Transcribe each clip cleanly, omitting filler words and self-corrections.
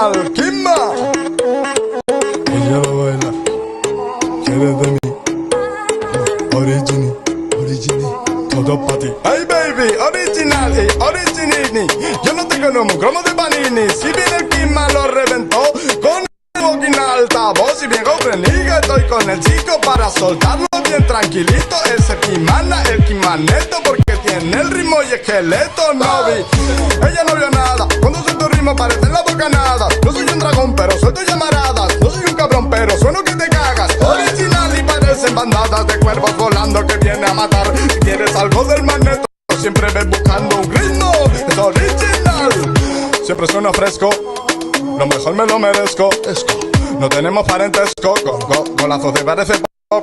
Original, Kimma. Ella lo baila. ¿Quieres de mí? Origini, todo para ti. Hey baby, original y originini. Yo no tengo un cromo de panini. Si viene el Kimma lo reventó con en altavoz y bien comprendida. Estoy con el chico para soltarlo bien tranquilito. Es el Kimana, el Kimaneto, porque tiene el ritmo y esqueleto. No vi, ella no vio nada. Cuando suelto ritmo parece la bocanada. No soy un dragón pero suelto llamaradas. No soy un cabrón pero sueno que te cagas. Original y parecen bandadas de cuervos volando que viene a matar. Si quieres algo del magneto siempre ves buscando un ritmo. Es original, siempre suena fresco. Lo mejor me lo merezco. No tenemos parentesco. Golazos de parece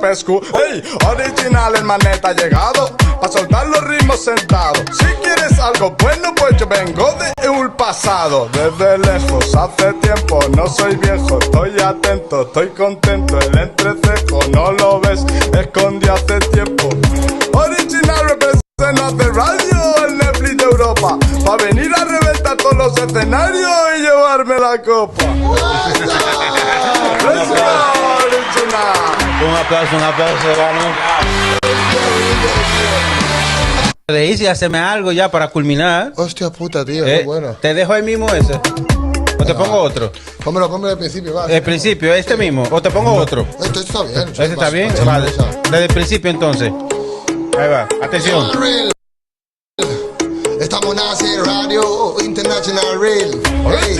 pescu. Hey, original el maneta ha llegado pa' soltar los ritmos sentados. Si quieres algo bueno pues yo vengo de un pasado. Desde lejos hace tiempo, no soy viejo. Estoy atento, estoy contento. El entrecejo no lo ves, escondí hace tiempo. Original representa de radio el Netflix de Europa. Pa' venir a reventar todos los escenarios y llevarme la copa. Un aplauso, hermano. De Easy, haceme algo ya para culminar. Hostia puta, tío, qué bueno. ¿Te dejo el mismo ese? ¿O te pongo otro? Pónmelo del principio, va. ¿El principio, este mismo? ¿O te pongo otro? Este está bien. ¿Este está bien? Vale. Desde el principio entonces. Ahí va, atención. Estamos en AC Radio International Real. Hey,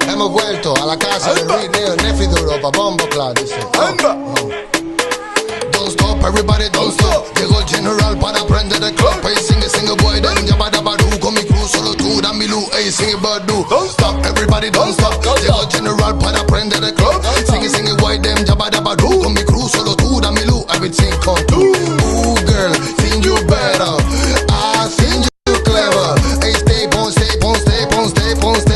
hemos vuelto a la casa del Real Netflix de Europa. Bombo, claro, dice. Don't stop, everybody, don't stop. Llegó el general para prender el club. Hey, sing it, boy, then yabadabadu. Con mi crew, solo tú, dan mi luz. Hey, sing it, badu. Don't stop, everybody, don't stop. Llegó el general para prender el club. Sing it, boy, then yabadabadu. Con mi crew, solo tú, dan mi luz. Everything come through. Ooh, girl, think you better. I think you clever. Hey, stay,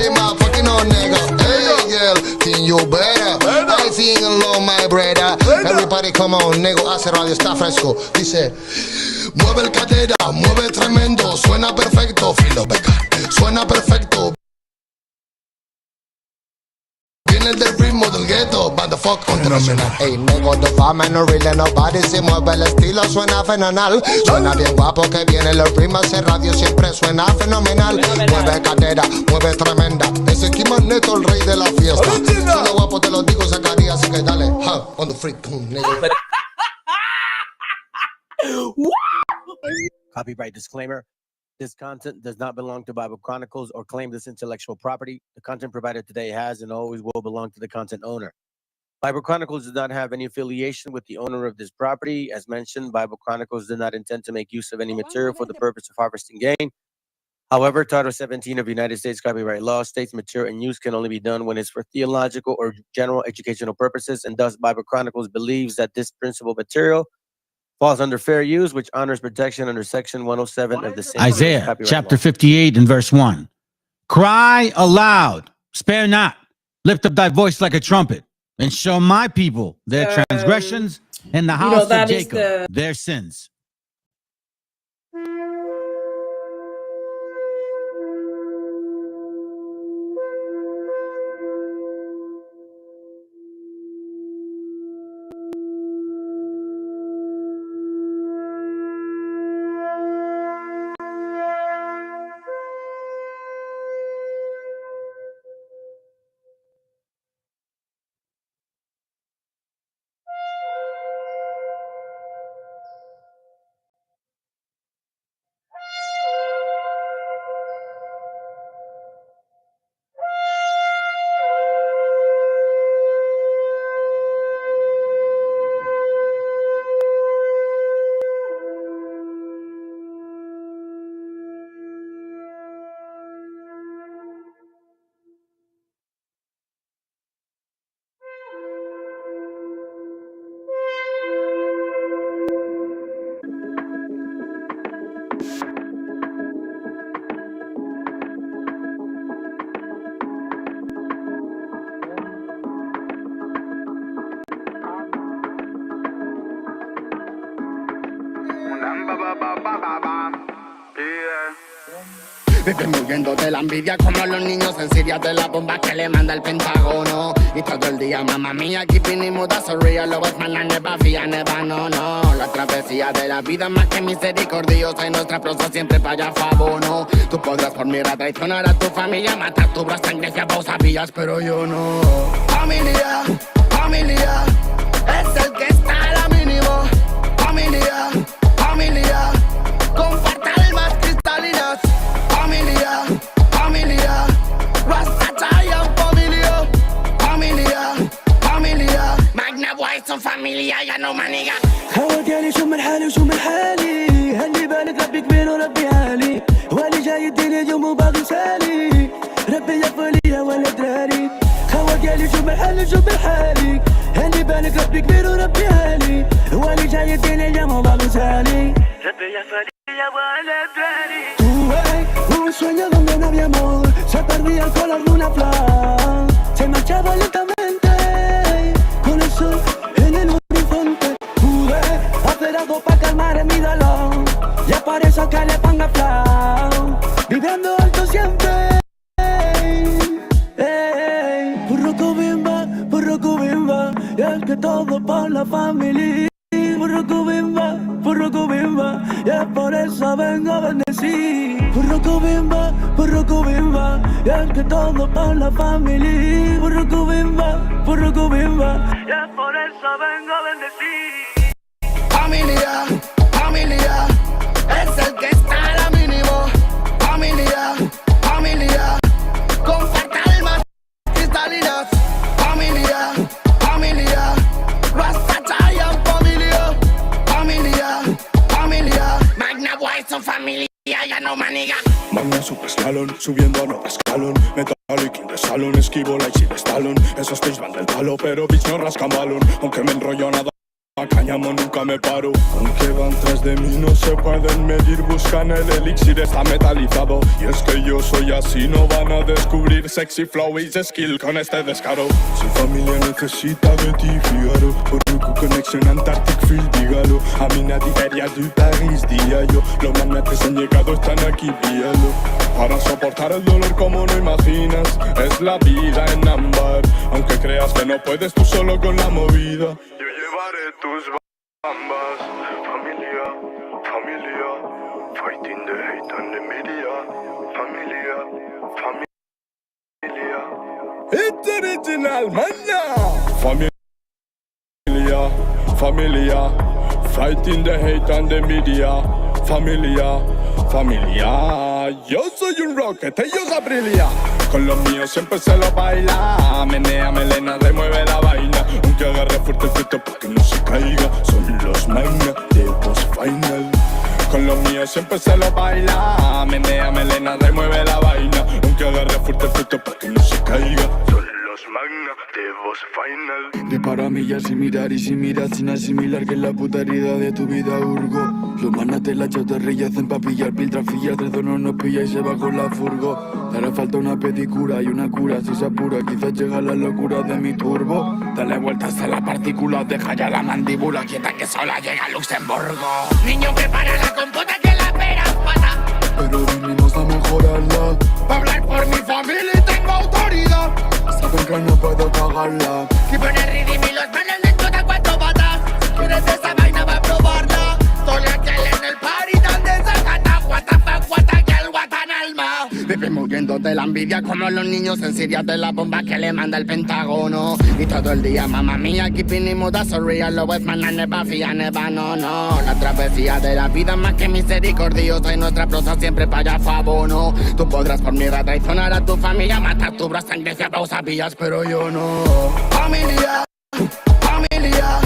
my fucking old nigga. Hey, girl, think you better. I think alone, my brother. Everybody come on, nego, hace radio, está fresco. Dice, mueve el cadera, mueve tremendo. Suena perfecto, filo beca. Suena perfecto. Viene del ritmo del ghetto, banda fuck internacional. Ey, nego, de fama no really nobody. Si mueve el estilo suena fenomenal. Suena bien guapo que viene los ritmos. En radio siempre suena fenomenal. Mueve cadera, mueve tremenda. Ese Kimaneto, el rey de la fiesta. Suena guapo, te lo digo, sacaría. Así que dale, on the freak, nego. Copyright disclaimer. This content does not belong to Bible Chronicles or claim this intellectual property. The content provided today has and always will belong to the content owner. Bible Chronicles does not have any affiliation with the owner of this property. As mentioned, Bible Chronicles did not intend to make use of any material for the purpose of harvesting gain. However, Title 17 of United States copyright law states material and use can only be done when it's for theological or general educational purposes, and thus Bible Chronicles believes that this principal material falls under fair use, which honors protection under Section 107 of the same Isaiah chapter 58 and verse 1. Cry aloud, spare not, lift up thy voice like a trumpet, and show my people their transgressions, and the house of Jacob their sins. Viven huyendo de la envidia como los niños en Siria de la bomba que le manda el Pentágono. Y todo el día, mamá mía, keeping it that's so real. Lo es man, never fear, never, no. La travesía de la vida más que misericordiosa. Y nuestra prosa siempre vaya no. Tú podrás por mí traicionar a tu familia, matar tu brazo, sangre, que vos sabías, pero yo no. Familia, familia, es el que está a la mínimo. Familia, familia, comparte almas cristalinas. Familia, familia, Rasta Giant familia. Familia, familia, Magna White son familia, ya no maniga. خواتي شو من حالي وشو من حالي هلي بالك ربي كبير وربي عالي واللي جاي الدنيا اليوم وباغي سالي ربي يغفر لي ولا دراري خواتي شو من حالي وشو من حالي هلي بالك ربي كبير وربي عالي واللي جاي الدنيا اليوم وباغي سالي ربي يغفر لي ولا دراري un sueño donde no había amor se perdía el color de una flor se marchaba lentamente con el sol en el horizonte pude hacer algo para calmar mi dolor y es por eso que le pongo flow viviendo alto siempre Burruco bimba y es que todo por la familia Burruco bimba y es por eso vengo a bendecir Burruco bimba y es que todo por la familia Burruco bimba y es por eso vengo a bendecir Familia, familia, es el que está a la mínimo. Familia, familia, comparte almas cristalinas. Familia, familia, Rasta Giant familia. Familia, familia, Magna White son familia, ya no maniga. Magna super escalón, subiendo a nuevo escalón. Metallic in the salón, esquivo like si de Stallone. Esos stage van del palo, pero bitch no rascan balón. Aunque me enrollo nada. A cáñamo nunca me paro. Aunque van tras de mí no se pueden medir. Buscan el elixir, está metalizado. Y es que yo soy así, no van a descubrir sexy flow y skill con este descaro. Si familia necesita de ti, fíjalo. Por Ruku Connection Antarctic Field, dígalo. A mí nadie feria de París, día yo. Los magnates han llegado, están aquí, píalo. Para soportar el dolor como no imaginas. Es la vida en ámbar. Aunque creas que no puedes tú solo con la movida. Llevaré tus bambas, familia, familia, fighting the hate and the media, familia, familia. It's original, man now. Familia, fighting the hate and the media, familia, familia. Yo soy un rocket, ellos abrilia. Con los míos siempre se lo baila. Menea, melena, remueve la vaina. Aunque agarre fuerte el fruto para que no se caiga. Son los magna de post final. Con los míos siempre se lo baila. Menea, melena, remueve la vaina. Aunque agarre fuerte el fruto para que no se caiga. Son los magna de voz final. Dispara millas sin mirar y sin mirar sin asimilar que es la puta herida de tu vida hurgo. Los manas te la chatarrilla hacen pa' pillar piltrafillas, tres donos nos pilla y se va con la furgo. Te hará falta una pedicura y una cura si se apura, quizás llega la locura de mi turbo. Dale vueltas a la partícula, deja ya la mandíbula quieta que sola llega a Luxemburgo. Niño, prepara la compota que la pera pata. Pero vinimos a mejorarla. Pa' hablar por mi familia y tengo autoridad. Saben que no puedo cagarla. Y poner ritmo y los manos les tocan cuatro patas. ¿Quieres esa vaina? Va a probarla. Soy aquel en el party donde se canta. What the fuck, what the girl, what an alma. Vivimos huyendo de la envidia como los niños en Siria de la bomba que le manda el Pentágono. Y todo el día, mamá mía, keeping it that's so real. Lo es man, never fear, never, no. La travesía de la vida más que misericordiosa. Y nuestra prosa siempre vaya no. Tú podrás por mí traicionar a tu familia, matar tu brazo, sangre, que vos sabías, pero yo no. Familia, familia,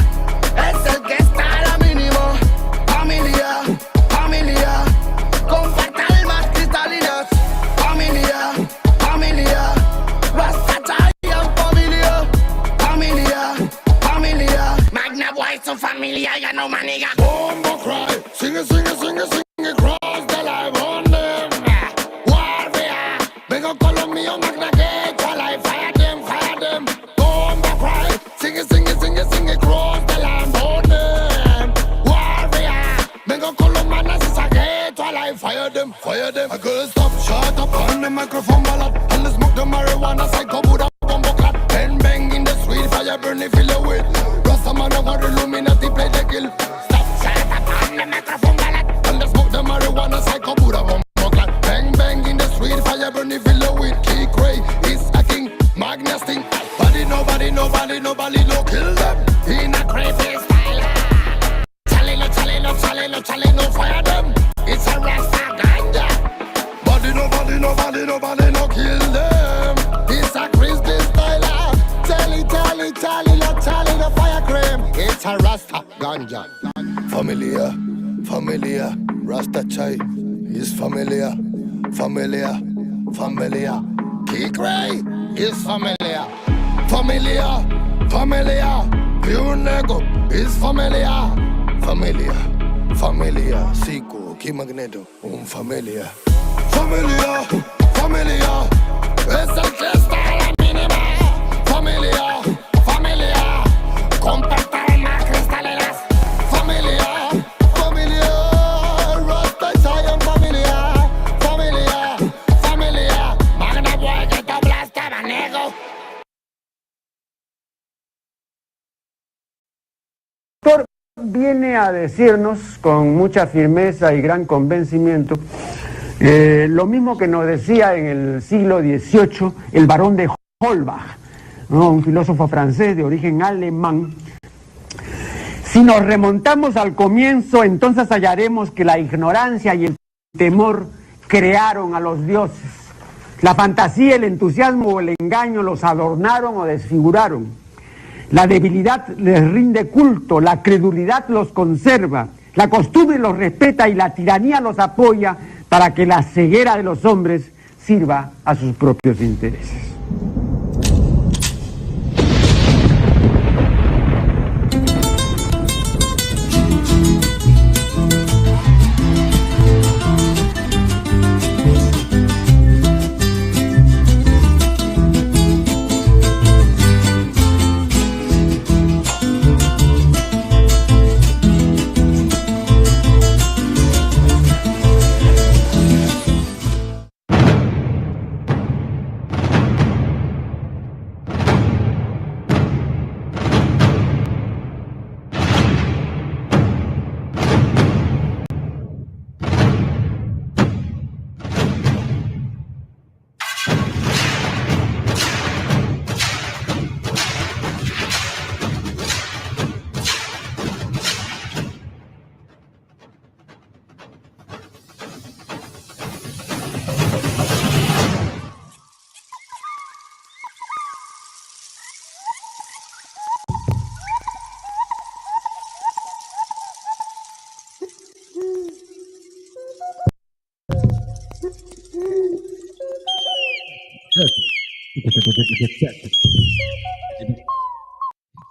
es el que está a la mínimo. Familia, familia, comparte almas cristalinas. Familia, familia, Rasta Giant familia. Familia, familia, Magna White son familia, ya no maniga. Bombo cry, sing it, cross the line on them. Warfare, vengo con los míos, magna que chala y fire them. Bombo cry, sing it, cross the line on them. Warfare, vengo con los manas y saqueto alive, fire them. A girl stop, shut up on the microphone ballad. And the smoke the marijuana, psycho Buddha, bumbo clap. Bang bang in the street, fire burn it, fill it with. Rasta man, I want Illuminati, play the kill. Stop, shut up on the microphone ballad. And the smoke the marijuana, psycho Buddha, bumbo clap. Bang bang in the street, fire burn it, fill it with. Key Cray is a king, Magnus thing. Nobody, no kill them. In a crazy style. Challenge, no fire them. It's a Rasta ganja. Nobody, no kill them. It's a crispy style. Tally, no fire cream. It's a Rasta ganja. Familiar. Rasta chai is familiar. Key Cray is familiar. Pure nego is familiar. Sico, Key Magneto, familia. Es el que está a la mínima. Familia. Compactar en las cristaleras. Familia. Rasta y Zion, familia. Magna boy que te aplasta, nego. Viene a decirnos con mucha firmeza y gran convencimiento lo mismo que nos decía en el siglo XVIII el barón de Holbach, ¿no? Un filósofo francés de origen alemán. Si nos remontamos al comienzo, entonces hallaremos que la ignorancia y el temor crearon a los dioses. La fantasía, el entusiasmo o el engaño los adornaron o desfiguraron. La debilidad les rinde culto, la credulidad los conserva, la costumbre los respeta y la tiranía los apoya para que la ceguera de los hombres sirva a sus propios intereses.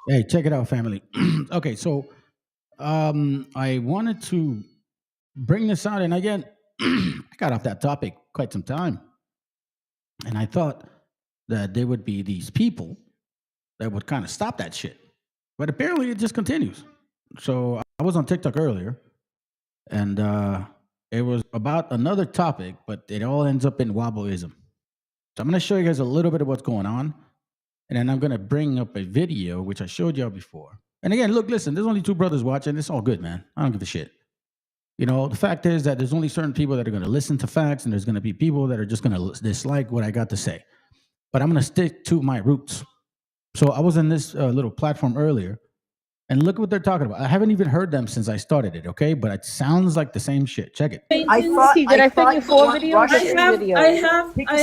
Hey, check it out, family. Okay, so I wanted to bring this out, and again, I got off that topic quite some time, and I thought that there would be these people that would kind of stop that shit, but apparently it just continues. So I was on TikTok earlier, and it was about another topic, but it all ends up in wobbleism. So I'm going to show you guys a little bit of what's going on, and then I'm going to bring up a video which I showed y'all before. And again, look, listen, there's only two brothers watching. It's all good, man. I don't give a shit. You know, the fact is that there's only certain people that are going to listen to facts, and there's going to be people that are just going to dislike what I got to say. But I'm going to stick to my roots. So I was in this little platform earlier, and look what they're talking about. I haven't even heard them since I started it, okay? But it sounds like the same shit. Check it. I sent you 4 videos? I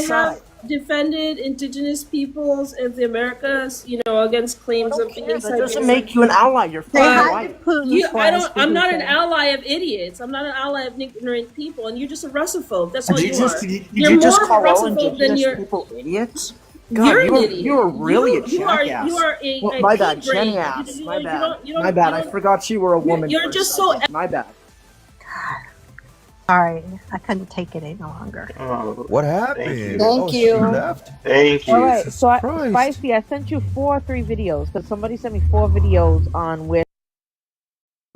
have defended indigenous peoples in the Americas, you know, against claims of being that doesn't make you an ally. You're fine. I'm not an ally of idiots. I'm not an ally of ignorant people, and you're just a Russophobe. That's all you are. You're more of a Russophobe than you're people idiots. God, you're an idiot. You're really a jackass. You are a my bad, Jenny ass. My bad. My bad. I forgot you were a woman. You're just so. My bad. Sorry, I couldn't take it any longer. What happened? Thank you. She left? Thank you. All right, so Spicy, I sent you 3 videos because somebody sent me 4 videos on where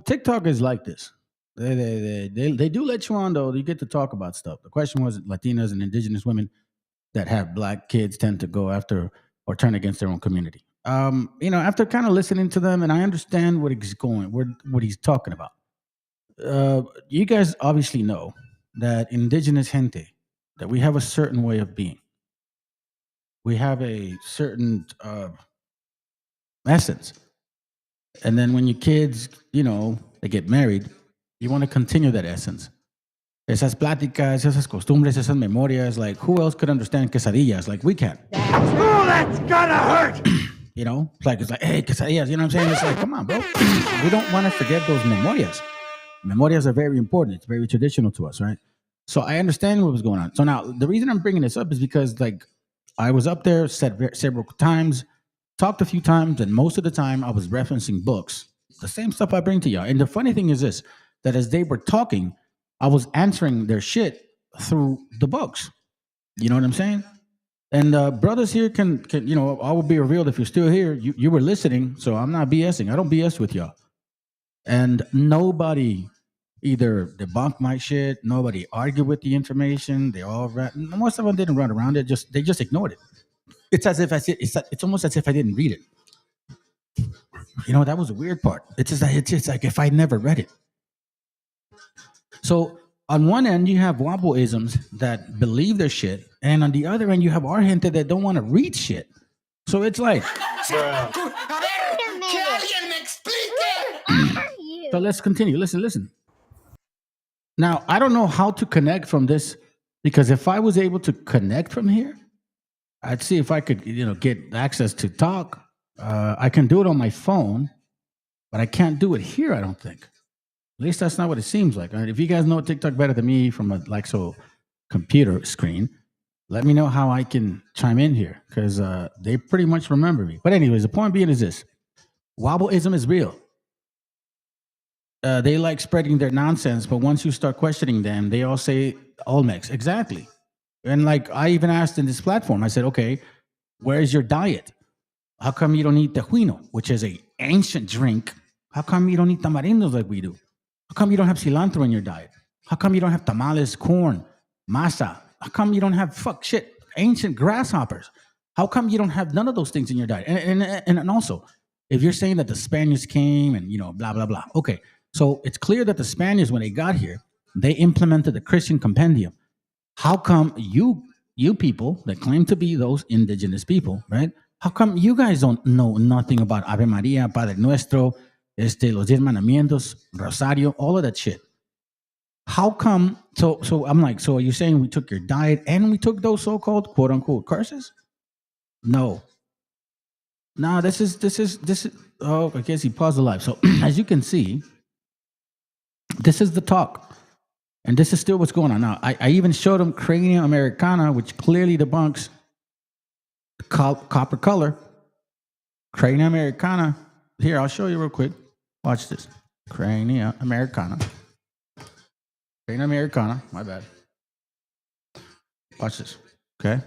TikTok is like this. They do let you on, though. You get to talk about stuff. The question was Latinas and indigenous women that have black kids tend to go after or turn against their own community. After kind of listening to them, and I understand what he's talking about. You guys obviously know that indigenous gente, that we have a certain way of being. We have a certain essence. And then when your kids, they get married, you want to continue that essence. Esas pláticas, esas costumbres, esas memorias, like who else could understand quesadillas? Like we can. Oh, that's gonna hurt! It's like, hey, quesadillas, you know what I'm saying? It's like, come on, bro. We don't want to forget those memorias. Memorias are very important. It's very traditional to us, right? So I understand what was going on. So now the reason I'm bringing this up is because I was up there, said several times, talked a few times, and most of the time I was referencing books, the same stuff I bring to y'all. And the funny thing is this, that as they were talking, I was answering their shit through the books. You know what I'm saying? And brothers here can I will be revealed if you're still here. You were listening, so I'm not BSing. I don't BS with y'all. And nobody either debunked my shit, nobody argued with the information. They all most of them didn't run around it. They just ignored it. It's as if it's almost as if I didn't read it. That was the weird part. It's just like if I never read it. So on one end, you have Wabo-isms that believe their shit, and on the other end, you have our gente that don't want to read shit. So it's like, so let's continue. Listen. Now, I don't know how to connect from this, because if I was able to connect from here, I'd see if I could, get access to talk. I can do it on my phone, but I can't do it here, I don't think. At least that's not what it seems like. If you guys know TikTok better than me from a computer screen, let me know how I can chime in here, because they pretty much remember me. But anyways, the point being is this. Wabo-ism is real. They like spreading their nonsense, but once you start questioning them, they all say Olmecs. Exactly. And I even asked in this platform, I said, okay, where is your diet? How come you don't eat tejuino, which is an ancient drink? How come you don't eat tamarindos like we do? How come you don't have cilantro in your diet? How come you don't have tamales, corn, masa? How come you don't have ancient grasshoppers? How come you don't have none of those things in your diet? And also, if you're saying that the Spaniards came and, blah, blah, blah. Okay, so it's clear that the Spaniards, when they got here, they implemented the Christian compendium. How come you people that claim to be those indigenous people, right? How come you guys don't know nothing about Ave Maria, Padre Nuestro, los 10 Mandamientos, Rosario, all of that shit? How come? So I'm like, so are you saying we took your diet and we took those so-called quote unquote curses? No. No, this is. Oh, I guess he paused the live. So as you can see, this is the talk. And this is still what's going on. Now, I even showed him Crania Americana, which clearly debunks copper color. Crania Americana. Here, I'll show you real quick. Watch this. Crania Americana. Crania Americana. My bad. Watch this. Okay.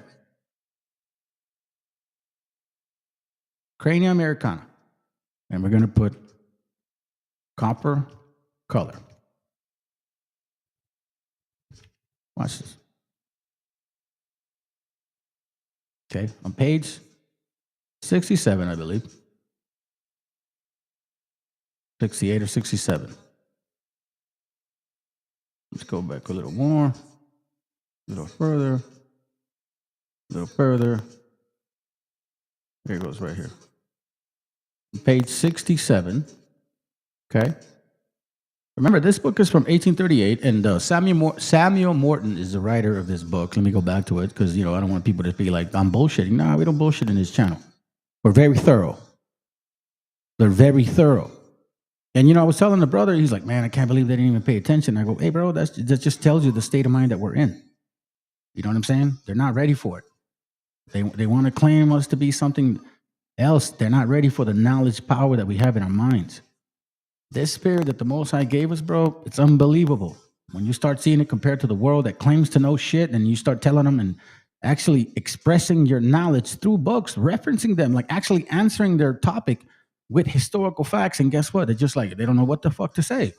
Crania Americana. And we're going to put copper color. Watch this. Okay, on page 67, I believe. 68 or 67. Let's go back a little more. A little further. A little further. Here it goes right here. Page 67. Okay. Remember, this book is from 1838, and Samuel Morton is the writer of this book. Let me go back to it, because, I don't want people to be like, I'm bullshitting. No, we don't bullshit in this channel. We're very thorough. They're very thorough. And, I was telling the brother, he's like, man, I can't believe they didn't even pay attention. I go, hey, bro, that just tells you the state of mind that we're in. You know what I'm saying? They're not ready for it. They want to claim us to be something else. They're not ready for the knowledge power that we have in our minds. This spirit that the Most High gave us, bro, it's unbelievable. When you start seeing it compared to the world that claims to know shit, and you start telling them and actually expressing your knowledge through books, referencing them, like actually answering their topic with historical facts, and guess what? They're just like, they don't know what the fuck to say.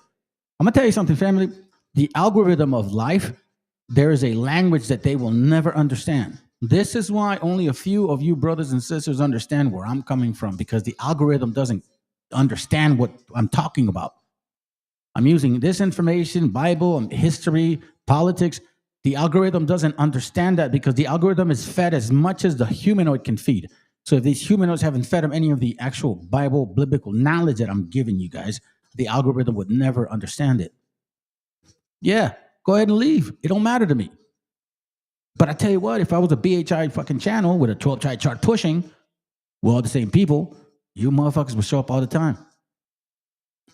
I'm going to tell you something, family. The algorithm of life, there is a language that they will never understand. This is why only a few of you brothers and sisters understand where I'm coming from, because the algorithm doesn't understand what I'm talking about. I'm using this information, Bible, history, politics. The algorithm doesn't understand that because the algorithm is fed as much as the humanoid can feed. So if these humanoids haven't fed them any of the actual Bible, biblical knowledge that I'm giving you guys, the algorithm would never understand it. Yeah, go ahead and leave. It don't matter to me. But I tell you what, if I was a BHI fucking channel with a 12 chart pushing, with all the same people, you motherfuckers would show up all the time.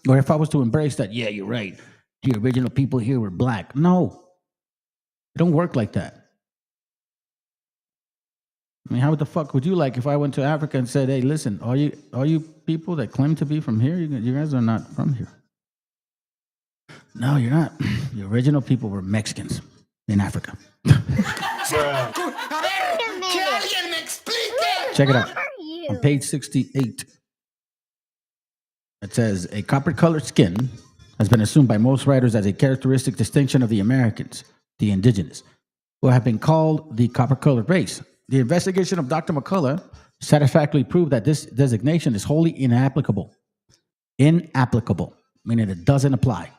Or if I was to embrace that, yeah, you're right. The original people here were black. No, it don't work like that. I mean, how the fuck would you like if I went to Africa and said, hey, listen, all you people that claim to be from here, you guys are not from here. No, you're not. The original people were Mexicans in Africa. Check it out. On page 68, it says, a copper-colored skin has been assumed by most writers as a characteristic distinction of the Americans, the indigenous, who have been called the copper-colored race. The investigation of Dr. McCullough satisfactorily proved that this designation is wholly inapplicable. Inapplicable, meaning it doesn't apply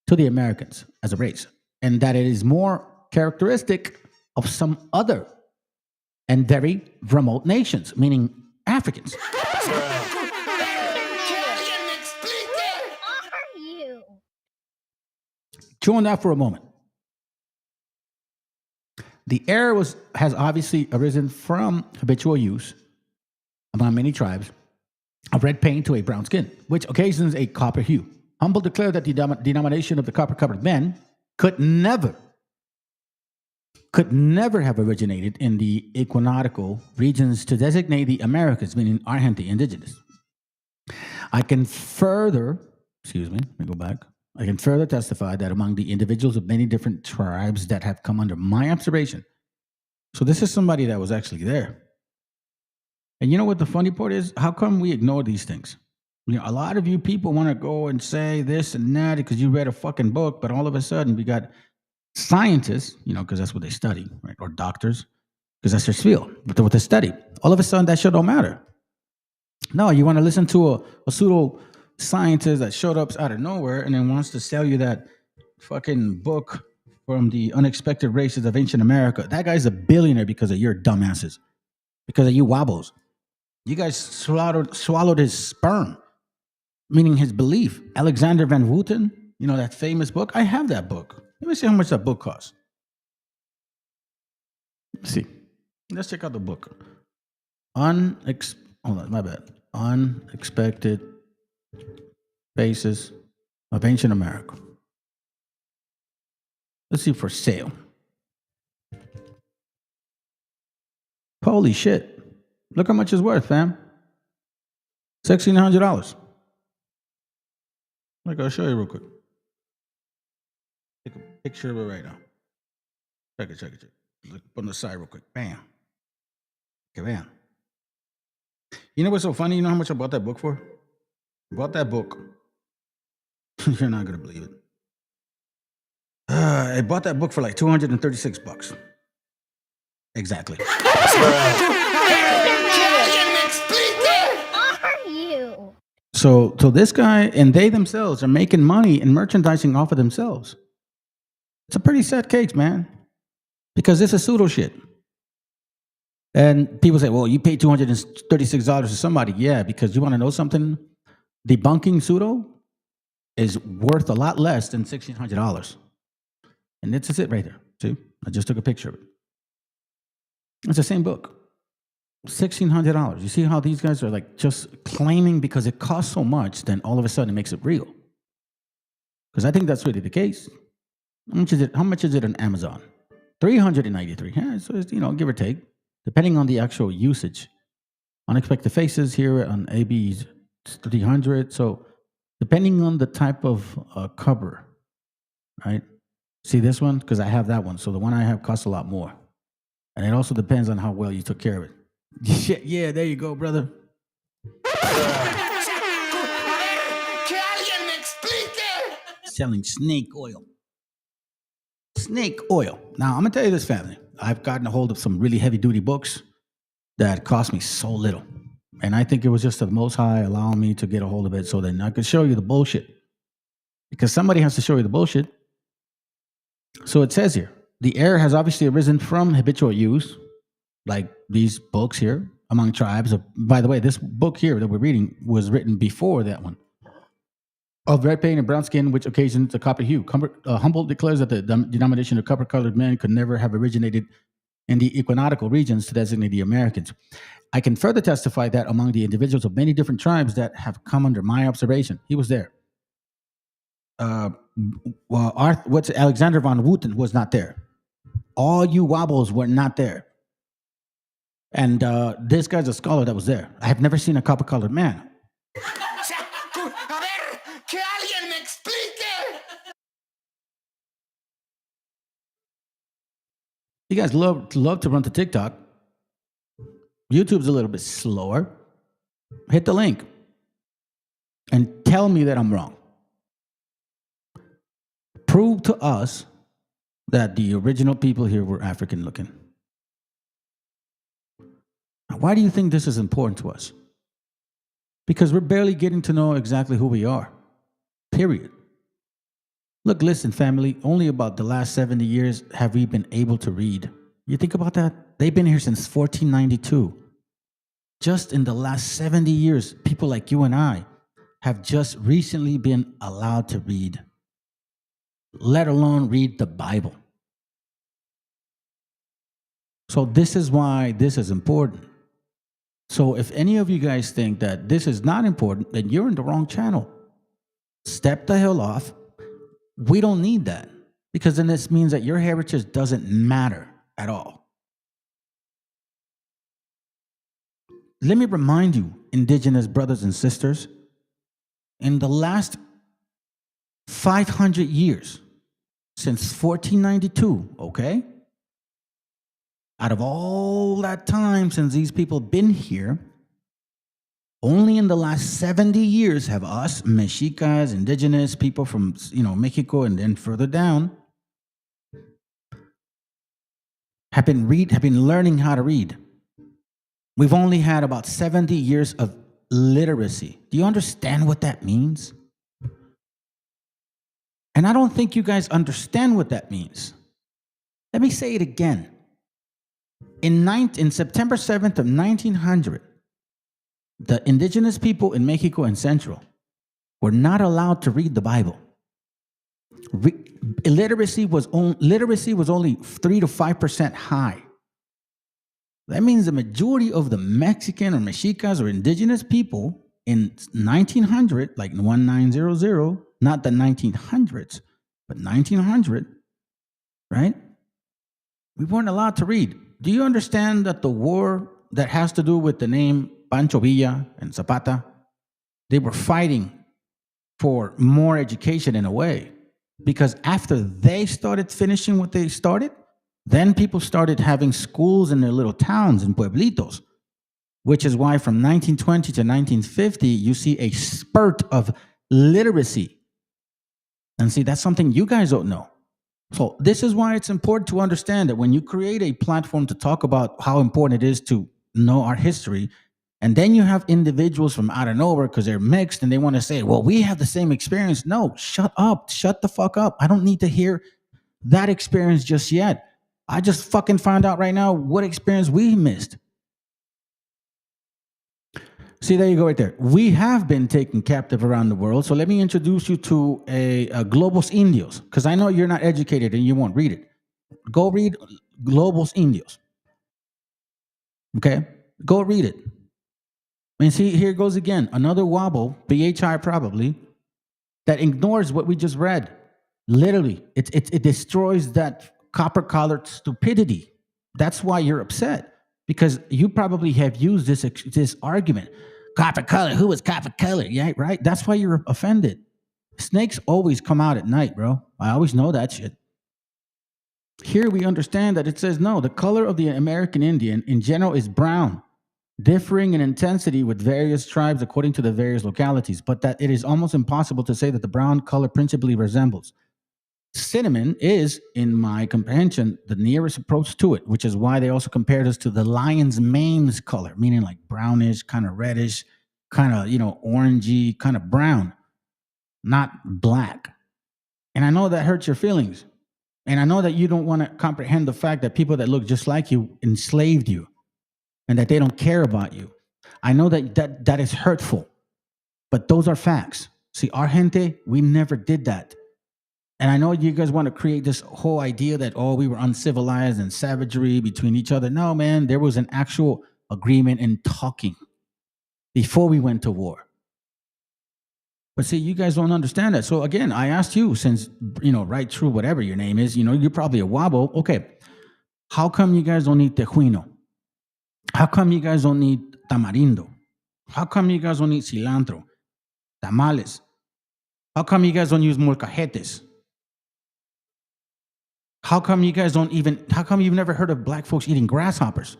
to the Americans as a race, and that it is more characteristic of some other and very remote nations, meaning Africans. Chew on that for a moment. The error has obviously arisen from habitual use among many tribes of red paint to a brown skin, which occasions a copper hue. Humboldt declared that the denomination of the copper-colored men could never have originated in the equinoctial regions to designate the Americans, meaning our gente, indigenous. I can further testify that among the individuals of many different tribes that have come under my observation. So this is somebody that was actually there. And you know what the funny part is? How come we ignore these things? You know, a lot of you people want to go and say this and that because you read a fucking book, but all of a sudden we got scientists, you know, because that's what they study, right? Or doctors, because that's their field, what they study. All of a sudden that shit don't matter. No, you want to listen to a pseudo scientist that showed up out of nowhere and then wants to sell you that fucking book from the unexpected races of ancient America. That guy's a billionaire because of your dumbasses, because of you wobbles. You guys swallowed his sperm, meaning his belief. Alexander Van Wooten, you know, that famous book. I have that book. Let me see how much that book costs. Let's see. Let's check out the book. Unexpected Faces of Ancient America. Let's see, for sale. Holy shit. Look how much it's worth, fam. $1,600. Look, I'll show you real quick. Take a picture of it right now. Check it. Look on the side real quick. Bam. Okay, bam. You know what's so funny? You know how much I bought that book for? I bought that book. You're not going to believe it. I bought that book for like $236. Exactly. So this guy and they themselves are making money and merchandising off of themselves. It's a pretty sad case, man, because this is pseudo shit. And people say, well, you paid $236 to somebody. Yeah, because you want to know something? Debunking pseudo is worth a lot less than $1,600. And this is it right there. See, I just took a picture of it. It's the same book. $1,600. You see how these guys are like just claiming because it costs so much, then all of a sudden it makes it real. Because I think that's really the case. How much is it on Amazon? $393. Yeah, so it's, you know, give or take, depending on the actual usage. Unexpected Faces here on AB's $300. So depending on the type of cover, right? See this one? Because I have that one. So the one I have costs a lot more. And it also depends on how well you took care of it. Yeah, there you go, brother. selling snake oil. Snake oil. Now, I'm going to tell you this, family. I've gotten a hold of some really heavy-duty books that cost me so little. And I think it was just the Most High allowing me to get a hold of it so that I could show you the bullshit. Because somebody has to show you the bullshit. So it says here, the error has obviously arisen from habitual use, like these books here, among tribes. By the way, this book here that we're reading was written before that one. Of red paint and brown skin, which occasions the copper hue. Humboldt declares that the denomination of copper-colored men could never have originated in the equinoctial regions to designate the Americans. I can further testify that among the individuals of many different tribes that have come under my observation, he was there. Alexander von Wooten was not there. All you wobbles were not there. And this guy's a scholar that was there. I have never seen a copper-colored man. You guys love to run to TikTok. YouTube's a little bit slower. Hit the link and tell me that I'm wrong. Prove to us that the original people here were African looking. Now, why do you think this is important to us? Because we're barely getting to know exactly who we are. Period. Look, listen, family, only about the last 70 years have we been able to read. You think about that? They've been here since 1492. Just in the last 70 years, people like you and I have just recently been allowed to read, let alone read the Bible. So this is why this is important. So if any of you guys think that this is not important, then you're in the wrong channel. Step the hell off. We don't need that, because then this means that your heritage doesn't matter at all. Let me remind you, indigenous brothers and sisters, in the last 500 years, since 1492, okay? Out of all that time since these people been here, only in the last 70 years have us, Mexicas, indigenous people from, Mexico and then further down, have been learning how to read. We've only had about 70 years of literacy. Do you understand what that means? And I don't think you guys understand what that means. Let me say it again. In September 7th of 1900, the indigenous people in Mexico and Central were not allowed to read the Bible. Literacy was only 3 to 5% high. That means the majority of the Mexican or Mexicas or indigenous people in 1900, like 1900, not the 1900s, but 1900, right? We weren't allowed to read. Do you understand that the war that has to do with the name Pancho Villa and Zapata, they were fighting for more education in a way, because after they started finishing what they started, then people started having schools in their little towns and pueblitos, which is why from 1920 to 1950, you see a spurt of literacy. And see, that's something you guys don't know. So this is why it's important to understand that when you create a platform to talk about how important it is to know our history, and then you have individuals from out of nowhere because they're mixed and they want to say, well, we have the same experience. No, shut up. Shut the fuck up. I don't need to hear that experience just yet. I just fucking found out right now what experience we missed. See, there you go right there. We have been taken captive around the world. So let me introduce you to a Globos Indios, because I know you're not educated and you won't read it. Go read Globos Indios. Okay? Go read it. And see, here goes again. Another wobble, BHI probably, that ignores what we just read. Literally, it destroys that copper-collared stupidity. That's why you're upset, because you probably have used this argument. Copper-colored, who was copper-colored? Yeah, right? That's why you're offended. Snakes always come out at night, bro. I always know that shit. Here we understand that it says, no, the color of the American Indian in general is brown. differing in intensity with various tribes according to the various localities, but that it is almost impossible to say that the brown color principally resembles. Cinnamon is, in my comprehension, the nearest approach to it, which is why they also compared us to the lion's mane's color, meaning like brownish, kind of reddish, kind of, orangey, kind of brown, not black. And I know that hurts your feelings. And I know that you don't want to comprehend the fact that people that look just like you enslaved you and that they don't care about you. I know that is hurtful, but those are facts. See, our gente, we never did that. And I know you guys want to create this whole idea that, we were uncivilized and savagery between each other. No, man, there was an actual agreement and talking before we went to war. But see, you guys don't understand that. So again, I asked you, since, right, true, whatever your name is, you're probably a wabo. Okay, how come you guys don't eat tejuino? How come you guys don't eat tamarindo? How come you guys don't eat cilantro, tamales? How come you guys don't use molcajetes? How come you guys how come you've never heard of black folks eating grasshoppers?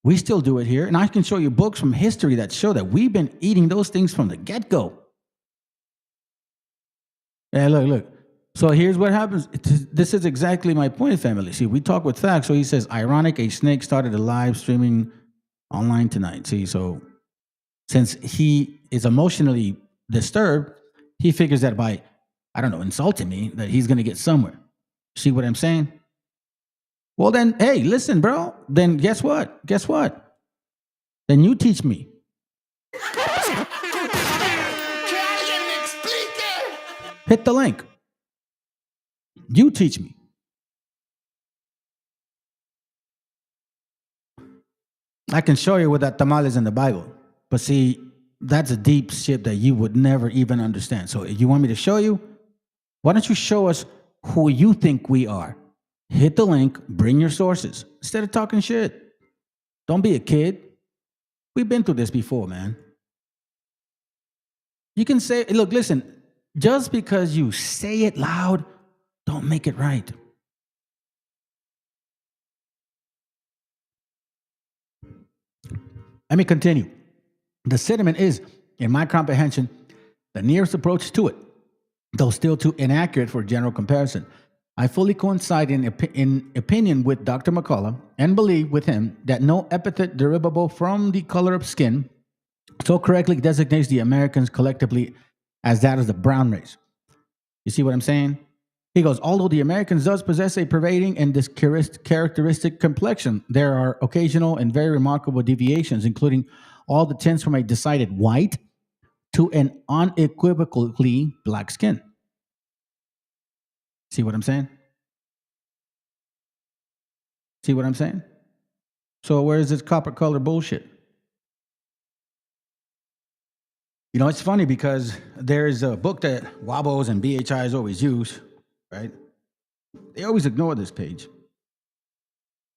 We still do it here. And I can show you books from history that show that we've been eating those things from the get-go. Yeah, look. So here's what happens. This is exactly my point, family. See, we talk with facts. So he says, ironic, a snake started a live streaming online tonight. See, so since he is emotionally disturbed, he figures that by, insulting me, that he's going to get somewhere. See what I'm saying? Well, then, hey, listen, bro. Then guess what? Then you teach me. Hit the link. You teach me. I can show you what that tamales in the Bible. But see, that's a deep shit that you would never even understand. So if you want me to show you, why don't you show us who you think we are? Hit the link, bring your sources. Instead of talking shit. Don't be a kid. We've been through this before, man. You can say, look, listen, just because you say it loud, don't make it right. Let me continue. The cinnamon is, in my comprehension, the nearest approach to it, though still too inaccurate for general comparison. I fully coincide in opinion with Dr. McCullough and believe with him that no epithet derivable from the color of skin so correctly designates the Americans collectively as that of the brown race. You see what I'm saying? He goes, although the Americans does possess a pervading and this characteristic complexion, there are occasional and very remarkable deviations, including all the tints from a decided white to an unequivocally black skin. See what I'm saying? See what I'm saying? So where is this copper color bullshit? It's funny because there's a book that Wabos and BHIs always use, right? They always ignore this page,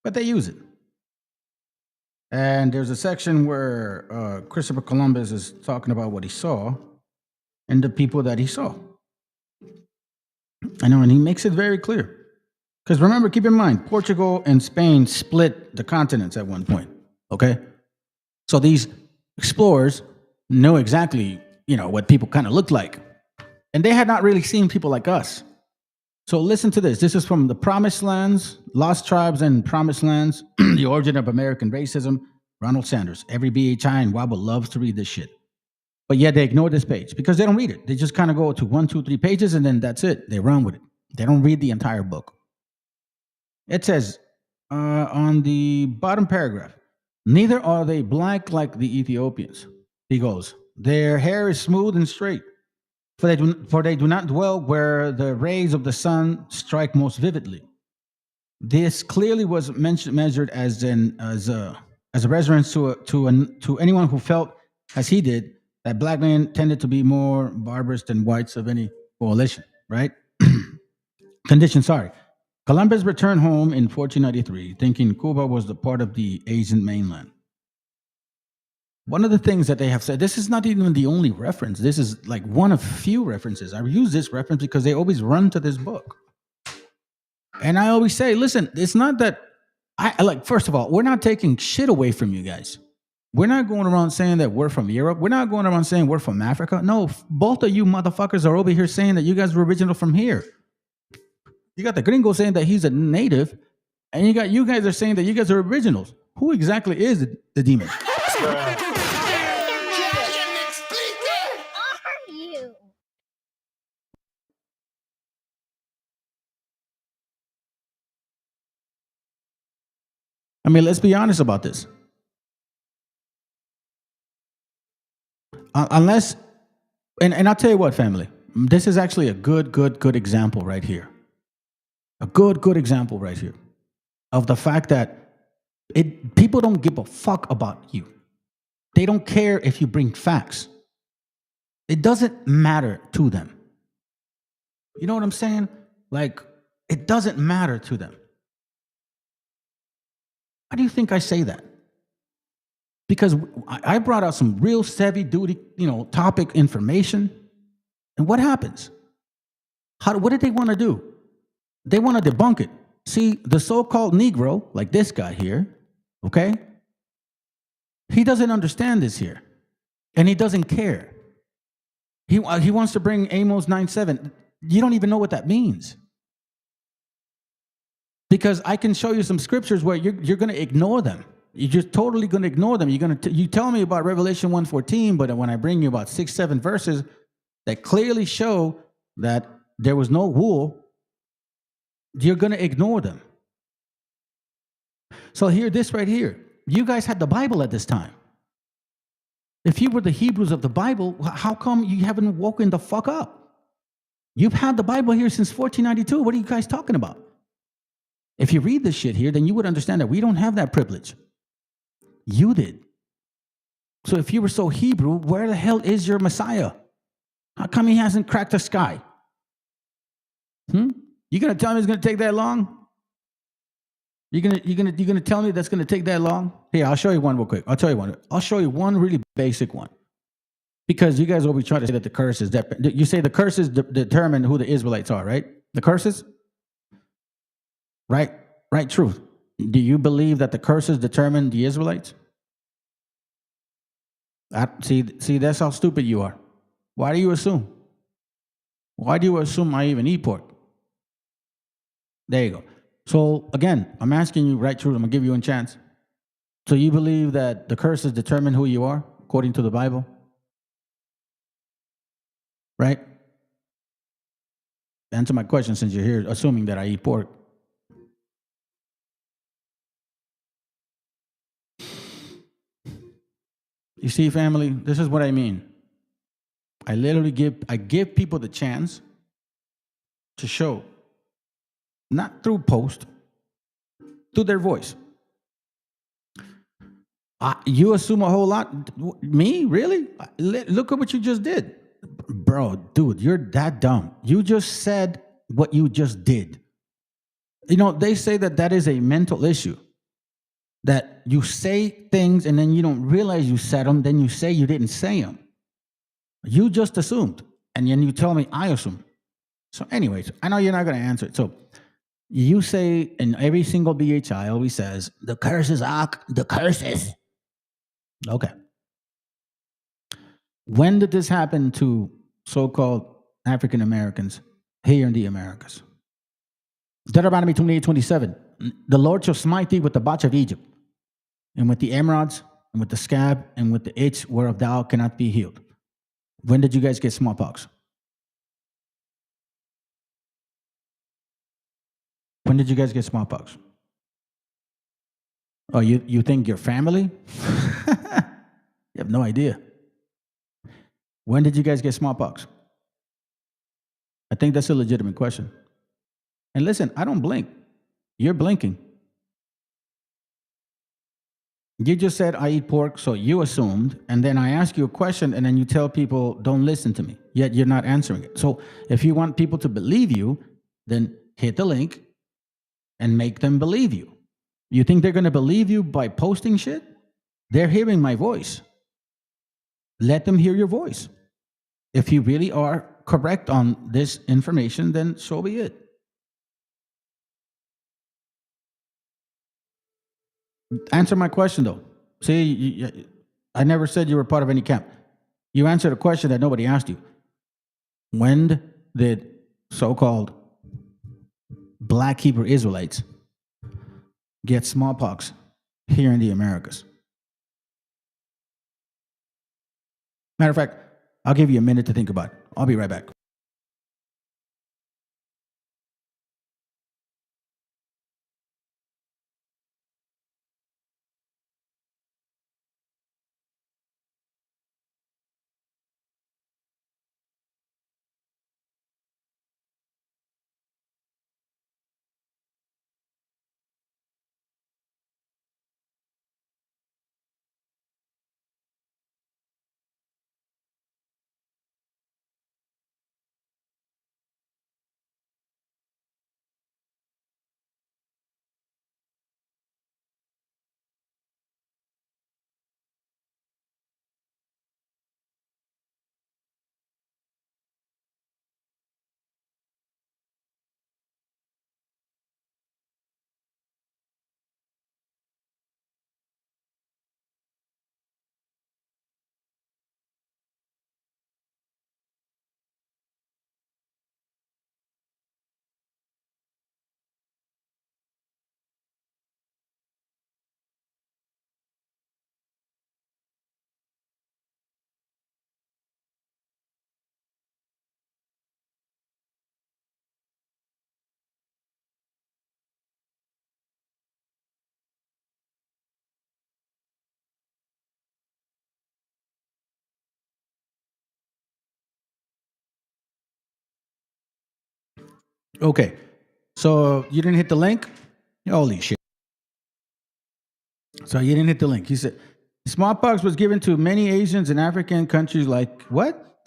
but they use it. And there's a section where Christopher Columbus is talking about what he saw and the people that he saw. And he makes it very clear. Because remember, keep in mind, Portugal and Spain split the continents at one point, okay? So these explorers know exactly, what people kind of looked like. And they had not really seen people like us. So listen to this. This is from The Promised Lands, Lost Tribes and Promised Lands, The Origin of American Racism, Ronald Sanders. Every BHI and Wabo loves to read this shit. But yet they ignore this page because they don't read it. They just kind of go to 1, 2, 3 pages and then that's it. They run with it. They don't read the entire book. It says on the bottom paragraph, neither are they black like the Ethiopians. He goes, their hair is smooth and straight, for they do not dwell where the rays of the sun strike most vividly. This clearly was measured as a reference to anyone who felt, as he did, that black men tended to be more barbarous than whites of any condition, right? Columbus returned home in 1493, thinking Cuba was the part of the Asian mainland. One of the things that they have said, this is not even the only reference. This is like one of few references. I use this reference because they always run to this book. And I always say, listen, it's not that, first of all, we're not taking shit away from you guys. We're not going around saying that we're from Europe. We're not going around saying we're from Africa. No, both of you motherfuckers are over here saying that you guys were original from here. You got the gringo saying that he's a native, and you guys are saying that you guys are originals. Who exactly is the demon? I mean, let's be honest about this. Unless, and I'll tell you what, family, this is actually a good example right here. A good example right here of the fact that people don't give a fuck about you. They don't care if you bring facts. It doesn't matter to them. You know what I'm saying? Like, it doesn't matter to them. Why do you think I say that? Because I brought out some real heavy duty, topic information. And what happens? What did they want to do? They want to debunk it. See, the so-called Negro, like this guy here, okay? He doesn't understand this here. And he doesn't care. He wants to bring Amos 9:7. You don't even know what that means. Because I can show you some scriptures where you're going to ignore them. You're just totally going to ignore them. You tell me about Revelation 1:14, but when I bring you about 6-7 verses that clearly show that there was no wool, you're going to ignore them. So here, this right here, you guys had the Bible at this time. If you were the Hebrews of the Bible, how come you haven't woken the fuck up? You've had the Bible here since 1492. What are you guys talking about? If you read this shit here, then you would understand that we don't have that privilege. You did. So if you were so Hebrew, where the hell is your Messiah? How come he hasn't cracked the sky? You gonna tell me it's gonna take that long? You gonna tell me that's gonna take that long? Here, I'll show you one real quick. I'll tell you one. I'll show you one really basic one. Because you guys will be trying to say that the curses, you say the curses determine who the Israelites are, right? The curses? Right, truth. Do you believe that the curses determine the Israelites? See, that's how stupid you are. Why do you assume? Why do you assume I even eat pork? There you go. So again, I'm asking you right truth. I'm gonna give you a chance. So you believe that the curses determine who you are, according to the Bible? Right? Answer my question since you're here, assuming that I eat pork. You see, family, this is what I mean. I literally give people the chance to show, not through post, through their voice. You assume a whole lot. Me? Really? Look at what you just did. Bro, dude, you're that dumb. You just said what you just did. They say that is a mental issue. That you say things and then you don't realize you said them, then you say you didn't say them. You just assumed, and then you tell me I assumed. So anyways, I know you're not going to answer it. So you say in every single BHI always says, the curses, the curses. Okay. When did this happen to so-called African Americans here in the Americas? Deuteronomy 28:27. The Lord shall smite thee with the botch of Egypt, and with the emerods, and with the scab, and with the itch whereof thou cannot be healed. When did you guys get smallpox? When did you guys get smallpox? Oh, you think your family? You have no idea. When did you guys get smallpox? I think that's a legitimate question. And listen, I don't blink. You're blinking. You just said I eat pork, so you assumed, and then I ask you a question, and then you tell people, don't listen to me, yet you're not answering it. So if you want people to believe you, then hit the link and make them believe you. You think they're going to believe you by posting shit? They're hearing my voice. Let them hear your voice. If you really are correct on this information, then so be it. Answer my question, though. See, I never said you were part of any camp. You answered a question that nobody asked you. When did so-called black Hebrew Israelites get smallpox here in the Americas? Matter of fact, I'll give you a minute to think about it. I'll be right back. Okay, so you didn't hit the link? Holy shit. So you didn't hit the link. He said, smallpox was given to many Asians in African countries like, what?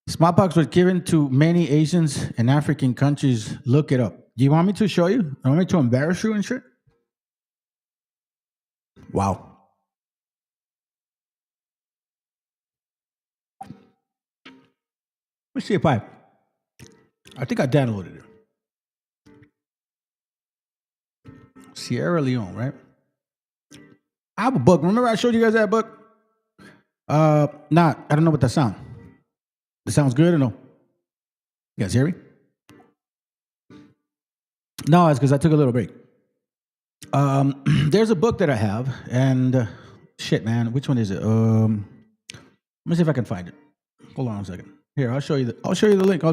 Smallpox was given to many Asians in African countries. Look it up. Do you want me to show you? You want me to embarrass you and shit? Wow. Let's see if I think I downloaded it. Sierra Leone, right? I have a book. Remember I showed you guys that book? I don't know what that sounds. It sounds good or no? You guys hear me? No, it's because I took a little break. There's a book that I have, and shit, man, which one is it? Let me see if I can find it. Hold on a second. Here, I'll show you the link.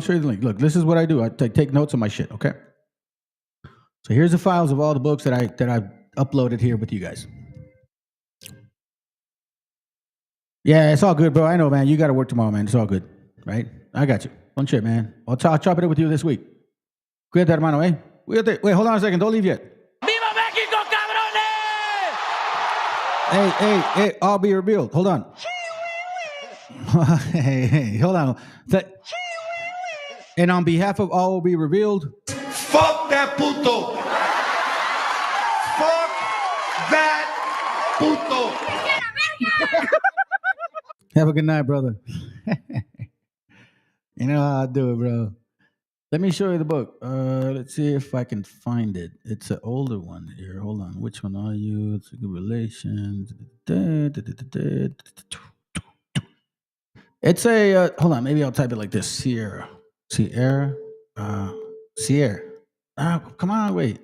Look, this is what I do. I take notes of my shit, okay? So here's the files of all the books that I uploaded here with you guys. Yeah, it's all good, bro. I know, man. You got to work tomorrow, man. It's all good, right? I got you. Don't shit, man. I'll chop it up with you this week. Cuídate, hermano, eh? Cuídate. Wait, hold on a second. Don't leave yet. ¡Viva México, cabrones! Hey, all be revealed. Hold on. hey, hold on. And on behalf of all will be revealed. Fuck that puto! Fuck that puto! Have a good night, brother. You know how I do it, bro. Let me show you the book. Let's see if I can find it. It's an older one here. Hold on. Which one are you? It's a good relation. It's a, hold on. Maybe I'll type it like this. Sierra. Come on, wait.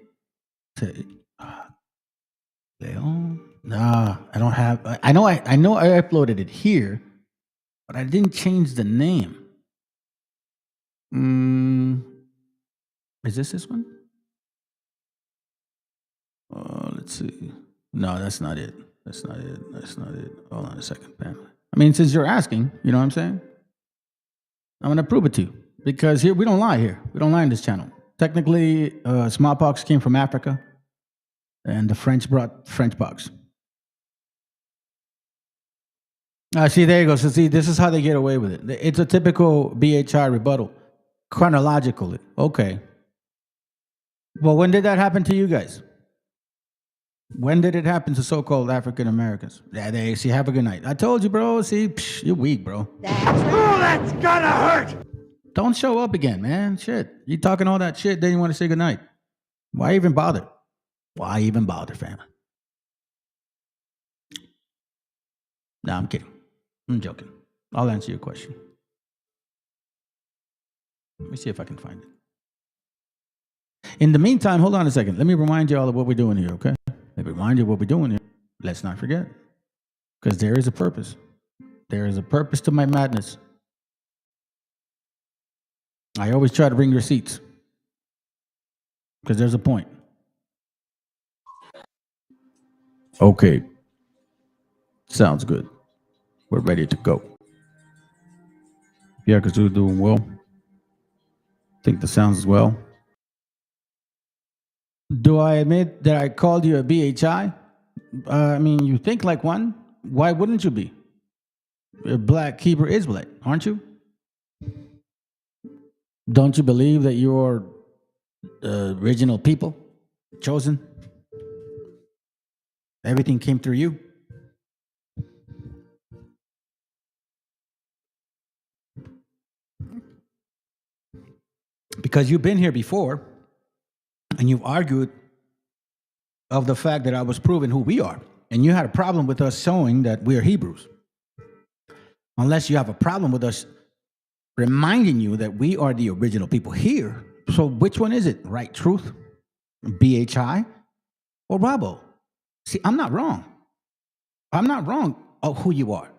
Leon? Nah, I don't have. I know I uploaded it here, but I didn't change the name. Is this one? Let's see. No, that's not it. That's not it. Hold on a second, man. I mean, since you're asking, you know what I'm saying? I'm gonna prove it to you because here we don't lie. We don't lie in this channel. Technically, smallpox came from Africa, and the French brought Frenchpox. See, there you go. So see, this is how they get away with it. It's a typical BHI rebuttal, chronologically. Okay. Well, when did that happen to you guys? When did it happen to so-called African Americans? Yeah, they see. Have a good night. I told you, bro. See, you're weak, bro. Oh, that's gonna hurt! Don't show up again, man. Shit, you talking all that shit, then you want to say good night. Why even bother? Fam? No, I'm kidding. I'm joking. I'll answer your question. Let me see if I can find it. In the meantime, hold on a second. Let me remind you all of what we're doing here, okay? Let me remind you what we're doing here. Let's not forget. Because there is a purpose. There is a purpose to my madness. I always try to bring receipts. Because there's a point. Okay. Sounds good. We're ready to go. Yeah, because we're doing well. Think the sounds as well. Do I admit that I called you a BHI? I mean, you think like one. Why wouldn't you be? You're a black Hebrew Israelite, aren't you? Don't you believe that you're the original people, chosen? Everything came through you? Because you've been here before, and you've argued of the fact that I was proving who we are. And you had a problem with us showing that we are Hebrews. Unless you have a problem with us reminding you that we are the original people here. So which one is it? Right Truth, BHI, or Rabo? See, I'm not wrong. I'm not wrong of who you are.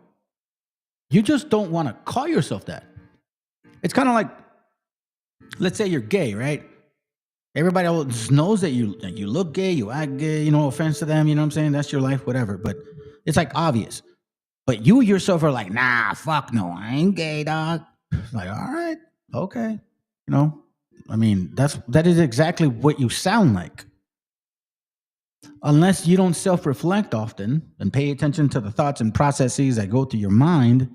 You just don't want to call yourself that. It's kind of like, let's say you're gay, right? Everybody else knows that you look gay, you act gay, no offense to them, you know what I'm saying? That's your life, whatever. But it's like obvious. But you yourself are like, nah, fuck no, I ain't gay, dog. Like, all right, okay. I mean, that is exactly what you sound like. Unless you don't self-reflect often and pay attention to the thoughts and processes that go through your mind,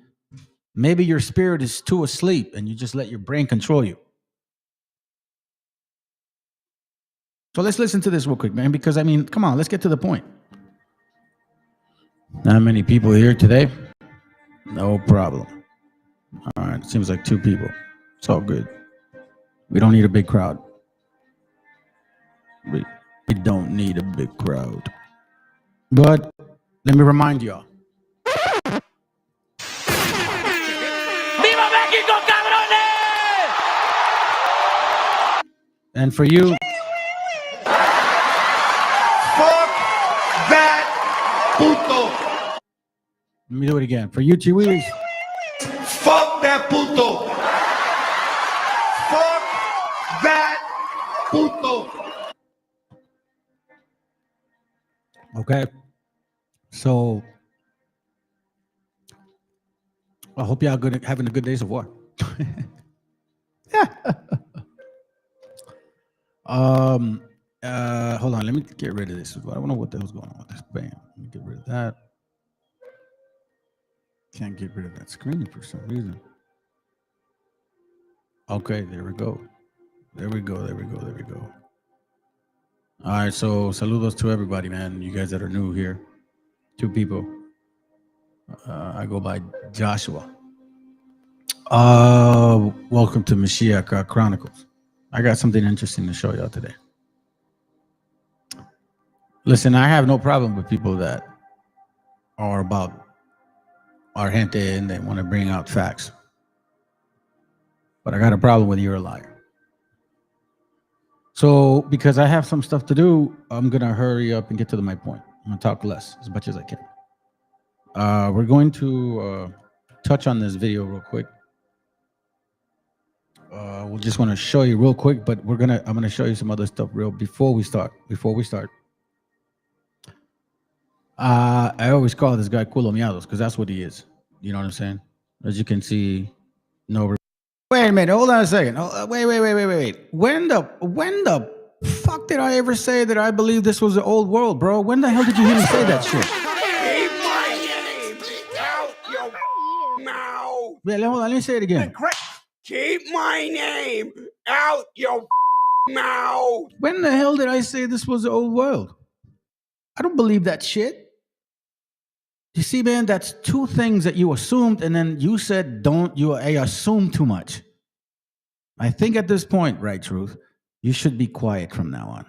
maybe your spirit is too asleep and you just let your brain control you. So let's listen to this real quick, man, because, I mean, come on, let's get to the point. Not many people here today? No problem. All right, seems like 2 people. It's all good. We don't need a big crowd. We don't need a big crowd. But let me remind y'all. ¡Viva México, cabrones! And for you, Fuck that puto! let me do it again. For you, Chiwis. Fuck that puto! Fuck that puto! Okay. So I hope y'all having a good days of war. Hold on, let me get rid of this. I don't know what the hell's going on with this. Bam. Let me get rid of that. Can't get rid of that screen for some reason. Okay, there we go. There we go. All right, so saludos to everybody, man. You guys that are new here. 2 people. I go by Joshua. Welcome to MESHIACHA Chronicles. I got something interesting to show y'all today. Listen, I have no problem with people that are about our gente and they want to bring out facts. But I got a problem with you're a liar. So, because I have some stuff to do, I'm going to hurry up and get to my point. I'm going to talk less as much as I can. We're going to touch on this video real quick. We'll just want to show you real quick, but I'm going to show you some other stuff before we start. I always call this guy culo miados because that's what he is. You know what I'm saying? As you can see, no. Wait a minute. Hold on a second. Wait. When the fuck did I ever say that I believe this was the old world, bro? When the hell did you hear me say that shit? Keep my name out your mouth. Yeah, hold on. Let me say it again. Keep my name out your mouth. When the hell did I say this was the old world? I don't believe that shit. You see, man, that's 2 things that you assumed, and then you said, I assume too much. I think at this point, right, Truth, you should be quiet from now on.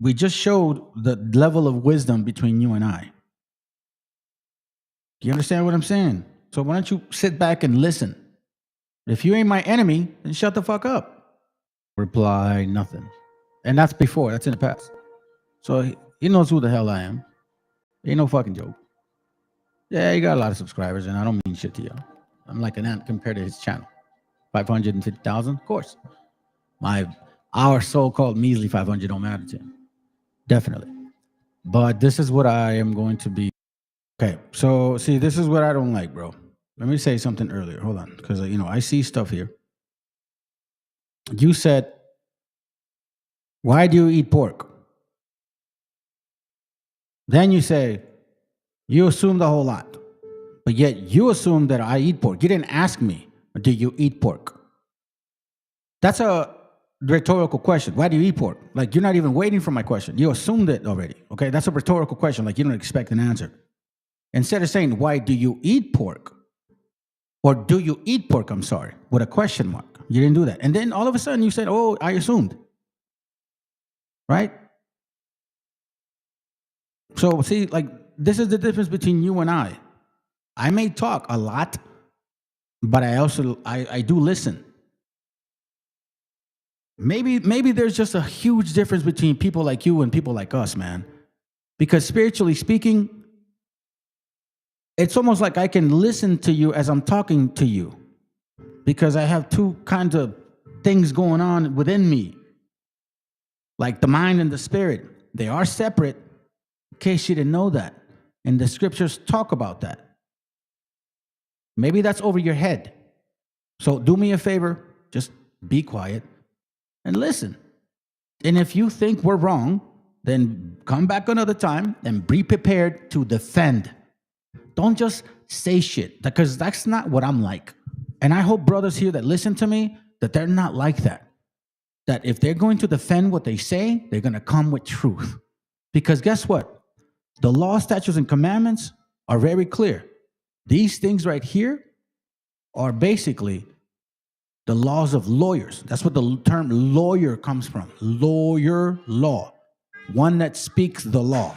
We just showed the level of wisdom between you and I. Do you understand what I'm saying? So why don't you sit back and listen? If you ain't my enemy, then shut the fuck up. Reply nothing. And that's before. That's in the past. So he knows who the hell I am. Ain't no fucking joke. Yeah, he got a lot of subscribers, and I don't mean shit to y'all. I'm like an ant compared to his channel. 550,000? Of course. Our so-called measly 500 don't matter to him. Definitely. But this is what I am going to be. Okay, so see, this is what I don't like, bro. Let me say something earlier. Hold on, because I see stuff here. You said, why do you eat pork? Then you say, you assumed a whole lot. But yet you assumed that I eat pork. You didn't ask me, do you eat pork? That's a rhetorical question. Why do you eat pork? Like, you're not even waiting for my question. You assumed it already, okay? That's a rhetorical question. Like, you don't expect an answer. Instead of saying, why do you eat pork? Or do you eat pork, I'm sorry, with a question mark. You didn't do that. And then all of a sudden you said, oh, I assumed. Right? So see, like, this is the difference between you and I. I may talk a lot, but I do listen. Maybe there's just a huge difference between people like you and people like us, man. Because spiritually speaking, it's almost like I can listen to you as I'm talking to you. Because I have two kinds of things going on within me. Like the mind and the spirit. They are separate, in case you didn't know that. And the scriptures talk about that. Maybe that's over your head. So do me a favor, just be quiet and listen. And if you think we're wrong, then come back another time and be prepared to defend. Don't just say shit, because that's not what I'm like. And I hope brothers here that listen to me, that they're not like that. That if they're going to defend what they say, they're going to come with truth. Because guess what? The law, statutes, and commandments are very clear. These things right here are basically the laws of lawyers. That's what the term lawyer comes from. Lawyer, law. One that speaks the law.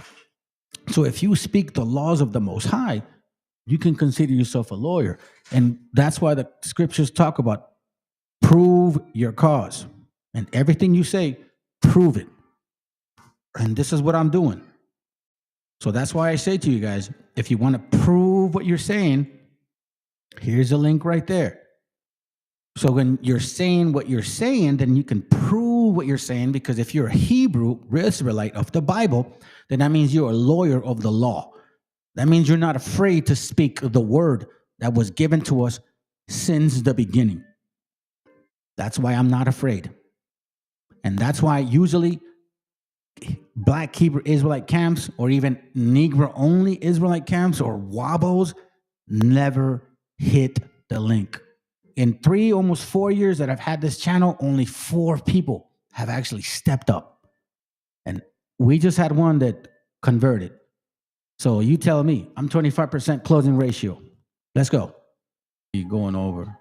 So if you speak the laws of the Most High, you can consider yourself a lawyer. And that's why the scriptures talk about prove your cause. And everything you say, prove it. And this is what I'm doing. So that's why I say to you guys, if you want to prove what you're saying, here's a link right there. So when you're saying what you're saying, then you can prove what you're saying, because if you're a Hebrew Israelite of the Bible, then that means you're a lawyer of the law. That means you're not afraid to speak the word that was given to us since the beginning. That's why I'm not afraid. And that's why usually Black Hebrew Israelite camps, or even Negro-only Israelite camps, or Wabos, never hit the link. In 3, almost 4 years that I've had this channel, only 4 people have actually stepped up. And we just had one that converted. So you tell me, I'm 25% closing ratio. Let's go. Going over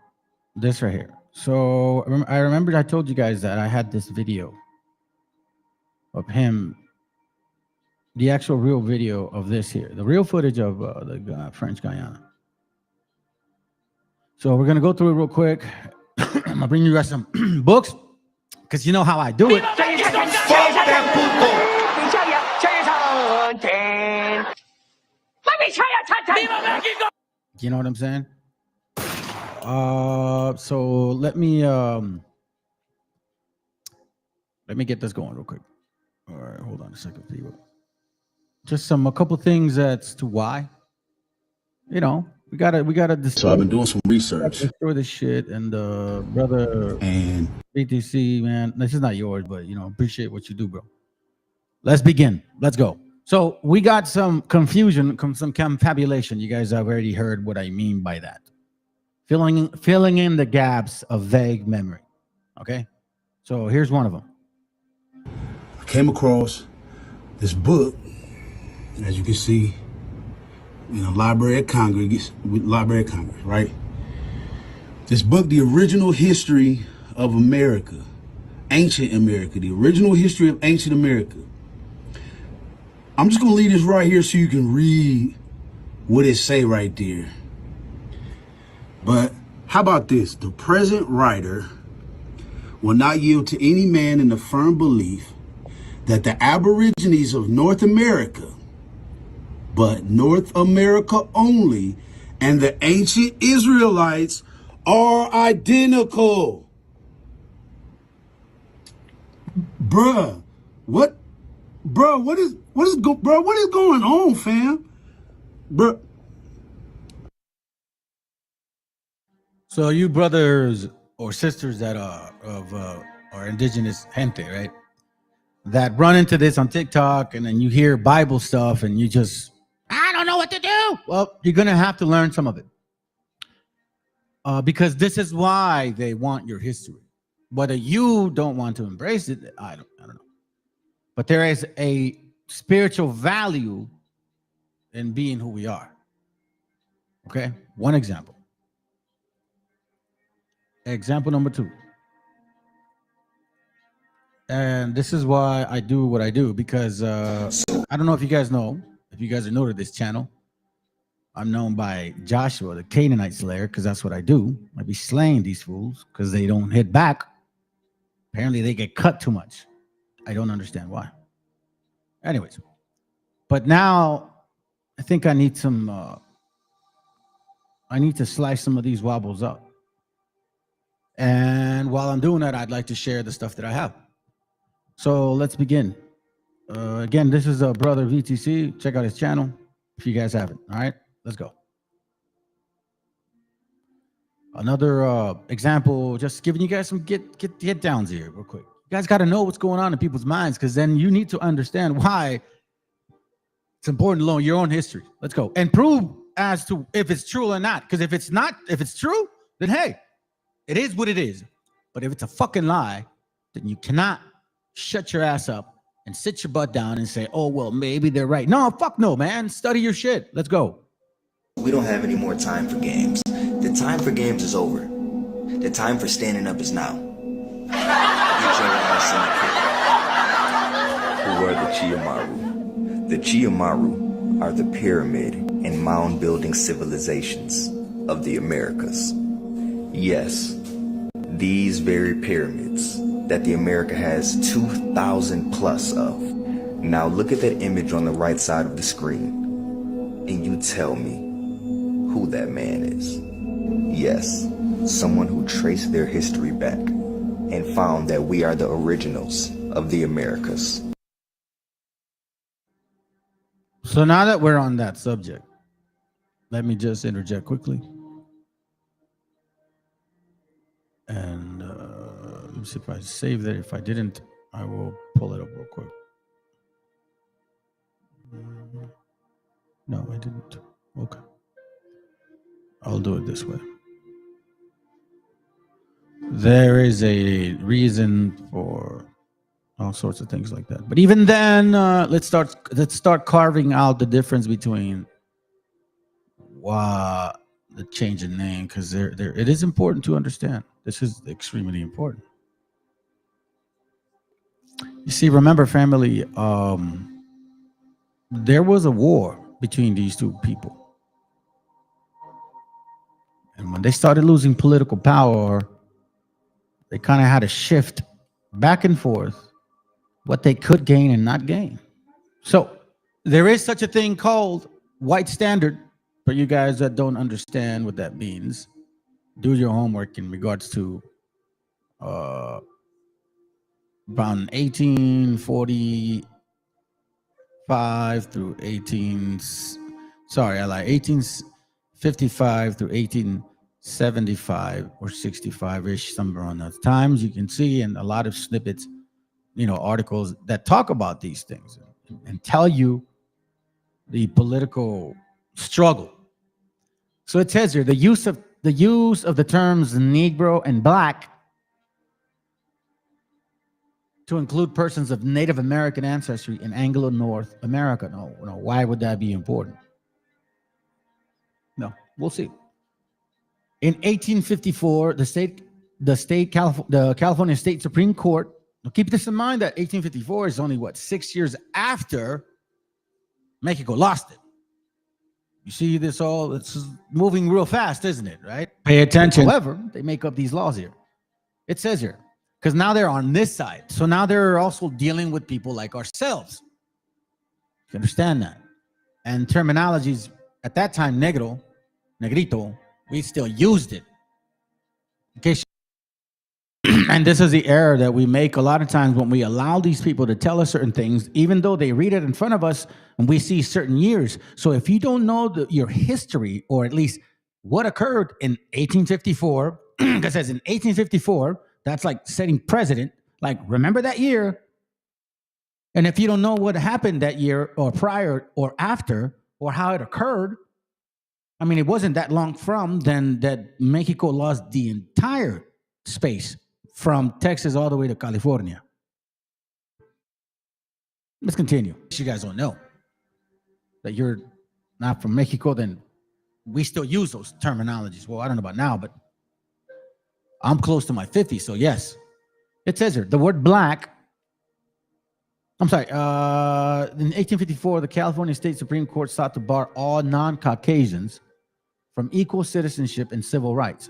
this right here. So I remember I told you guys that I had this video of him, the actual real video of this here, the real footage of the French Guyana. So we're going to go through it real quick. I'm going to bring you guys some books, because you know how I do it. You know what I'm saying? So let me get this going real quick. All right, hold on a second, people. Just a couple things as to why. You know, we gotta. So I've been doing some research. Destroy this shit, and brother and BTC, man, this is not yours, but appreciate what you do, bro. Let's begin. Let's go. So we got some confusion, some confabulation. You guys have already heard what I mean by that. Filling in the gaps of vague memory. Okay, so here's one of them. I came across this book, as you can see, in the Library of Congress, right? This book, The Original History of America, Ancient America, the original history of ancient America. I'm just gonna leave this right here so you can read what it say right there. But how about this? The present writer will not yield to any man in the firm belief that the Aborigines of North America, but North America only, and the ancient Israelites are identical. Bruh, what is going on, fam? Bruh. So you brothers or sisters that are of are indigenous gente, right? That run into this on TikTok, and then you hear Bible stuff and you just, I don't know what to do. Well, you're gonna have to learn some of it. Because this is why they want your history. Whether you don't want to embrace it, I don't know. But there is a spiritual value in being who we are. Okay? One example. Example number 2. And this is why I do what I do, because I don't know if you guys know, if you guys are new to this channel, I'm known by Joshua, the Canaanite slayer, because that's what I do. I be slaying these fools because they don't hit back. Apparently they get cut too much. I don't understand why. Anyways, but now I think I need some, I need to slice some of these wobbles up. And while I'm doing that, I'd like to share the stuff that I have. So let's begin. Again, this is Brother VTC. Check out his channel if you guys haven't. All right, let's go. Another example, just giving you guys some get downs here real quick. You guys got to know what's going on in people's minds, because then you need to understand why it's important to learn your own history. Let's go and prove as to if it's true or not. Because if it's not, if it's true, then hey, it is what it is. But if it's a fucking lie, then you cannot shut your ass up and sit your butt down and say, oh, well, maybe they're right. No, fuck no, man. Study your shit. Let's go. We don't have any more time for games. The time for games is over. The time for standing up is now. Get your ass in the pit. Who are the Chiwiwis? The Chiwiwis are the pyramid and mound building civilizations of the Americas. Yes, these very pyramids that the America has 2,000 plus of. Now look at that image on the right side of the screen and you tell me who that man is. Yes, someone who traced their history back and found that we are the originals of the Americas. So now that we're on that subject, let me just interject quickly. And let me see if I saved it. If I didn't, I will pull it up real quick. No, I didn't. Okay. I'll do it this way. There is a reason for all sorts of things like that. But even then, let's start carving out the difference between the change in name, because it is important to understand. This is extremely important. You see, remember, family, there was a war between these two people. And when they started losing political power, they kind of had to shift back and forth what they could gain and not gain. So there is such a thing called white standard. For you guys that don't understand what that means, do your homework in regards to around 1845 through 1855 through 1875 or 65-ish, somewhere on those times. You can see in a lot of snippets, articles that talk about these things and tell you the political struggle. So it says here, the use of the terms Negro and Black to include persons of Native American ancestry in Anglo-North America. No, why would that be important? No, we'll see. In 1854, the California State Supreme Court. Now keep this in mind that 1854 is only 6 years after Mexico lost it. You see this all, it's moving real fast, isn't it, right? Pay attention. However, they make up these laws here. It says here, because now they're on this side. So now they're also dealing with people like ourselves. You understand that? And terminologies at that time, negrito, we still used it. In case and this is the error that we make a lot of times when we allow these people to tell us certain things, even though they read it in front of us and we see certain years. So if you don't know your history, or at least what occurred in 1854, because it says in 1854, that's like setting precedent, like remember that year. And if you don't know what happened that year or prior or after or how it occurred, I mean, it wasn't that long from then that Mexico lost the entire space from Texas all the way to California. Let's continue. You guys don't know that you're not from Mexico, then we still use those terminologies. Well, I don't know about now, but I'm close to my 50s, so yes. It says here, the word black, I'm sorry, in 1854, the California State Supreme Court sought to bar all non-Caucasians from equal citizenship and civil rights.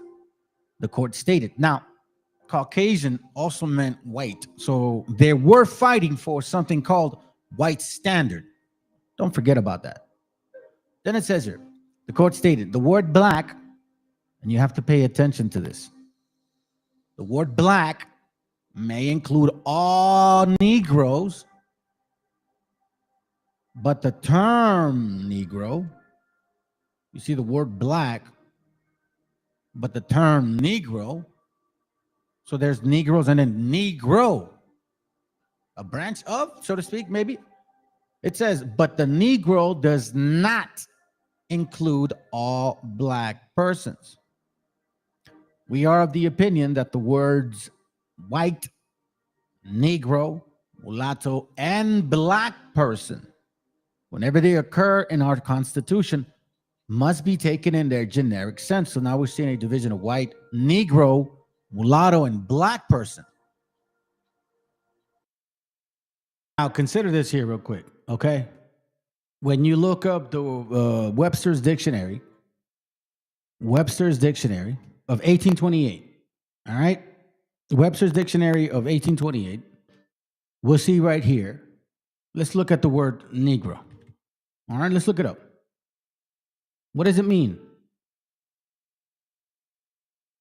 The court stated, now, Caucasian also meant white. So they were fighting for something called white standard. Don't forget about that. Then it says here, the court stated the word black, and you have to pay attention to this. The word black may include all Negroes, but the term Negro, you see the word black, but the term Negro, so there's Negroes and then Negro, a branch of, so to speak, maybe. It says, but the Negro does not include all black persons. We are of the opinion that the words white, Negro, mulatto, and black person, whenever they occur in our Constitution, must be taken in their generic sense. So now we're seeing a division of white, Negro, mulatto, and black person. Now consider this here real quick, okay? When you look up the Webster's Dictionary of 1828, all right? Webster's Dictionary of 1828, we'll see right here. Let's look at the word Negro. All right, let's look it up. What does it mean?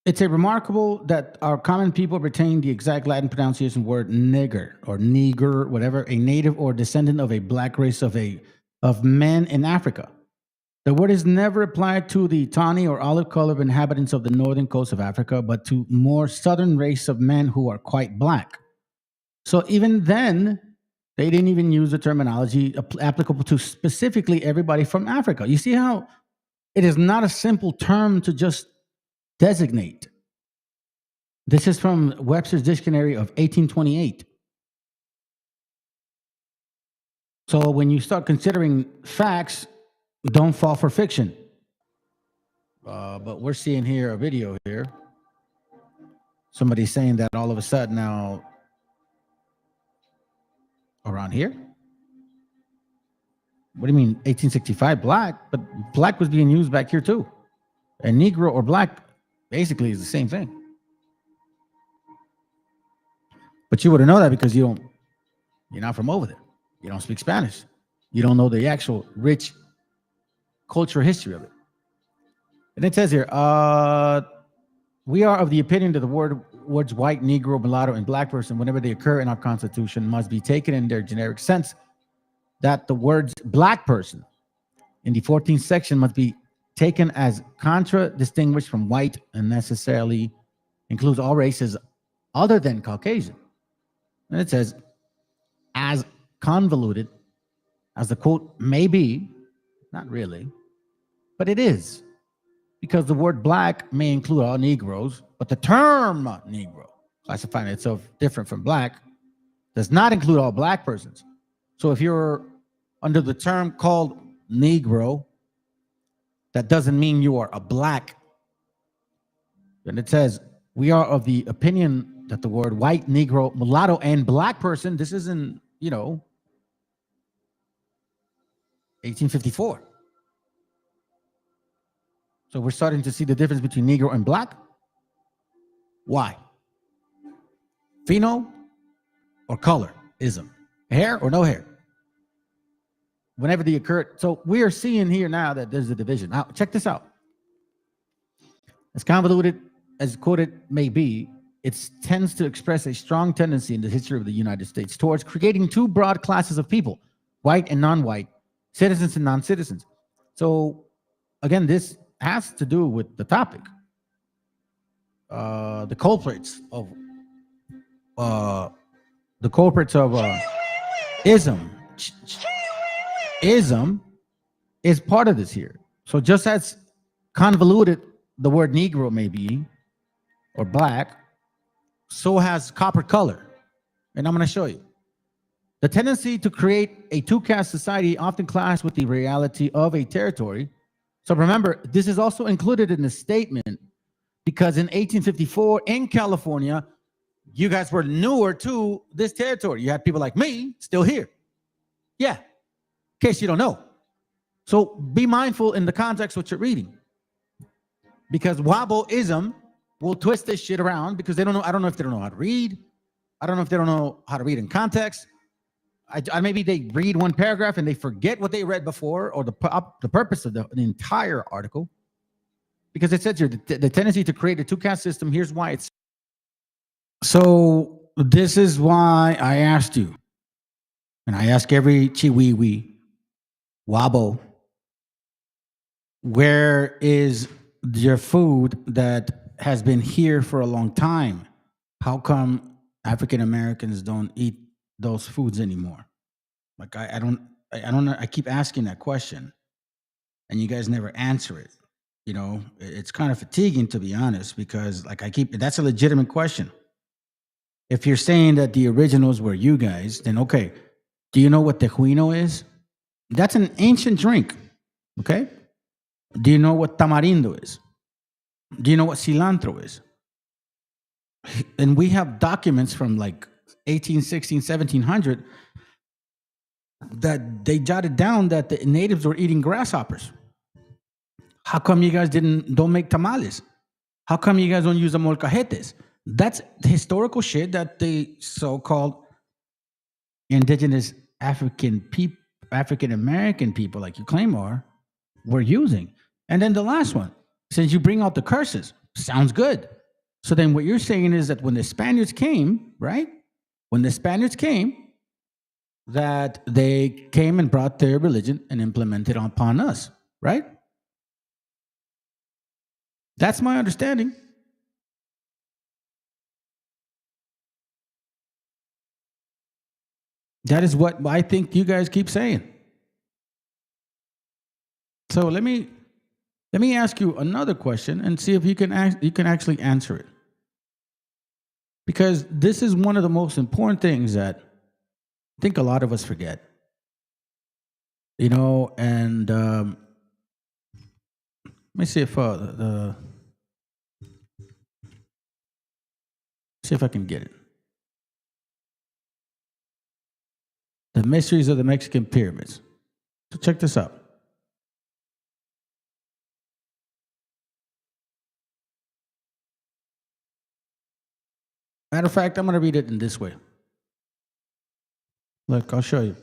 It's a remarkable that our common people retain the exact Latin pronunciation word nigger or neger, whatever, a native or descendant of a black race of men in Africa. The word is never applied to the tawny or olive-colored inhabitants of the northern coast of Africa, but to more southern race of men who are quite black. So even then, they didn't even use the terminology applicable to specifically everybody from Africa. You see how it is not a simple term to just designate. This is from Webster's Dictionary of 1828. So when you start considering facts, don't fall for fiction. But we're seeing here a video here. Somebody's saying that all of a sudden now, around here? What do you mean 1865 black? But black was being used back here too. And Negro or black basically is the same thing. But you wouldn't know that because you're not from over there. You don't speak Spanish. You don't know the actual rich cultural history of it. And it says here, we are of the opinion that the words white, Negro, mulatto, and black person, whenever they occur in our Constitution, must be taken in their generic sense. That the words black person in the 14th section must be taken as contra-distinguished from white and necessarily includes all races other than Caucasian. And it says, as convoluted as the quote may be, not really, but it is, because the word black may include all Negroes, but the term Negro, classifying itself different from black, does not include all black persons. So if you're under the term called Negro, that doesn't mean you are a black. And it says, we are of the opinion that the word white, Negro, mulatto, and black person, this is in, 1854. So we're starting to see the difference between Negro and black. Why? Pheno or colorism? Hair or no hair? Whenever they occur. So we are seeing here now that there's a division. Now, check this out. As convoluted as quoted may be, it tends to express a strong tendency in the history of the United States towards creating two broad classes of people, white and non-white, citizens and non-citizens. So, again, this has to do with the topic. The culprits of ism. Ism is part of this here. So just as convoluted the word Negro may be, or black, so has copper color. And I'm going to show you. The tendency to create a two-caste society often clashes with the reality of a territory. So remember, this is also included in the statement because in 1854 in California, you guys were newer to this territory. You had people like me still here. Yeah, in case you don't know. So be mindful in the context of what you're reading. Because Waboism will twist this shit around because they don't know. I don't know if they don't know how to read. I don't know if they don't know how to read in context. Maybe they read one paragraph and they forget what they read before or the purpose of the entire article. Because it says here, the tendency to create a two-caste system, here's why it's... So this is why I asked you, and I ask every Chiwiwi, Wabo, where is your food that has been here for a long time? How come African Americans don't eat those foods anymore? Like I don't know. I keep asking that question, and you guys never answer it. You know, it's kind of fatiguing, to be honest, because that's a legitimate question. If you're saying that the originals were you guys, then okay. Do you know what tejuino is? That's an ancient drink. Okay. Do you know what tamarindo is? Do you know what cilantro is? And we have documents from like 1816, 1700 that they jotted down that the natives were eating grasshoppers. How come you guys don't make tamales? How come you guys don't use the molcajetes? That's historical shit that the so-called indigenous African American people, like you claim are, were using. And then the last one, since you bring out the curses, sounds good. So then what you're saying is that when the Spaniards came, right? When the Spaniards came, that they came and brought their religion and implemented upon us, right? That's my understanding. That is what I think you guys keep saying. So let me ask you another question and see if you can actually answer it. Because this is one of the most important things that I think a lot of us forget. You know, and let me see if see if I can get it. The Mysteries of the Mexican Pyramids. So check this out. Matter of fact, I'm going to read it in this way. Look, I'll show you.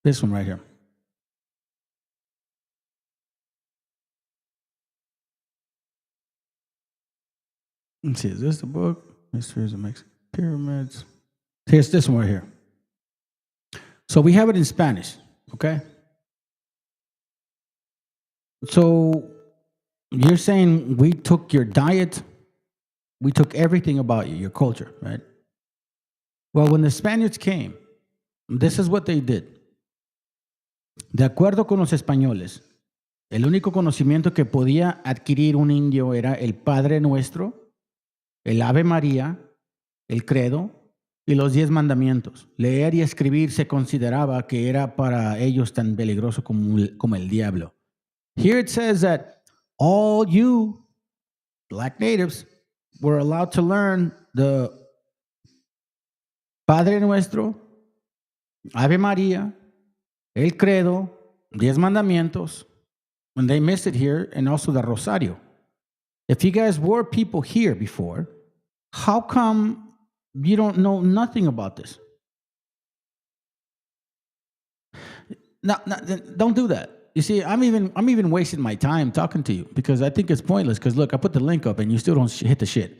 This one right here. Let's see, is this the book? Mysteries of Mexican Pyramids. Here's this one right here. So we have it in Spanish, okay? So you're saying we took your diet, we took everything about you, your culture, right? Well, when the Spaniards came, this is what they did. De acuerdo con los españoles, el único conocimiento que podía adquirir un indio era el Padre Nuestro, el Ave María, el Credo y los 10 mandamientos. Leer y escribir se consideraba que era para ellos tan peligroso como el diablo. Here it says that all you black natives were allowed to learn the Padre Nuestro, Ave María, El Credo, 10 Mandamientos, when they miss it here, and also the Rosario. If you guys were people here before, how come you don't know nothing about this? No, don't do that. You see, I'm even wasting my time talking to you because I think it's pointless. Because look, I put the link up and you still don't hit the shit.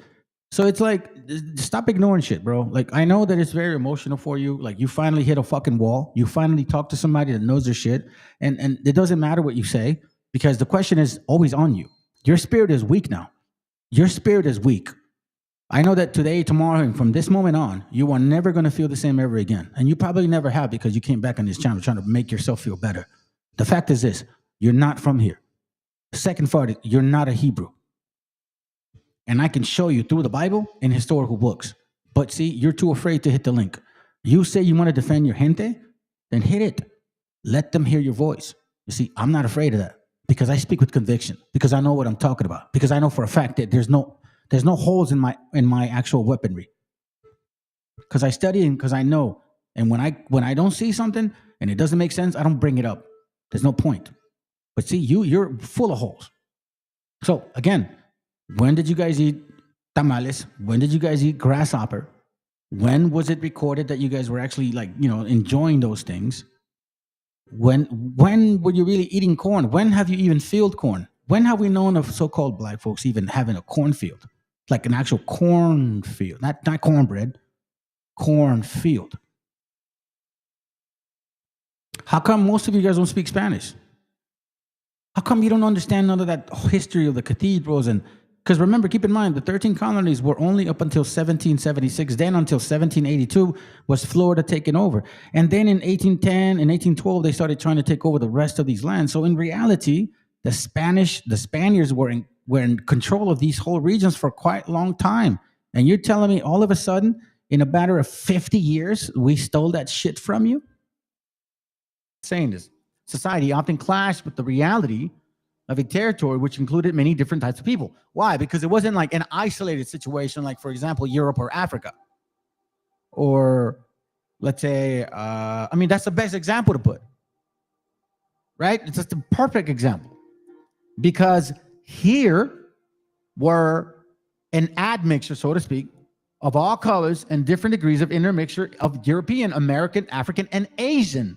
So it's like, stop ignoring shit, bro. Like, I know that it's very emotional for you. Like, you finally hit a fucking wall. You finally talk to somebody that knows their shit, and it doesn't matter what you say because the question is always on you. Your spirit is weak now. Your spirit is weak. I know that today, tomorrow, and from this moment on, you are never going to feel the same ever again. And you probably never have because you came back on this channel trying to make yourself feel better. The fact is this, you're not from here. The second part, you're not a Hebrew. And I can show you through the Bible and historical books. But see, you're too afraid to hit the link. You say you want to defend your gente, then hit it. Let them hear your voice. You see, I'm not afraid of that because I speak with conviction, because I know what I'm talking about, because I know for a fact that there's no holes in my actual weaponry. Because I study and because I know. And when I don't see something and it doesn't make sense, I don't bring it up. There's no point. But see, you're full of holes. So again, when did you guys eat tamales? When did you guys eat grasshopper? When was it recorded that you guys were actually enjoying those things? When were you really eating corn? When have you even field corn? When have we known of so-called black folks even having a cornfield? Like an actual cornfield, not cornbread, cornfield. How come most of you guys don't speak Spanish? How come you don't understand none of that history of the cathedrals? And because remember, keep in mind, the 13 colonies were only up until 1776. Then until 1782 was Florida taken over. And then in 1810 and 1812, they started trying to take over the rest of these lands. So in reality, the Spaniards were in control of these whole regions for quite a long time. And you're telling me all of a sudden, in a matter of 50 years, we stole that shit from you? Saying this, society often clashed with the reality of a territory which included many different types of people. Why? Because it wasn't like an isolated situation, like, for example, Europe or Africa. Or let's say, that's the best example to put, right? It's just a perfect example. Because here were an admixture, so to speak, of all colors and different degrees of intermixture of European, American, African, and Asian.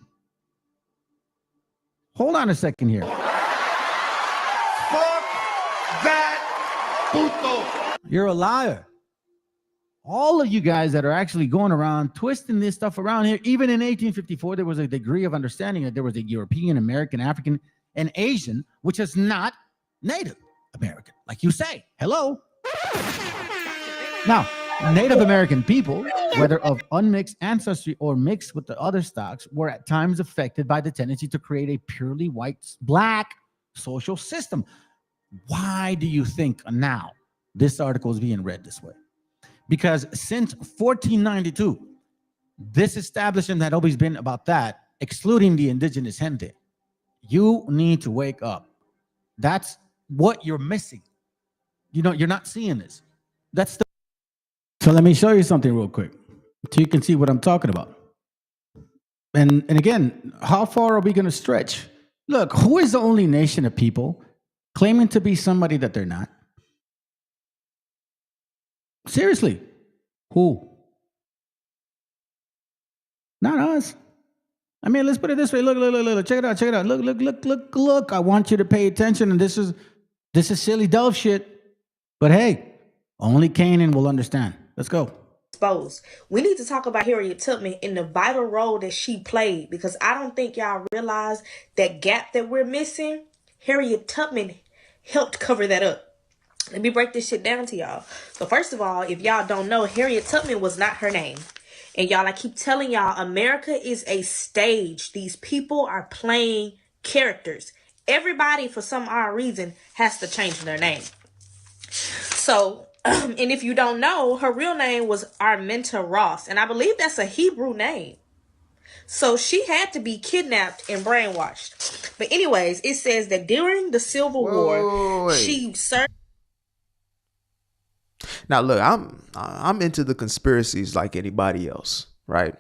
Hold on a second here. Fuck that puto. You're a liar. All of you guys that are actually going around twisting this stuff around here, even in 1854, there was a degree of understanding that there was a European, American, African, and Asian, which is not Native American, like you say. Hello? Now, Native American people, whether of unmixed ancestry or mixed with the other stocks, were at times affected by the tendency to create a purely white, black social system. Why do you think now this article is being read this way? Because since 1492, this establishment had always been about that, excluding the indigenous gente. You need to wake up. That's what you're missing. You're not seeing this. That's the. So let me show you something real quick so you can see what I'm talking about. And again, how far are we going to stretch? Look, who is the only nation of people claiming to be somebody that they're not? Seriously, who? Not us. Let's put it this way. Look, check it out. Look. I want you to pay attention. And this is silly dove shit. But hey, only Canaan will understand. Let's go. Exposed. We need to talk about Harriet Tubman and the vital role that she played, because I don't think y'all realize that gap that we're missing. Harriet Tubman helped cover that up. Let me break this shit down to y'all. So first of all, if y'all don't know, Harriet Tubman was not her name. And y'all, I keep telling y'all, America is a stage. These people are playing characters. Everybody, for some odd reason, has to change their name. So, and if you don't know, her real name was Arminta Ross. And I believe that's a Hebrew name. So she had to be kidnapped and brainwashed. But anyways, it says that during the Civil War, she served. Now look, I'm into the conspiracies like anybody else. right?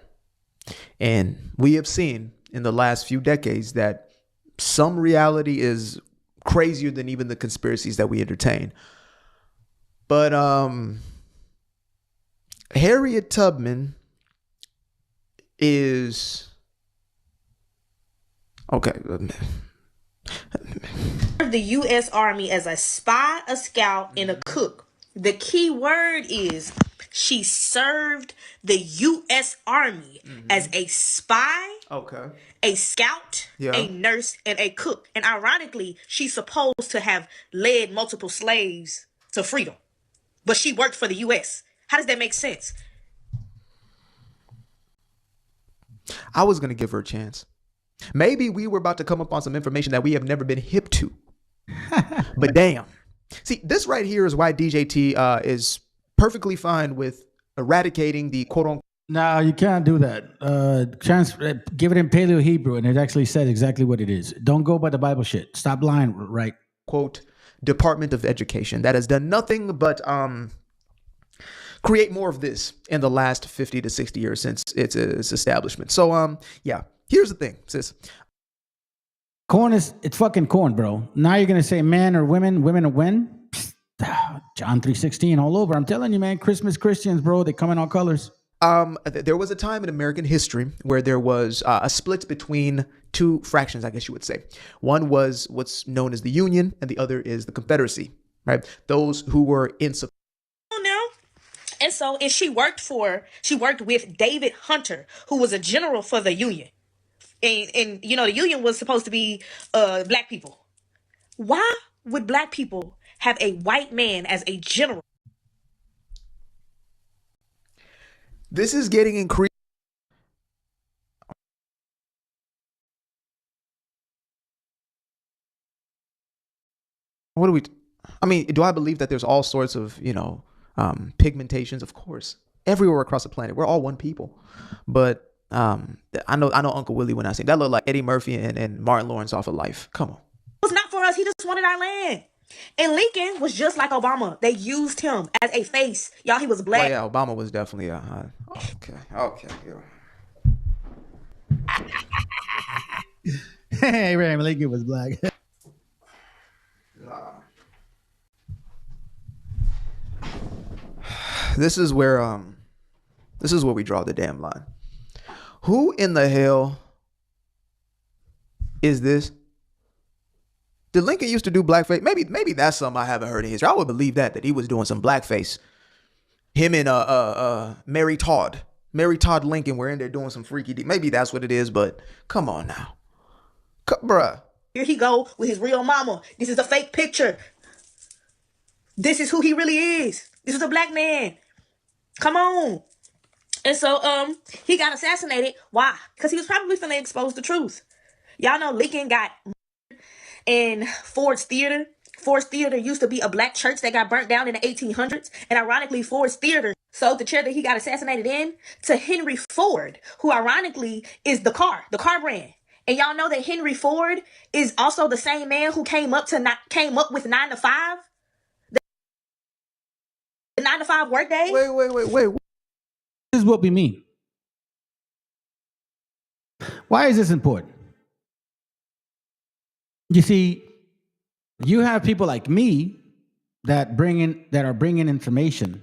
And we have seen in the last few decades that some reality is crazier than even the conspiracies that we entertain. But Harriet Tubman is okay. The U.S. Army as a spy, a scout, and a cook. The key word is she served the U.S. Army as a spy, a scout, a nurse, and a cook. And ironically, she's supposed to have led multiple slaves to freedom. But she worked for the U.S. How does that make sense? I was going to give her a chance. Maybe we were about to come up on some information that we have never been hip to. But damn. See, this right here is why DJT is perfectly fine with eradicating the quote-unquote. No, you can't do that. Give it in Paleo Hebrew, and it actually says exactly what it is. Don't go by the Bible shit. Stop lying, right? Quote, Department of Education that has done nothing but create more of this in the last 50 to 60 years since its establishment. So, yeah, here's the thing, sis. Corn it's fucking corn, bro. Now you're going to say men or women or when? John 3:16 all over. I'm telling you, man, Christmas Christians, bro, they come in all colors. There was a time in American history where there was a split between two fractions, I guess you would say. One was what's known as the Union, and the other is the Confederacy, right? Those who were in support. Oh, no. And she worked with David Hunter, who was a general for the Union. And you know, the Union was supposed to be black people. Why would black people have a white man as a general? This is getting increased. What do we? I mean, do I believe that there's all sorts of, pigmentations? Of course, everywhere across the planet, we're all one people. But I know Uncle Willie when I say that looked like Eddie Murphy and Martin Lawrence off of Life. Come on. It was not for us. He just wanted our land. And Lincoln was just like Obama. They used him as a face. Y'all, he was black. Oh, yeah, Obama was definitely okay. Hey, Abraham Lincoln was black. This is where we draw the damn line. Who in the hell is this? Did Lincoln used to do blackface? Maybe that's something I haven't heard in history. I would believe that he was doing some blackface. Him and Mary Todd Lincoln were in there doing some freaky. Maybe that's what it is. But come on now, bruh. Here he go with his real mama. This is a fake picture. This is who he really is. This is a black man. Come on. And so he got assassinated. Why? Because he was probably finna expose the truth. Y'all know Lincoln got in Ford's Theater. Ford's Theater used to be a black church that got burnt down in the 1800s. And ironically, Ford's Theater sold the chair that he got assassinated in to Henry Ford, who ironically is the car brand. And y'all know that Henry Ford is also the same man who came up with 9 to 5. The 9 to 5 workday. Wait. This is what we mean. Why is this important? You see, you have people like me that are bringing information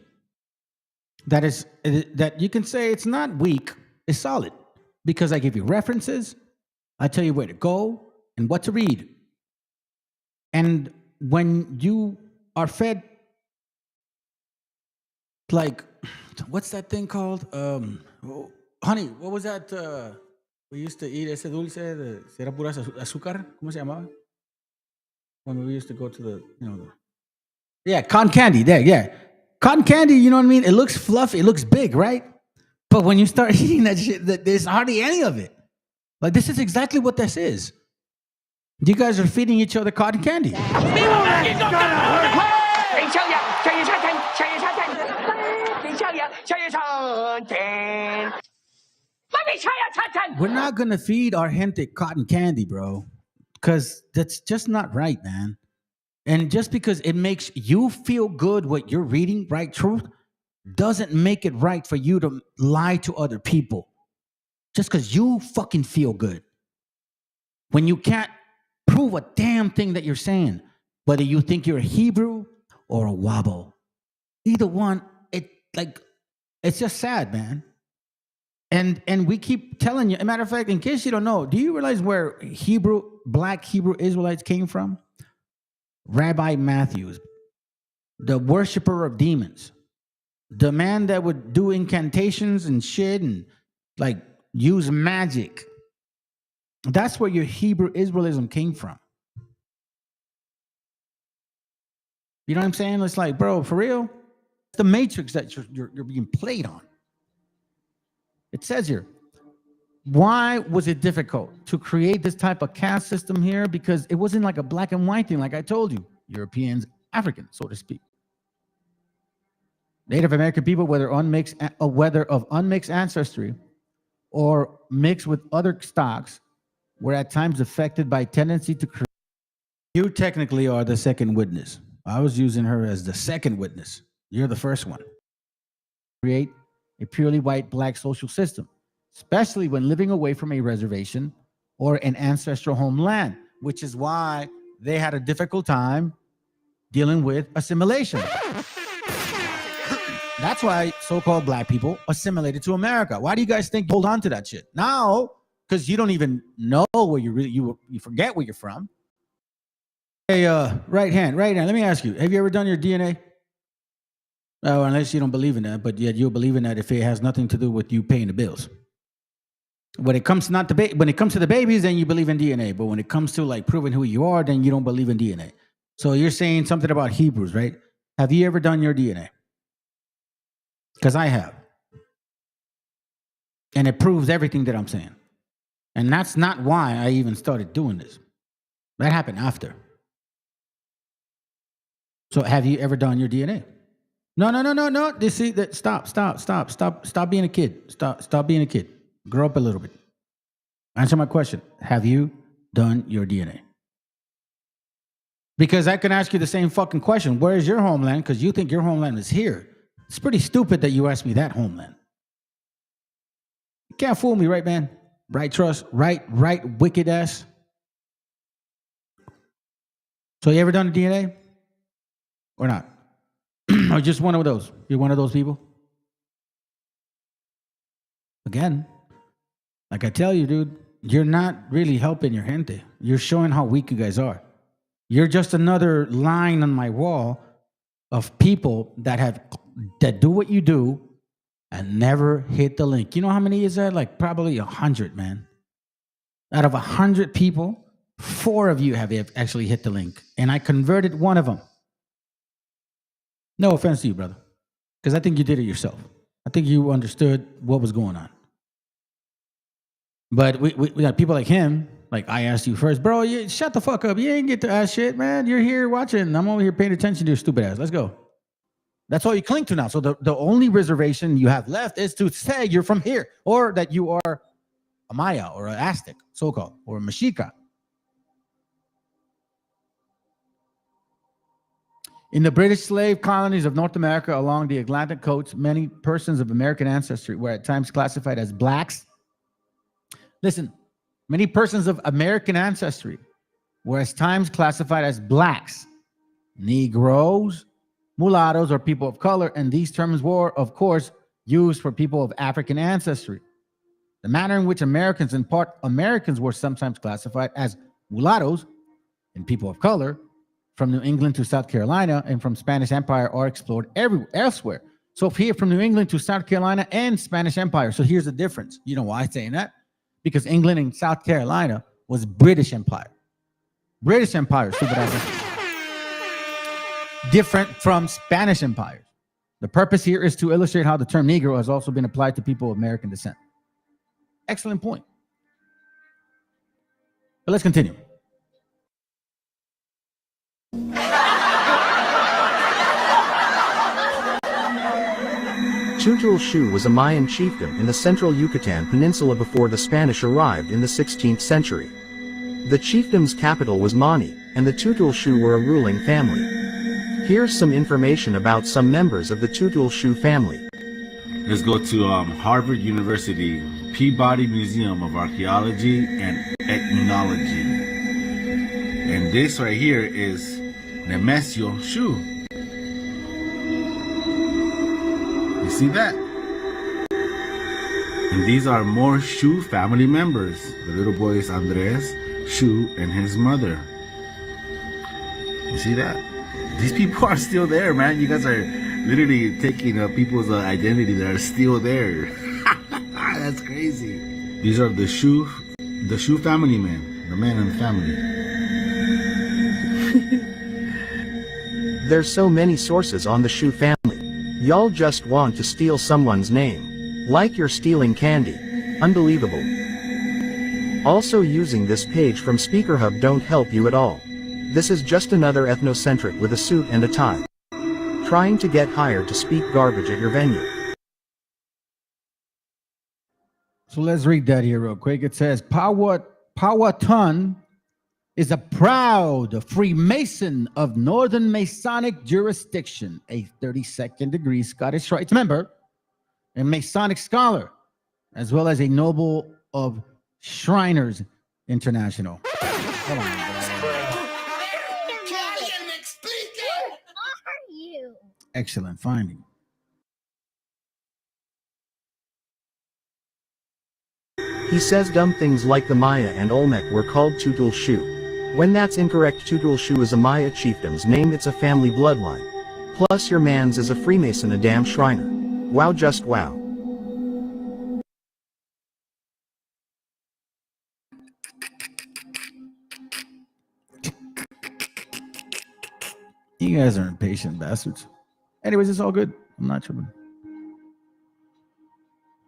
that you can say it's not weak, it's solid, because I give you references, I tell you where to go and what to read. And when you are fed, like, what's that thing called? Honey, what was that? We used to eat ese dulce, era pura azúcar. ¿Cómo se llamaba? When we used to go to cotton candy. Cotton candy, you know what I mean? It looks fluffy, it looks big, right? But when you start eating that shit, there's hardly any of it. Like, this is exactly what this is. You guys are feeding each other cotton candy. We're not going to feed our gente cotton candy, bro, because that's just not right, man. And just because it makes you feel good what you're reading, right, truth, doesn't make it right for you to lie to other people just because you fucking feel good. When you can't prove a damn thing that you're saying, whether you think you're a Hebrew or a Wabo, either one, it's just sad, man. And we keep telling you, as a matter of fact, in case you don't know, do you realize where black Hebrew Israelites came from? Rabbi Matthews, the worshiper of demons, the man that would do incantations and shit and like use magic. That's where your Hebrew Israelism came from. You know what I'm saying? It's like, bro, for real? It's the matrix that you're being played on. It says here, why was it difficult to create this type of caste system here? Because it wasn't like a black and white thing, like I told you. Europeans, Africans, so to speak. Native American people, whether of unmixed ancestry or mixed with other stocks, were at times affected by tendency to create. You technically are the second witness. I was using her as the second witness. You're the first one. Create a purely white-black social system, especially when living away from a reservation or an ancestral homeland, which is why they had a difficult time dealing with assimilation. That's why so-called black people assimilated to America. Why do you guys think you hold on to that shit? Now, because you don't even know where you forget where you're from. Hey, right hand. Let me ask you, have you ever done your DNA? Oh, unless you don't believe in that, but yet you'll believe in that if it has nothing to do with you paying the bills. When it comes to the babies, then you believe in DNA. But when it comes to like proving who you are, then you don't believe in DNA. So you're saying something about Hebrews, right? Have you ever done your DNA? Because I have. And it proves everything that I'm saying. And that's not why I even started doing this. That happened after. So have you ever done your DNA? No. Stop being a kid. Stop being a kid. Grow up a little bit. Answer my question. Have you done your DNA? Because I can ask you the same fucking question. Where is your homeland? Because you think your homeland is here. It's pretty stupid that you asked me that homeland. You can't fool me, right, man? Right, trust, right, wicked ass. So you ever done a DNA? Or not? Or just one of those? You're one of those people? Again, like I tell you, dude, you're not really helping your gente. You're showing how weak you guys are. You're just another line on my wall of people that do what you do and never hit the link. You know how many is that? Like probably 100, man. Out of 100 people, 4 of you have actually hit the link. And I converted one of them. No offense to you, brother. Because I think you did it yourself. I think you understood what was going on. But we got people like him. Like I asked you first, bro, you shut the fuck up. You ain't get to ask shit, man. You're here watching. I'm over here paying attention to your stupid ass. Let's go. That's all you cling to now. So the only reservation you have left is to say you're from here, or that you are a Maya or an Aztec, so-called, or a Mexica. In the British slave colonies of North America along the Atlantic coast, many persons of American ancestry were at times classified as blacks. Listen, many persons of American ancestry were at times classified as blacks, Negroes, mulattoes, or people of color, and these terms were, of course, used for people of African ancestry. The manner in which Americans, in part Americans, were sometimes classified as mulattoes and people of color from New England to South Carolina and from Spanish Empire are explored elsewhere. So here from New England to South Carolina and Spanish Empire. So here's the difference. You know why I'm saying that? Because England and South Carolina was British Empire. British Empire, stupid ass. Different from Spanish Empire. The purpose here is to illustrate how the term Negro has also been applied to people of American descent. Excellent point. But let's continue. Chutul was a Mayan chiefdom in the central Yucatan Peninsula before the Spanish arrived in the 16th century. The chiefdom's capital was Mani, and the Chutul were a ruling family. Here's some information about some members of the Tutul Shu family. Let's go to Harvard University, Peabody Museum of Archaeology and Ethnology. And this right here is MESHIACHA. You see that? And these are more Shu family members. The little boy is Andres Shu and his mother. You see that? These people are still there, man. You guys are literally taking people's identity that are still there. That's crazy. These are the Shu family men, the man in the family. There's so many sources on the Shu family. Y'all just want to steal someone's name. Like you're stealing candy. Unbelievable. Also, using this page from Speaker Hub don't help you at all. This is just another ethnocentric with a suit and a tie, trying to get hired to speak garbage at your venue. So let's read that here real quick. It says, Powhatan is a proud Freemason of Northern Masonic jurisdiction, a 32nd degree Scottish Rites member and Masonic scholar, as well as a noble of Shriners International. Come on, bro. Excellent finding. He says dumb things like the Maya and Olmec were called Tutul Shu. When that's incorrect, Tutul Shu is a Maya chiefdom's name, it's a family bloodline. Plus your man's is a Freemason, a damn Shriner. Wow, just wow. You guys are impatient bastards. Anyways, it's all good. I'm not tripping.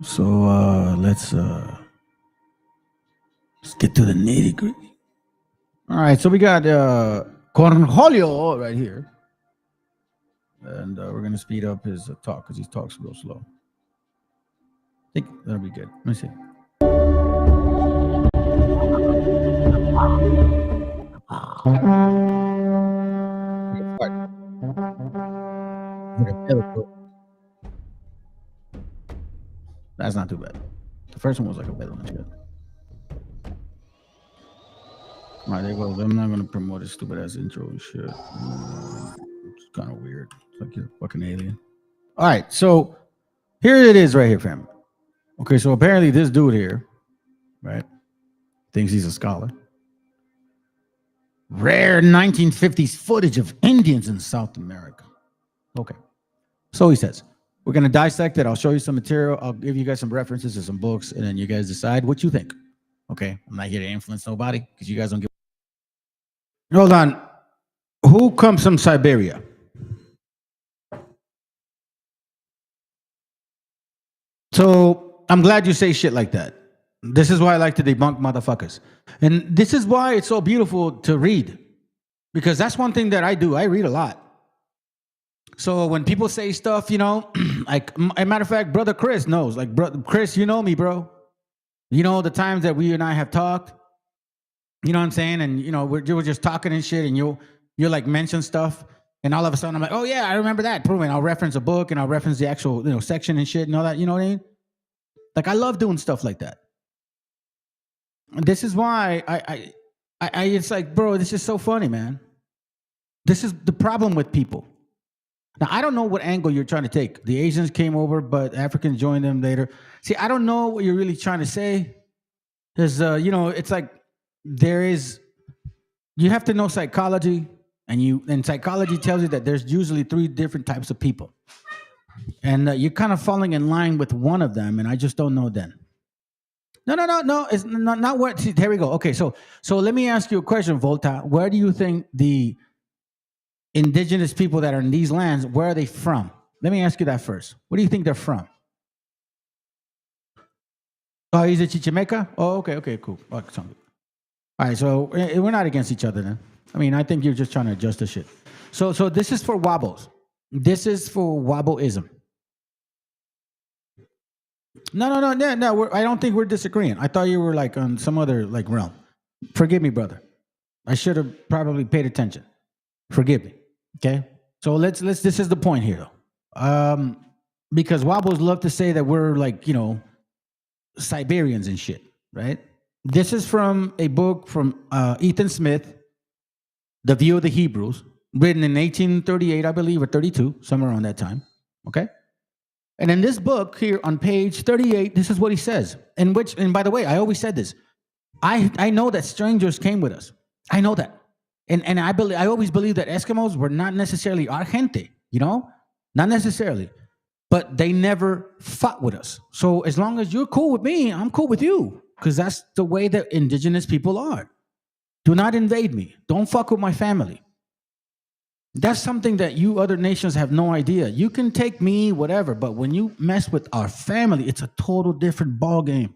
So let's get to the nitty gritty. All right, so we got Cornholio right here, and we're gonna speed up his talk because he talks real slow. I think that'll be good. Let me see. That's not too bad. The first one was like a better one. All right, there goes. I'm not gonna promote this stupid ass intro and shit. It's kind of weird. It's like you're a fucking alien. All right, so here it is right here, fam. Okay, so apparently this dude here, right, thinks he's a scholar. Rare 1950s footage of Indians in South America. Okay, so he says, we're going to dissect it. I'll show you some material. I'll give you guys some references to some books, and then you guys decide what you think. Okay, I'm not here to influence nobody because you guys don't give. Hold on. Who comes from Siberia? So I'm glad you say shit like that. This is why I like to debunk motherfuckers. And this is why it's so beautiful to read. Because that's one thing that I do. I read a lot. So when people say stuff, you know, like, as a matter of fact, Brother Chris knows. Like, Chris, you know me, bro. You know the times that we and I have talked. You know what I'm saying? And, you know, we're just talking and shit, and you'll like mention stuff. And all of a sudden I'm like, oh, yeah, I remember that. Prove it. I'll reference a book, and I'll reference the actual, you know, section and shit and all that. You know what I mean? Like, I love doing stuff like that. And this is why I it's like, bro, this is so funny, man. This is the problem with people. Now, I don't know what angle you're trying to take. The Asians came over, but Africans joined them later. See, I don't know what you're really trying to say. There's, you know, it's like you have to know psychology, and psychology tells you that there's usually 3 different types of people. And you're kind of falling in line with one of them, and I just don't know then. No. It's not what. See, there we go. Okay, so let me ask you a question, Volta. Where do you think the indigenous people that are in these lands, where are they from? Let me ask you that first. Where do you think they're from? Oh, he's a Chichimeca? Oh, okay, cool. All right, so we're not against each other then. I mean, I think you're just trying to adjust the shit. So this is for wobbles. This is for wobbleism. No. I don't think we're disagreeing. I thought you were like on some other like realm. Forgive me, brother. I should have probably paid attention. Forgive me. Okay? So let's this is the point here, because Wobbles love to say that we're like, Siberians and shit, right? This is from a book from Ethan Smith, The View of the Hebrews, written in 1838, I believe, or 32, somewhere around that time. Okay. And in this book here on page 38, this is what he says. And by the way, I always said this. I know that strangers came with us. I know that. And I always believe that Eskimos were not necessarily our gente, not necessarily. But they never fought with us. So as long as you're cool with me, I'm cool with you. Because that's the way that indigenous people are. Do not invade me. Don't fuck with my family. That's something that you other nations have no idea. You can take me, whatever, but when you mess with our family, it's a total different ball game.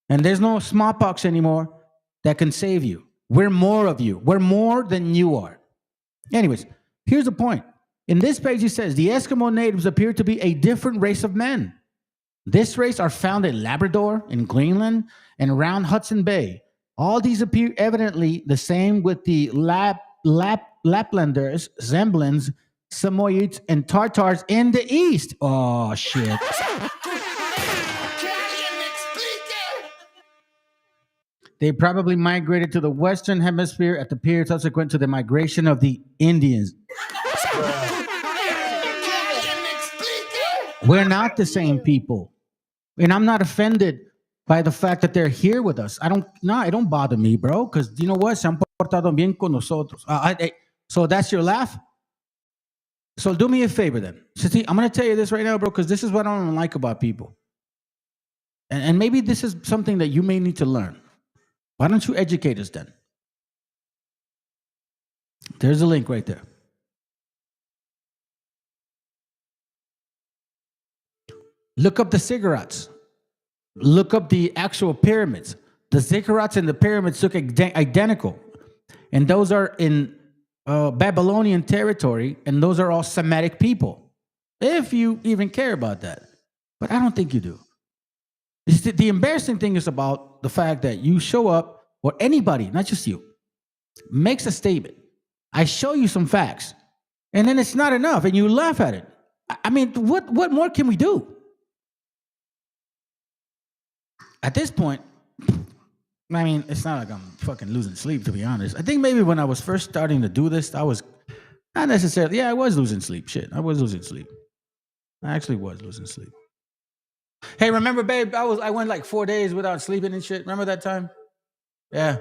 And there's no smallpox anymore that can save you. We're more of you. We're more than you are. Anyways, here's the point. In this page, he says, the Eskimo natives appear to be a different race of men. This race are found in Labrador, in Greenland, and around Hudson Bay. All these appear evidently the same with the Laplanders, Zemblins, Samoyeds, and Tartars in the east. Oh, shit. They probably migrated to the Western Hemisphere at the period subsequent to the migration of the Indians. We're not the same people. And I'm not offended by the fact that they're here with us. It don't bother me, bro, because you know what? Se han portado bien con nosotros. So that's your laugh? So do me a favor then. See, I'm going to tell you this right now, bro, because this is what I don't like about people. And maybe this is something that you may need to learn. Why don't you educate us then? There's a link right there. Look up the ziggurats. Look up the actual pyramids. The ziggurats and the pyramids look identical. And those are in Babylonian territory, and those are all Semitic people. If you even care about that. But I don't think you do. The embarrassing thing is about the fact that you show up, or anybody, not just you, makes a statement. I show you some facts, and then it's not enough, and you laugh at it. I mean, what more can we do? At this point, I mean, it's not like I'm fucking losing sleep, to be honest. I think maybe when I was first starting to do this, I was not necessarily, yeah, I was losing sleep. Shit, I was losing sleep. I actually was losing sleep. Hey, remember, babe, I went like 4 days without sleeping and shit. Remember that time? Yeah,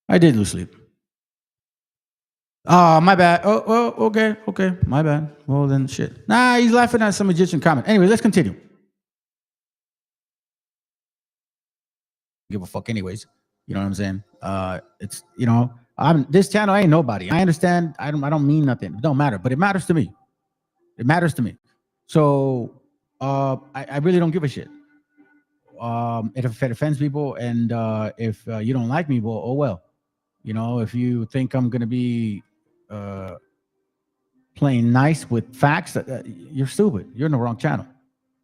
I did lose sleep. Oh, my bad. Oh, well, okay, my bad. Well, then shit. Nah, he's laughing at some Egyptian comment. Anyway, let's continue. Give a fuck anyways. You know what I'm saying? It's, this channel ain't nobody. I understand. I don't mean nothing. It don't matter, but it matters to me. It matters to me. So I really don't give a shit. If it offends people, and if you don't like me, well, oh well. If you think I'm gonna be playing nice with facts, you're stupid. You're in the wrong channel.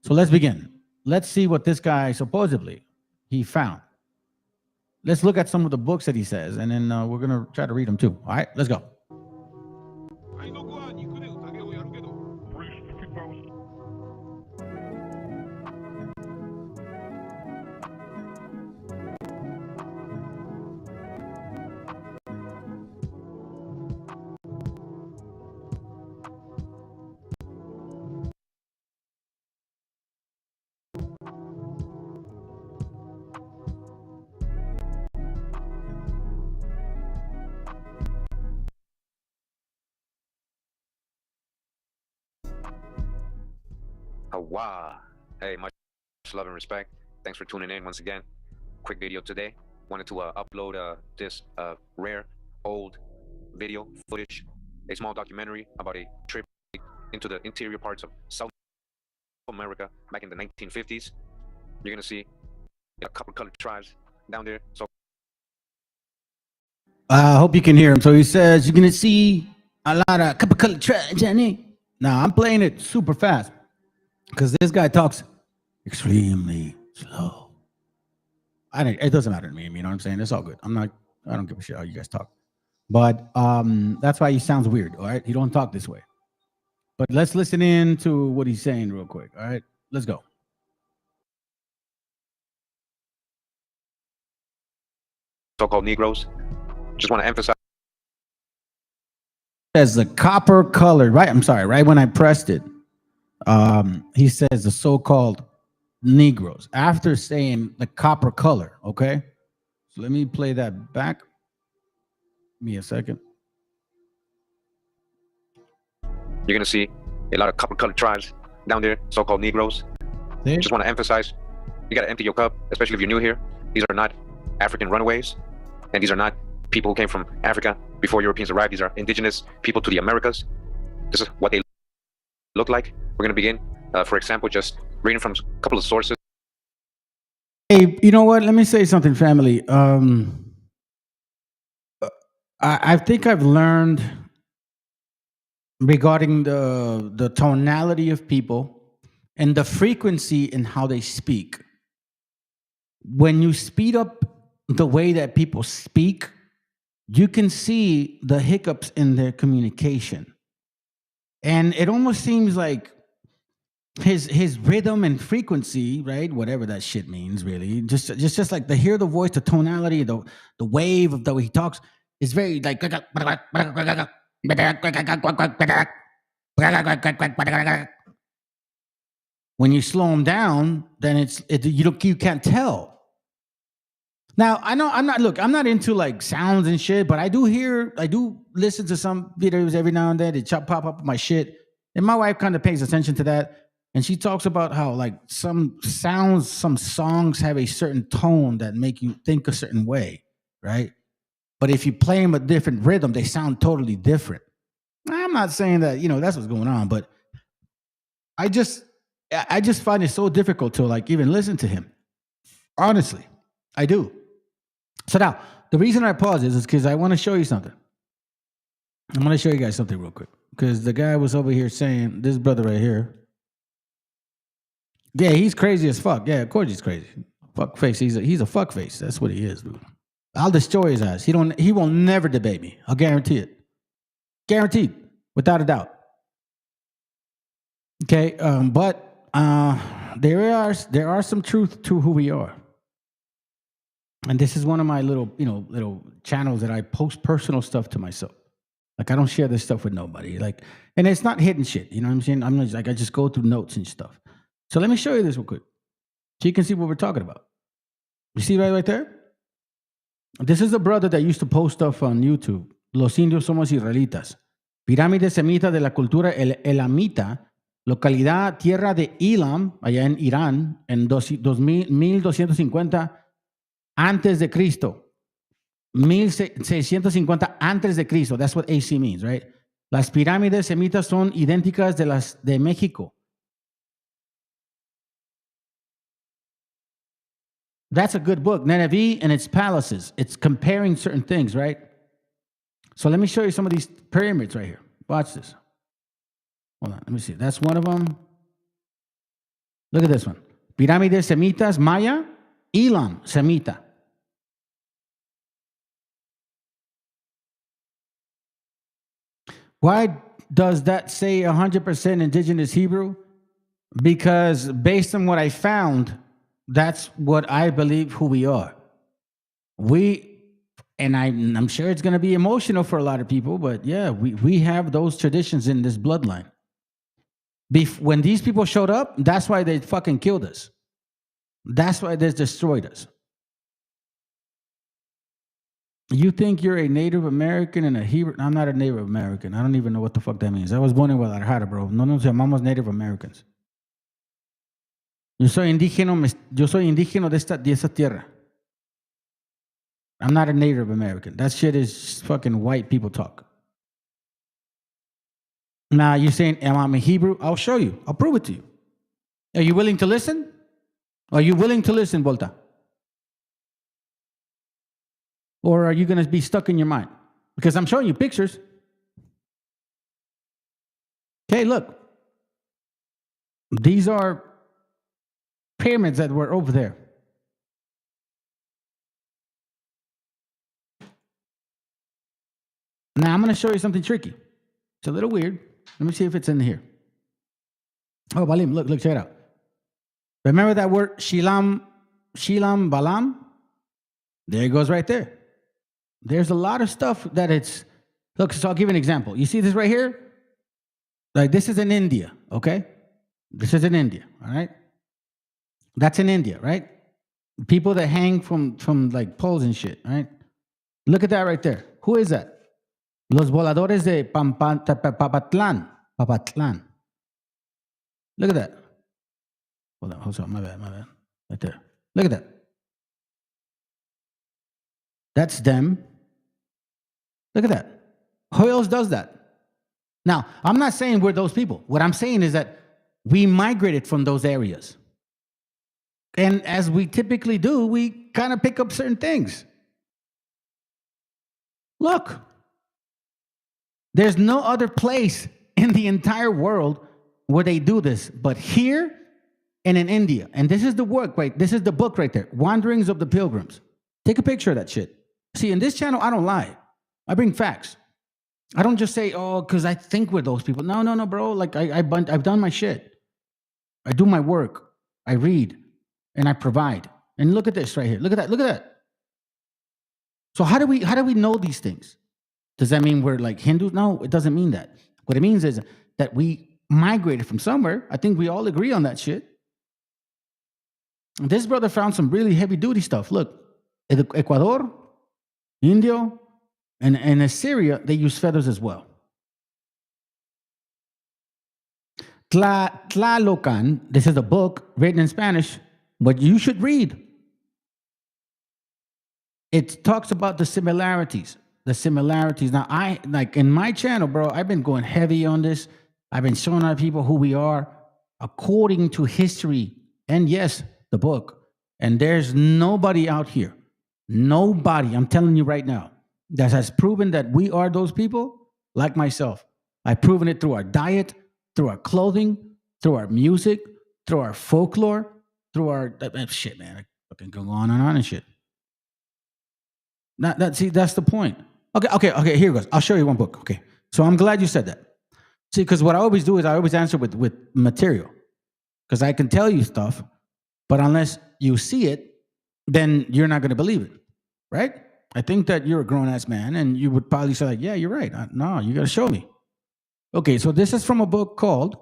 So let's begin. Let's see what this guy supposedly he found. Let's look at some of the books that he says, and then we're gonna try to read them too. All right, let's go. Wow. Hey, much love and respect. Thanks for tuning in once again. Quick video today. Wanted to upload this rare old video footage, a small documentary about a trip into the interior parts of South America back in the 1950s. You're gonna see a couple colored tribes down there. So I hope you can hear him. So he says you're gonna see a lot of couple colored tribes, Jenny. Now I'm playing it super fast because this guy talks extremely slow. It doesn't matter to me. You know what I'm saying? It's all good. I don't give a shit how you guys talk. But that's why he sounds weird. All right, he don't talk this way. But let's listen in to what he's saying real quick. All right, let's go. So-called Negroes. Just want to emphasize. As the copper colored, right? I'm sorry, right when I pressed it, he says the so-called Negroes after saying the copper color. Okay, so let me play that back. Give me a second. You're gonna see a lot of copper-colored tribes down there, so-called Negroes. Just want to emphasize, you gotta empty your cup, especially if you're new here. These are not African runaways, and these are not people who came from Africa before Europeans arrived. These are indigenous people to the Americas. This is what they look like. We're gonna begin, for example, just reading from a couple of sources. Hey, you know what? Let me say something, family. I think I've learned regarding the tonality of people and the frequency in how they speak. When you speed up the way that people speak, you can see the hiccups in their communication. And it almost seems like his rhythm and frequency, right? Whatever that shit means, really. Just like the hear the voice, the tonality, the wave of the way he talks is very like when you slow him down, then you can't tell. Now, I know I'm not into like sounds and shit, but I do listen to some videos every now and then. They pop up my shit. And my wife kind of pays attention to that. And she talks about how like some songs have a certain tone that make you think a certain way, right? But if you play them a different rhythm, they sound totally different. I'm not saying that, that's what's going on, but I just find it so difficult to like even listen to him. Honestly, I do. So now, the reason I pause is because I want to show you something. I'm going to show you guys something real quick. Because the guy was over here saying, this brother right here, yeah, he's crazy as fuck. Yeah, of course he's crazy. Fuck face. He's a fuck face. That's what he is, dude. I'll destroy his ass. He will never debate me. I'll guarantee it. Guaranteed, without a doubt. Okay, but there are some truth to who we are. And this is one of my little channels that I post personal stuff to myself. Like I don't share this stuff with nobody. Like, and it's not hidden shit. You know what I'm saying? I'm just like, I just go through notes and stuff. So let me show you this real quick, so you can see what we're talking about. You see right there? This is a brother that used to post stuff on YouTube. Los indios somos israelitas. Pirámide semita de la cultura elamita, localidad tierra de Elam, allá en Irán, en 1250 antes de Cristo. 1650 antes de Cristo. That's what AC means, right? Las pirámides semitas son idénticas de las de México. That's a good book, Nineveh and its palaces. It's comparing certain things, right? So let me show you some of these pyramids right here. Watch this. Hold on, let me see. That's one of them. Look at this one. Pirámides semitas, Maya, Elam, semita. Why does that say 100% indigenous Hebrew? Because based on what I found, that's what I believe who we are. And I'm sure it's going to be emotional for a lot of people, but yeah, we have those traditions in this bloodline. When these people showed up, that's why they fucking killed us. That's why they destroyed us. You think you're a Native American and a Hebrew? I'm not a Native American. I don't even know what the fuck that means. I was born in Guadalajara, bro. No nos llamamos Native Americans. Yo soy indígena de esa tierra. I'm not a Native American. That shit is fucking white people talk. Now, you're saying, am I a Hebrew? I'll show you. I'll prove it to you. Are you willing to listen? Are you willing to listen, Volta? Or are you going to be stuck in your mind? Because I'm showing you pictures. Okay, look. These are pyramids that were over there. Now, I'm going to show you something tricky. It's a little weird, Let me see if it's in here. Oh, Balim, look, check it out. Remember that word, Shilam Balam? There it goes right there. There's a lot of stuff that it's, look, so I'll give you an example. You see this right here? Like, this is in India, okay? This is in India, all right? That's in India, right? People that hang from like poles and shit, right? Look at that right there. Who is that? Los voladores de Papatlan. Look at that. Hold on, my bad. Right there. Look at that. That's them. Look at that. Who else does that? Now, I'm not saying we're those people. What I'm saying is that we migrated from those areas. And as we typically do, we kind of pick up certain things. Look, there's no other place in the entire world where they do this, but here and in India. And this is the work, right? This is the book right there, Wanderings of the Pilgrims. Take a picture of that shit. See, in this channel, I don't lie. I bring facts. I don't just say, oh, because I think we're those people. No, bro. Like, I've done my shit. I do my work. I read. And I provide. And look at this right here. Look at that. So how do we know these things? Does that mean we're like Hindus? No, it doesn't mean that. What it means is that we migrated from somewhere. I think we all agree on that shit. This brother found some really heavy duty stuff. Look, Ecuador, India, and Assyria, they use feathers as well. Tlalocan, this is a book written in Spanish, but you should read. It talks about the similarities. Now, I, like in my channel, bro, I've been going heavy on this. I've been showing our people who we are according to history. And yes, the book. And there's nobody out here, nobody, I'm telling you right now, that has proven that we are those people like myself. I've proven it through our diet, through our clothing, through our music, through our folklore, through our shit, man. I fucking go on and shit. See, that's the point. Okay, here it goes. I'll show you one book. Okay. So I'm glad you said that. See, because what I always do is I always answer with material. Because I can tell you stuff, but unless you see it, then you're not going to believe it. Right? I think that you're a grown-ass man, and you would probably say, like, yeah, you're right. No, you got to show me. Okay, so this is from a book called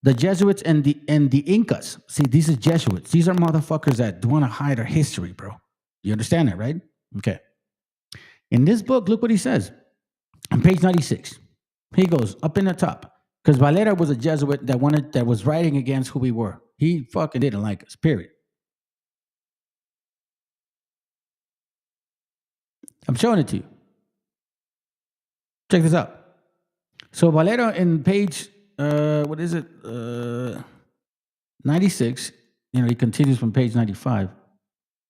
The Jesuits and the Incas. See, these are Jesuits. These are motherfuckers that want to hide our history, bro. You understand that, right? Okay. In this book, look what he says. On page 96, he goes up in the top. Because Valera was a Jesuit that was writing against who we were. He fucking didn't like us, period. I'm showing it to you. Check this out. So Valera in page, 96, he continues from page 95.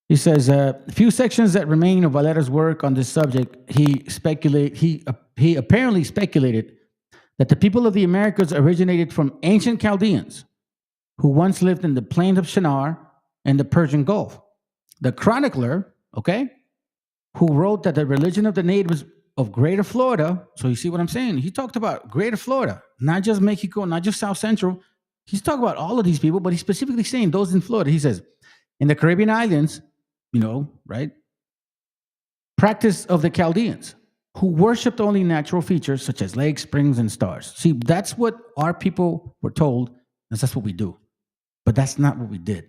He says, few sections that remain of Valera's work on this subject, he apparently speculated that the people of the Americas originated from ancient Chaldeans who once lived in the plains of Shinar and the Persian Gulf. The chronicler, who wrote that the religion of the natives of Greater Florida, so you see what I'm saying? He talked about Greater Florida, not just Mexico, not just South Central. He's talking about all of these people, but he's specifically saying those in Florida. He says, in the Caribbean islands, practice of the Chaldeans, who worshipped only natural features such as lakes, springs, and stars. See, that's what our people were told, and that's what we do. But that's not what we did.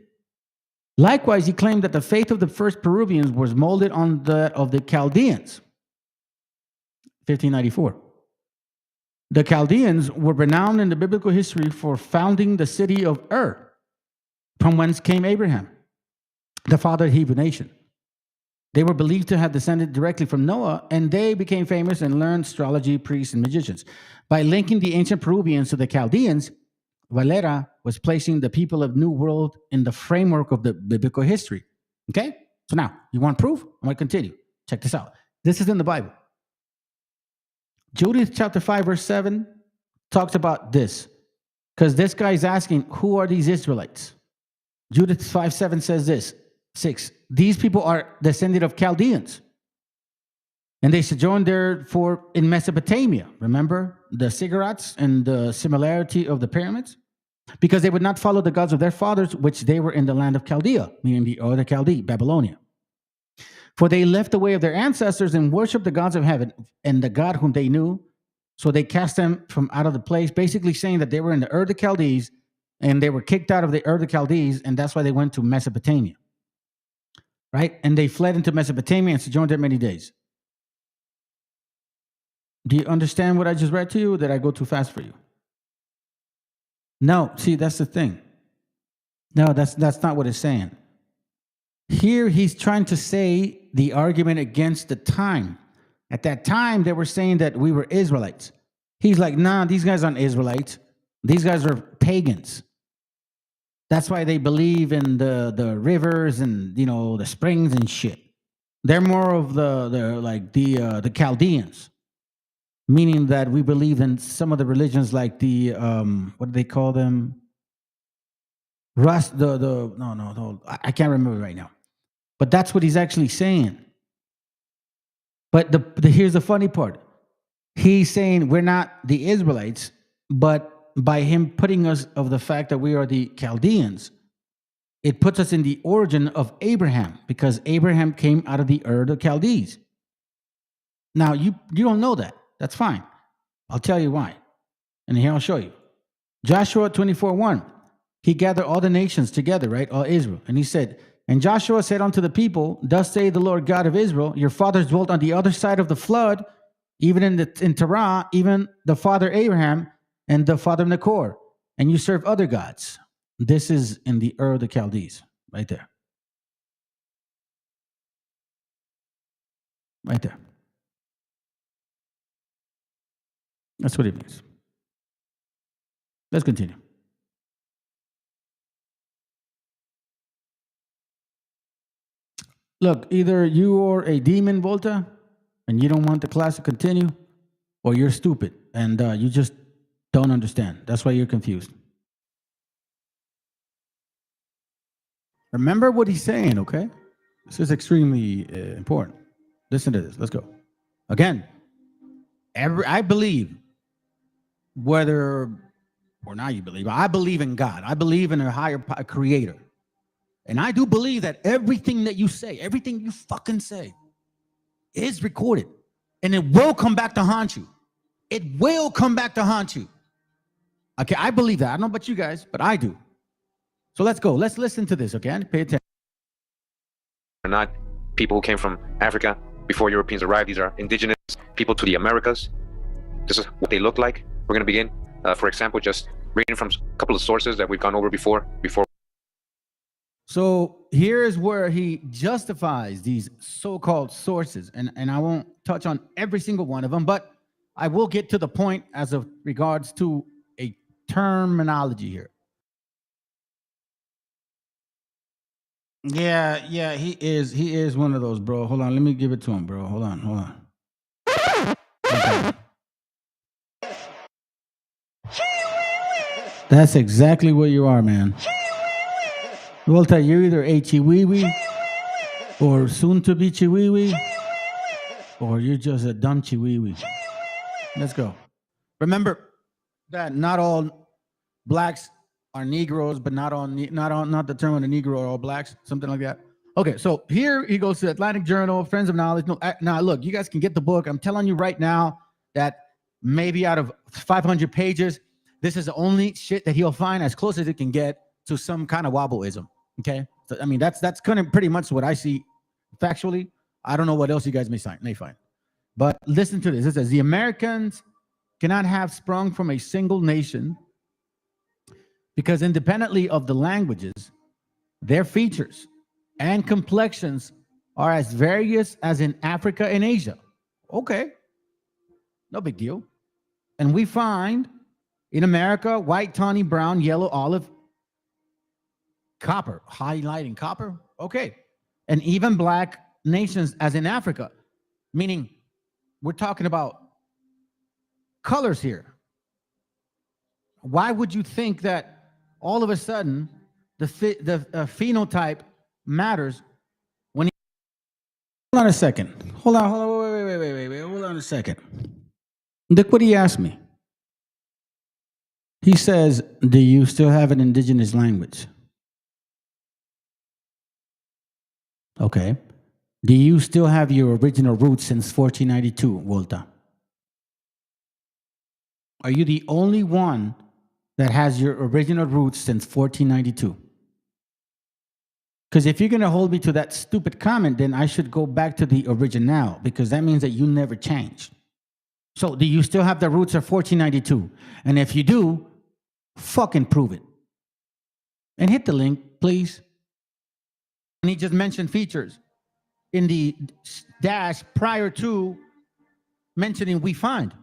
Likewise, he claimed that the faith of the first Peruvians was molded on that of the Chaldeans. 1594. The Chaldeans were renowned in the biblical history for founding the city of Ur, from whence came Abraham, the father of the Hebrew nation. They were believed to have descended directly from Noah, and they became famous and learned astrology, priests, and magicians. By linking the ancient Peruvians to the Chaldeans, Valera was placing the people of New World in the framework of the biblical history. Okay? So now, you want proof? I'm going to continue. Check this out. This is in the Bible. Judith chapter 5, verse 7 talks about this. Because this guy is asking, who are these Israelites? Judith 5:7 says this. 6. These people are descended of Chaldeans. And they sojourned there in Mesopotamia. Remember the ziggurats and the similarity of the pyramids? Because they would not follow the gods of their fathers, which they were in the land of Chaldea, meaning the other Chaldee, Babylonia. For they left the way of their ancestors and worshiped the gods of heaven and the God whom they knew. So they cast them from out of the place, basically saying that they were in the Ur of the Chaldees and they were kicked out of the Ur of the Chaldees, and that's why they went to Mesopotamia. Right? And they fled into Mesopotamia and sojourned there many days. Do you understand what I just read to you, or did I go too fast for you? No, see, that's the thing. No, that's not what it's saying. Here, he's trying to say the argument against the time. At that time, they were saying that we were Israelites. He's like, nah, these guys aren't Israelites. These guys are pagans. That's why they believe in the rivers and, you know, the springs and shit. They're more of the Chaldeans. Meaning that we believe in some of the religions like the, what do they call them? I can't remember right now. But that's what he's actually saying. But here's the funny part. He's saying we're not the Israelites, but by him putting us of the fact that we are the Chaldeans, it puts us in the origin of Abraham, because Abraham came out of the Ur of the Chaldees. Now, you don't know that. That's fine. I'll tell you why. And here I'll show you. Joshua 24:1. He gathered all the nations together, right? All Israel. And he said, and Joshua said unto the people, thus saith the Lord God of Israel, your fathers dwelt on the other side of the flood, even in Terah, even the father Abraham and the father Nachor, and you serve other gods. This is in the Ur of the Chaldees, right there. Right there. That's what it means. Let's continue. Look, either you are a demon, Volta, and you don't want the class to continue, or you're stupid and you just don't understand. That's why you're confused. Remember what he's saying, okay? This is extremely important. Listen to this. Let's go. Again, I believe, whether or not you believe, I believe in God. I believe in a higher creator. And I do believe that everything that you say, everything you fucking say is recorded. And it will come back to haunt you. It will come back to haunt you. Okay, I believe that. I don't know about you guys, but I do. So let's go. Let's listen to this, okay? Pay attention. They're not people who came from Africa before Europeans arrived. These are indigenous people to the Americas. This is what they look like. We're going to begin, for example, just reading from a couple of sources that we've gone over before. So here is where he justifies these so-called sources. And I won't touch on every single one of them, but I will get to the point as of regards to a terminology here. Yeah, he is one of those, bro. Hold on, let me give it to him, bro. Hold on. Okay. That's exactly what you are, man. Walter, you're either a Chiwiwi or soon to be Chiwiwi, or you're just a dumb Chiwiwi. Let's go. Remember that not all blacks are Negroes, but not the term on the Negro are all blacks, something like that. Okay, so here he goes to Atlantic Journal, Friends of Knowledge. No, now look, you guys can get the book. I'm telling you right now that maybe out of 500 pages, this is the only shit that he'll find as close as it can get to some kind of wobbleism. Okay, so, I mean that's kind of pretty much what I see factually. I don't know what else you guys may find, but listen to this. It says the Americans cannot have sprung from a single nation because independently of the languages, their features and complexions are as various as in Africa and Asia. Okay, no big deal. And we find in America white, tawny, brown, yellow, olive, copper, highlighting copper. Okay. And even black nations as in Africa, meaning we're talking about colors here. Why would you think that all of a sudden the phenotype matters when hold on a second. Hold on, Wait. Hold on a second. Look what he asked me. He says, do you still have an indigenous language? Okay. Do you still have your original roots since 1492, Volta? Are you the only one that has your original roots since 1492? Because if you're going to hold me to that stupid comment, then I should go back to the original, because that means that you never changed. So do you still have the roots of 1492? And if you do, fucking prove it. And hit the link, please. And he just mentioned features in the dash prior to mentioning we find.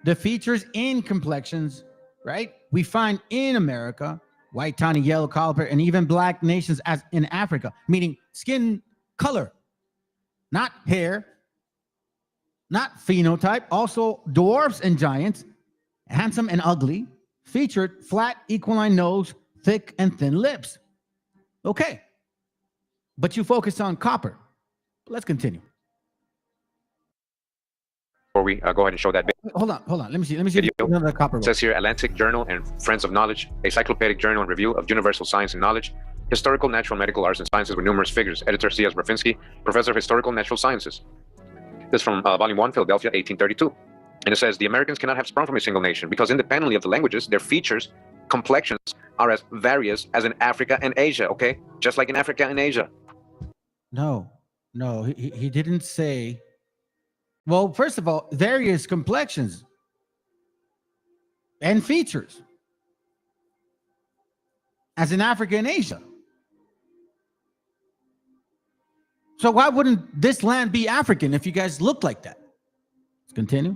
The features in complexions, right? We find in America, white, tawny, yellow, copper, and even black nations as in Africa, meaning skin color, not hair, not phenotype, also dwarfs and giants, handsome and ugly, featured flat, equiline nose, thick and thin lips. Okay. But you focus on copper. Let's continue. Before we go ahead and show that Hold on. Let me see. video. Another copper. It says here, Atlantic Journal and Friends of Knowledge, a cyclopedic journal and review of universal science and knowledge, historical, natural, medical, arts, and sciences with numerous figures. Editor C.S. Brafinsky, Professor of Historical Natural Sciences. This is from Volume 1, Philadelphia, 1832. And it says, the Americans cannot have sprung from a single nation because independently of the languages, their features, complexions are as various as in Africa and Asia, okay? Just like in Africa and Asia. No, he didn't say. Well, first of all, various complexions and features as in Africa and Asia. So why wouldn't this land be African if you guys look like that? Let's continue.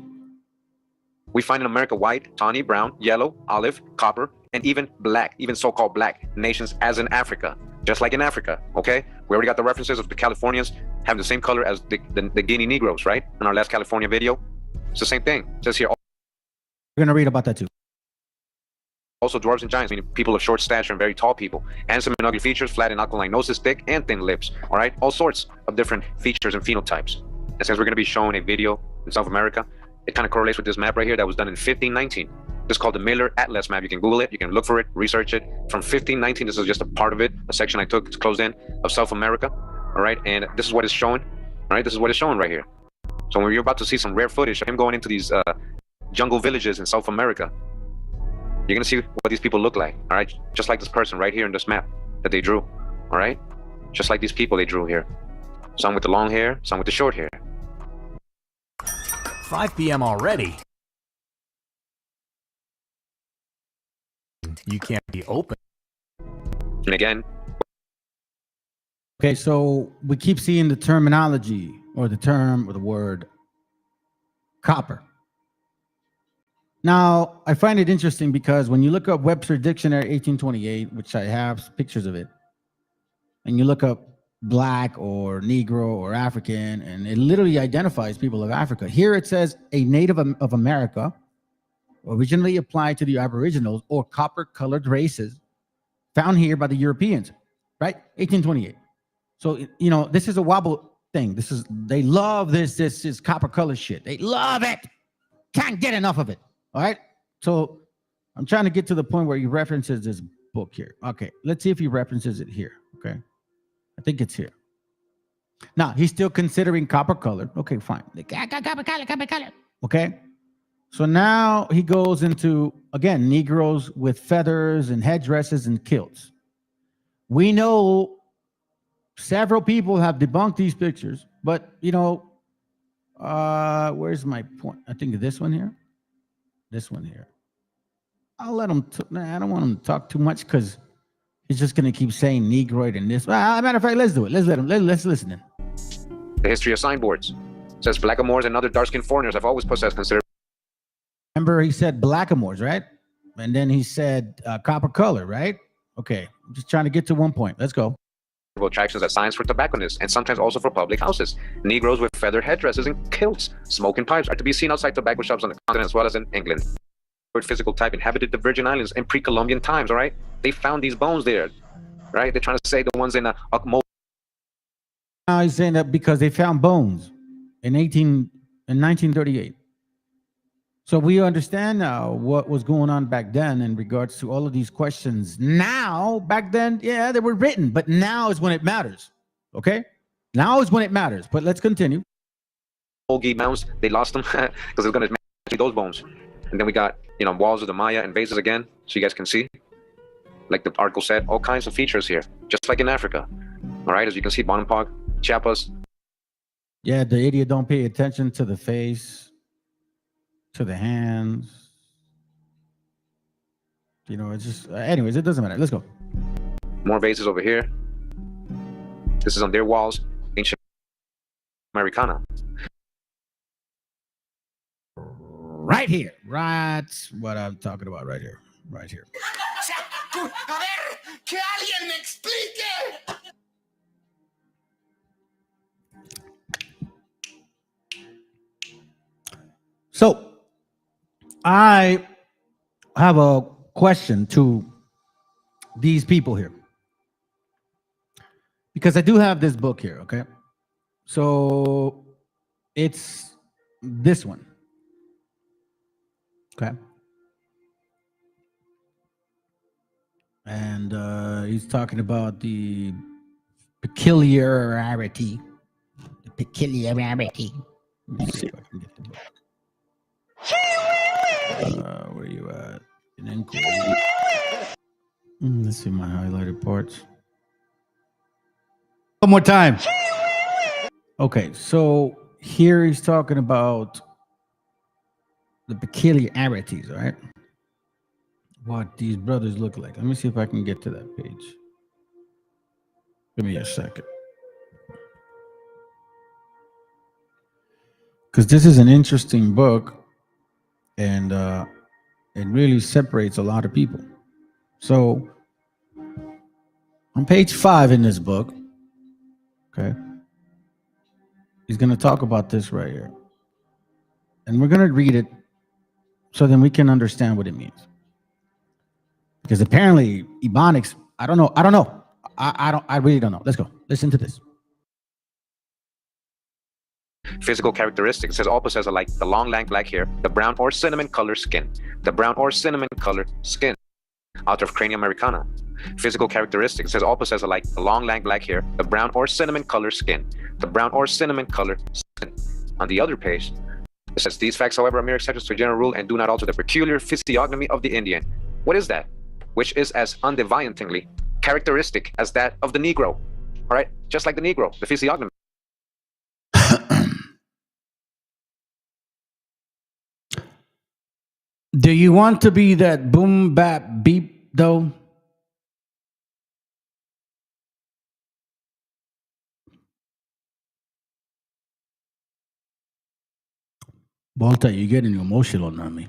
We find in America white, tawny, brown, yellow, olive, copper, and even black, even so-called black nations as in Africa, just like in Africa, okay? We already got the references of the Californians having the same color as the Guinea Negroes, right? In our last California video. It's the same thing. It says here. We're going to read about that too. Also dwarves and giants, meaning people of short stature and very tall people. Handsome and ugly features, flat and aquiline noses, thick and thin lips, all right? All sorts of different features and phenotypes. And since we're going to be showing a video in South America, it kind of correlates with this map right here that was done in 1519. This is called the Miller Atlas map. You can Google it, you can look for it, research it. From 1519, this is just a part of it, a section I took, it's closed in, of South America, all right? And this is what it's showing, all right? This is what it's showing right here. So when you're about to see some rare footage of him going into these jungle villages in South America, you're gonna see what these people look like, all right? Just like this person right here in this map that they drew, all right? Just like these people they drew here. Some with the long hair, some with the short hair. 5 p.m. already. You can't be open. And again. Okay, so we keep seeing the terminology or the term or the word copper. Now, I find it interesting because when you look up Webster Dictionary 1828, which I have pictures of it, and you look up black or Negro or African, and it literally identifies people of Africa. Here it says a native of America, originally applied to the Aboriginals or copper-colored races found here by the Europeans, right? 1828. So, you know, this is a wobble thing. They love this copper-colored shit. They love it. Can't get enough of it. All right. So I'm trying to get to the point where he references this book here. Okay. Let's see if he references it here. Okay. I think it's here. Now he's still considering copper color. Okay, fine. Copper color. Okay. So now he goes into, again, Negroes with feathers and headdresses and kilts. We know several people have debunked these pictures, but you know, where's my point? I think this one here. This one here. I'll let him. I don't want him to talk too much because he's just going to keep saying Negroid and this. Matter of fact, let's do it. Let's let him. Let's listen in. The history of signboards. It says blackamoors and other dark-skinned foreigners have always possessed considerable. Remember, he said blackamoors, right? And then he said copper color, right? Okay, I'm just trying to get to one point. Let's go. Attractions as signs for tobacconists and sometimes also for public houses. Negroes with feathered headdresses and kilts, smoking pipes are to be seen outside tobacco shops on the continent as well as in England. Physical type inhabited the Virgin Islands in pre-Columbian times, all right? They found these bones there, right? They're trying to say the ones in Now he's saying that because they found bones in 1938. So we understand now what was going on back then in regards to all of these questions. Now, back then, yeah, they were written, but now is when it matters. Okay? Now is when it matters. But let's continue. Old mounds, they lost them because they're going to make those bones. And then we got, walls of the Maya and vases again, so you guys can see. Like the article said, all kinds of features here, just like in Africa. All right, as you can see, Bonaparte, Chiapas. Yeah, the idiot don't pay attention to the face, to the hands. It's just, anyways, it doesn't matter. Let's go. More vases over here. This is on their walls, ancient Americana. Right here. Right what I'm talking about right here. Right here. A ver, que alguien me explique. So, I have a question to these people here. Because I do have this book here, okay? So, it's this one. Okay? And he's talking about the peculiarity. The peculiarity. Let me see if I can get the book. Where you at? In inquiry. Let's see my highlighted parts. One more time. Okay, so here he's talking about the peculiarities, all right? What these brothers look like. Let me see if I can get to that page. Give me a second. Because this is an interesting book, and it really separates a lot of people. So, on page 5 in this book, okay, he's going to talk about this right here. And we're going to read it so then we can understand what it means. Because apparently, Ebonics, I don't know. I really don't know. Let's go. Listen to this. Physical characteristics. It says all possess alike the long, lank black hair, the brown or cinnamon color skin, the brown or cinnamon color skin, out of Crania Americana. Physical characteristics. It says all possess alike the long, lank black hair, the brown or cinnamon color skin, the brown or cinnamon color skin. On the other page, it says these facts, however, are mere exceptions to a general rule and do not alter the peculiar physiognomy of the Indian. What is that? Which is as undeviatingly characteristic as that of the Negro. All right, just like the Negro, the physiognomy. Do you want to be that boom bap beep though? Walter, you're getting emotional on me.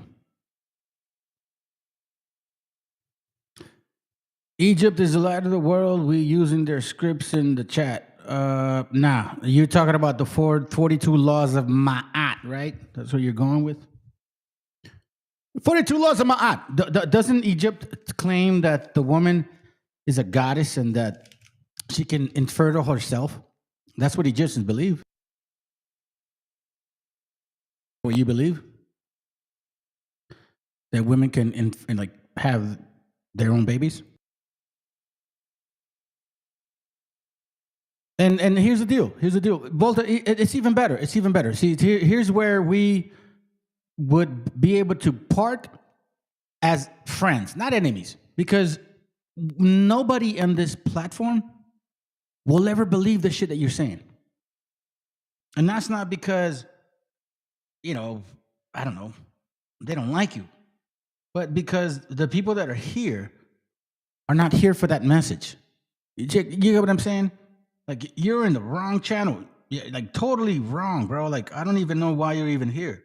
Egypt is the light of the world. We're using their scripts in the chat. Nah, you're talking about the 42 laws of Ma'at, right? That's what you're going with? 42 laws of Ma'at. Doesn't Egypt claim that the woman is a goddess and that she can infertile herself? That's what Egyptians believe. What you believe? That women can like have their own babies? And here's the deal. Volta, it's even better. See, here's where we would be able to part as friends, not enemies, because nobody on this platform will ever believe the shit that you're saying. And that's not because, I don't know, they don't like you, but because the people that are here are not here for that message. You get what I'm saying? Like, you're in the wrong channel. Yeah, like, totally wrong, bro. Like, I don't even know why you're even here.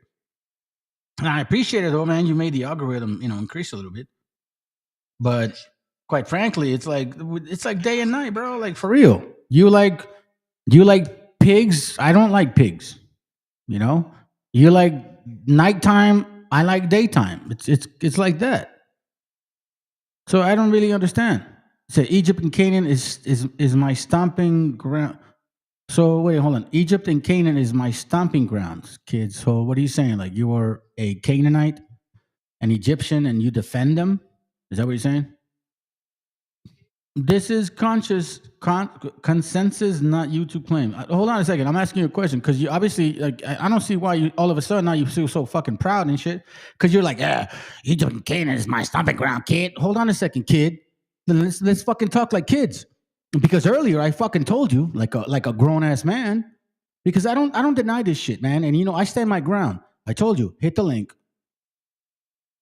And I appreciate it, though, man. You made the algorithm, increase a little bit. But quite frankly, it's like day and night, bro. Like, for real. You like pigs? I don't like pigs. You like nighttime? I like daytime. It's like that. So I don't really understand. So Egypt and Canaan is my stomping ground. So wait, hold on. Egypt and Canaan is my stomping grounds, kids. So what are you saying? Like you are a Canaanite, an Egyptian, and you defend them? Is that what you're saying? This is consensus, not you to claim. Hold on a second. I'm asking you a question because you obviously like I don't see why you all of a sudden now you feel so fucking proud and shit. Because you're like, yeah, Egypt and Canaan is my stomping ground, kid. Hold on a second, kid. Let's fucking talk like kids. Because earlier I fucking told you like a grown ass man. Because I don't deny this shit, man. And you know I stand my ground. I told you hit the link.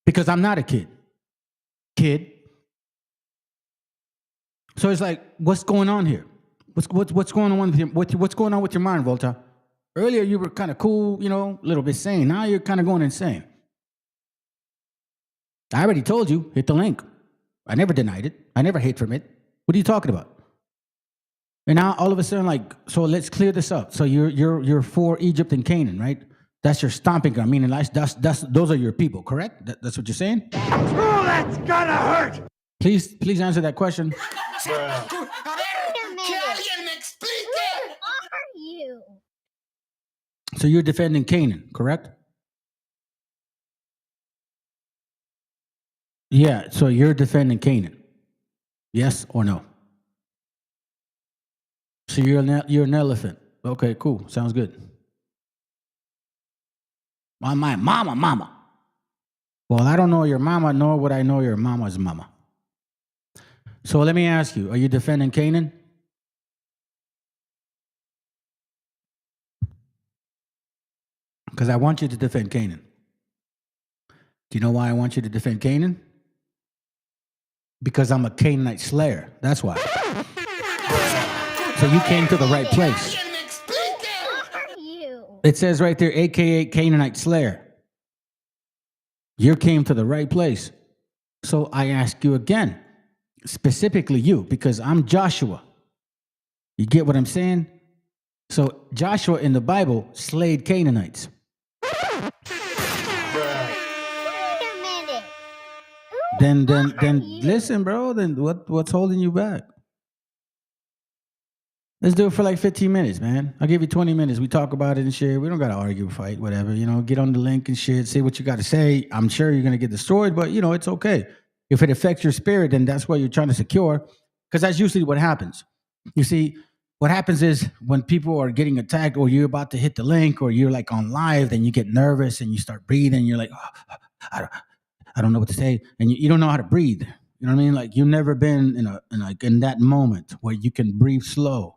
Because I'm not a kid. So it's like, what's going on here? What's going on with your, what's going on with your mind, Volta? Earlier you were kind of cool, you know, a little bit sane. Now you're kind of going insane. I already told you, hit the link. I never denied it. I never hate from it. What are you talking about? And now all of a sudden, like, so let's clear this up. So you're for Egypt and Canaan, right? That's your stomping ground. Meaning that's those are your people, correct? That's what you're saying? Oh, that's gonna hurt! Please answer that question. So you're defending Canaan, correct? Yeah, so you're defending Canaan. Yes or no? So you're an elephant. Okay, cool. Sounds good. My mama. Well, I don't know your mama, nor would I know your mama's mama. So let me ask you, are you defending Canaan? Because I want you to defend Canaan. Do you know why I want you to defend Canaan? Because I'm a Canaanite slayer. That's why. So you came to the right place. It says right there, AKA Canaanite slayer. You came to the right place. So I ask you again, specifically you, because I'm Joshua. You get what I'm saying? So Joshua in the Bible slayed Canaanites. Then listen, bro. Then what's holding you back? Let's do it for like 15 minutes, man. I'll give you 20 minutes. We talk about it and shit. We don't got to argue, fight, whatever. You know, get on the link and shit. Say what you got to say. I'm sure you're going to get destroyed, but, you know, it's okay. If it affects your spirit, then that's what you're trying to secure. Because that's usually what happens. You see, what happens is when people are getting attacked or you're about to hit the link or you're like on live, then you get nervous and you start breathing. You're like, oh, I don't know what to say. And you don't know how to breathe. You know what I mean? Like you've never been in that moment where you can breathe slow.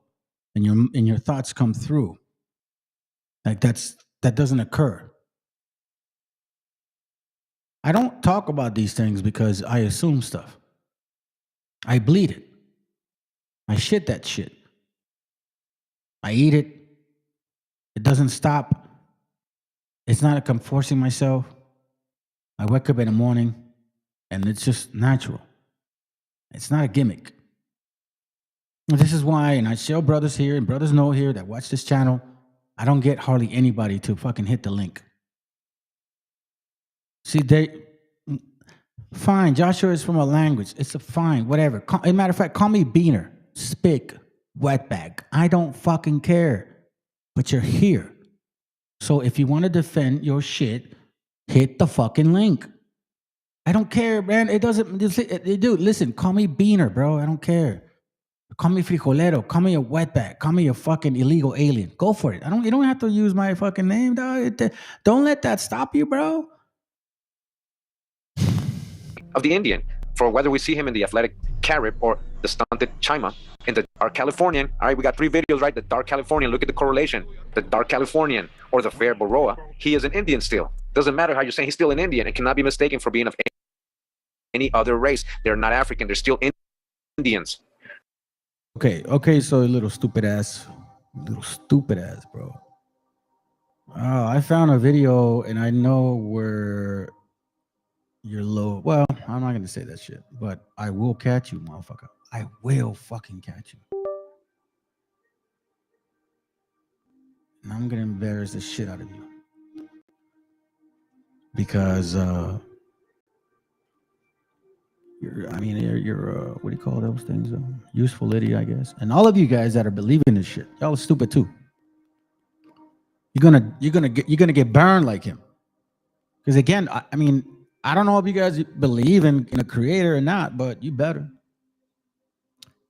And your thoughts come through. Like that doesn't occur. I don't talk about these things because I assume stuff. I bleed it. I shit that shit. I eat it. It doesn't stop. It's not like I'm forcing myself. I wake up in the morning and it's just natural. It's not a gimmick. This is why, and I show brothers here and brothers know here that watch this channel, I don't get hardly anybody to fucking hit the link. See, fine, Joshua is from a language. It's a fine, whatever. As a matter of fact, call me Beaner, Spick, Wetbag. I don't fucking care. But you're here. So if you want to defend your shit, hit the fucking link. I don't care, man. It doesn't, dude, listen, call me Beaner, bro. I don't care. Call me frijolero. Call me a wetback. Call me a fucking illegal alien. Go for it. You don't have to use my fucking name, dog. Don't let that stop you, bro. Of the Indian, for whether we see him in the athletic Carib or the stunted Chima, in the dark Californian. All right, we got 3 videos, right? The dark Californian, look at the correlation. The dark Californian or the fair Boroa, he is an Indian still. Doesn't matter how you're saying, he's still an Indian and cannot be mistaken for being of any other race. They're not African, they're still Indians. Okay, so little stupid ass, bro. Oh, I found a video and I know where you're low. Well, I'm not gonna say that shit, but I will catch you, motherfucker. I will fucking catch you. And I'm gonna embarrass the shit out of you. Because You're what do you call those things? Useful idiot, I guess. And all of you guys that are believing this shit, y'all are stupid too. You're gonna get burned like him. Because again, I don't know if you guys believe in a creator or not, but you better.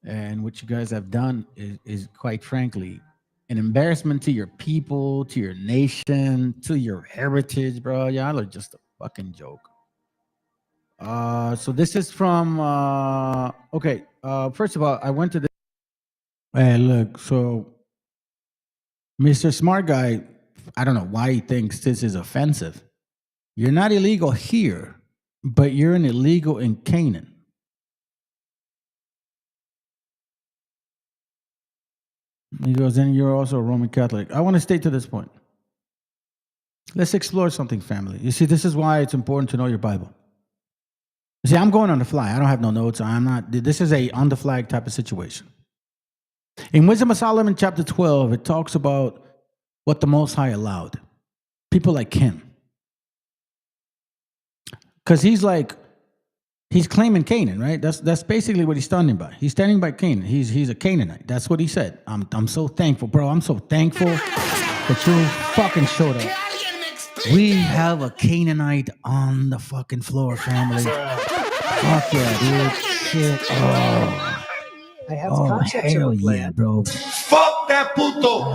And what you guys have done is quite frankly an embarrassment to your people, to your nation, to your heritage, bro. Y'all are just a fucking joke. So this is from first of all, I went to the hey, look, so Mr. Smart Guy, I don't know why he thinks this is offensive. You're not illegal here, but you're an illegal in Canaan. He goes, and you're also a Roman Catholic. I want to stay to this point. Let's explore something, family. You see, this is why it's important to know your Bible. You see, I'm going on the fly. I don't have no notes. This is a on the fly type of situation. In Wisdom of Solomon, chapter 12, it talks about what the Most High allowed. People like him. Because he's claiming Canaan, right? That's basically what he's standing by. He's standing by Canaan. He's a Canaanite. That's what he said. I'm so thankful, bro. I'm so thankful that you fucking showed up. We have a Canaanite on the fucking floor, family. Fuck yeah, dude. Shit. Oh. I have the concepts hell of a plan. yeah, bro. Fuck that puto.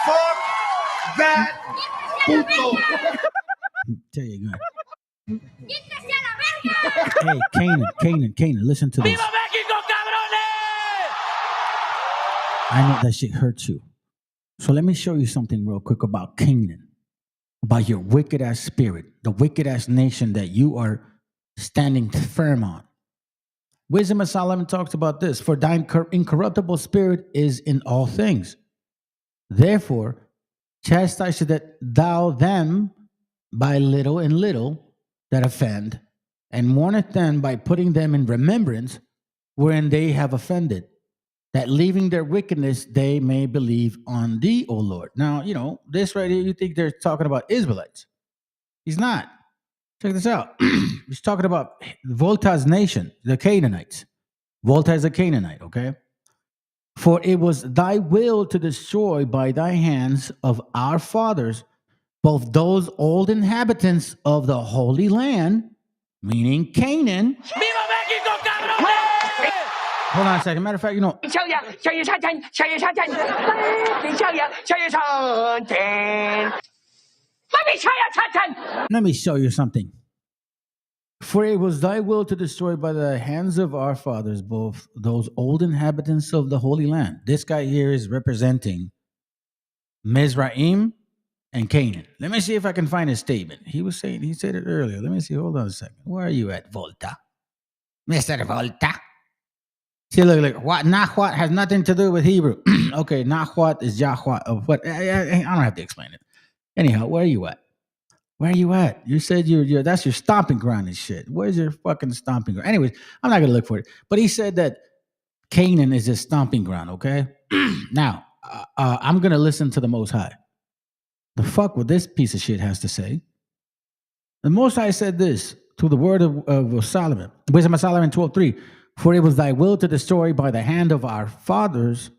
Fuck that puto. Tell you again. Hey, Canaan, listen to this. ¡Viva México, cabrones! I know that shit hurts you. So let me show you something real quick about Canaan, about your wicked ass spirit, the wicked ass nation that you are standing firm on. Wisdom of Solomon talks about this. For thine incorruptible spirit is in all things. Therefore, chastise thou them by little and little that offend, and warneth them by putting them in remembrance wherein they have offended, that leaving their wickedness they may believe on thee, O Lord. Now, this right here, you think they're talking about Israelites. He's not. Check this out. He's talking about Volta's nation, the Canaanites. Volta is a Canaanite, okay? For it was thy will to destroy by thy hands of our fathers both those old inhabitants of the Holy Land, meaning Canaan. ¡Viva México, cabrones! Hold on a second. Matter of fact, let me show you something. For it was thy will to destroy by the hands of our fathers both those old inhabitants of the Holy Land. This guy here is representing Mizraim and Canaan. Let me see if I can find his statement. He said it earlier. Let me see. Hold on a second. Where are you at, Volta? Mr. Volta. See, look. What? Nahwat has nothing to do with Hebrew. Okay, Nahwat is Yahweh. What? I don't have to explain it. Anyhow, where are you at? Where are you at? You said you're that's your stomping ground and shit. Where's your fucking stomping ground? Anyways, I'm not gonna look for it. But he said that Canaan is his stomping ground. Okay. Now, I'm gonna listen to the Most High. The fuck what this piece of shit has to say. The Most High said this to the word of Solomon. Wisdom of Solomon 12:3. For it was thy will to destroy by the hand of our fathers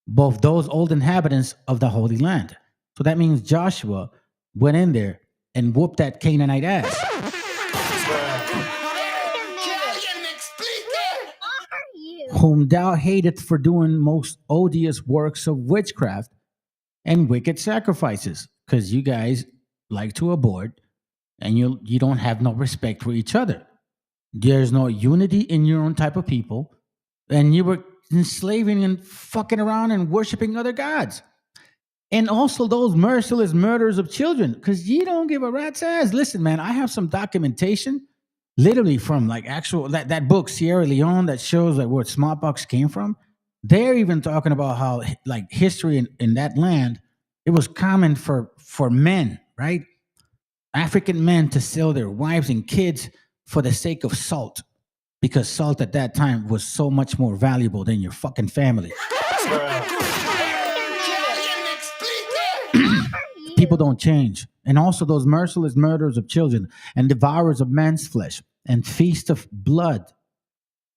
both those old inhabitants of the Holy Land. So that means Joshua went in there and whooped that Canaanite ass. Whom thou hatest for doing most odious works of witchcraft and wicked sacrifices. Because you guys like to abort and you don't have no respect for each other. There's no unity in your own type of people. And you were enslaving and fucking around and worshiping other gods. And also those merciless murders of children, because you don't give a rat's ass. Listen, man, I have some documentation, literally from like actual, that book, Sierra Leone, that shows like where smallpox came from. They're even talking about how like history in that land, it was common for men, right? African men to sell their wives and kids for the sake of salt, because salt at that time was so much more valuable than your fucking family. People don't change. And also those merciless murders of children and devourers of man's flesh, and Feast of Blood.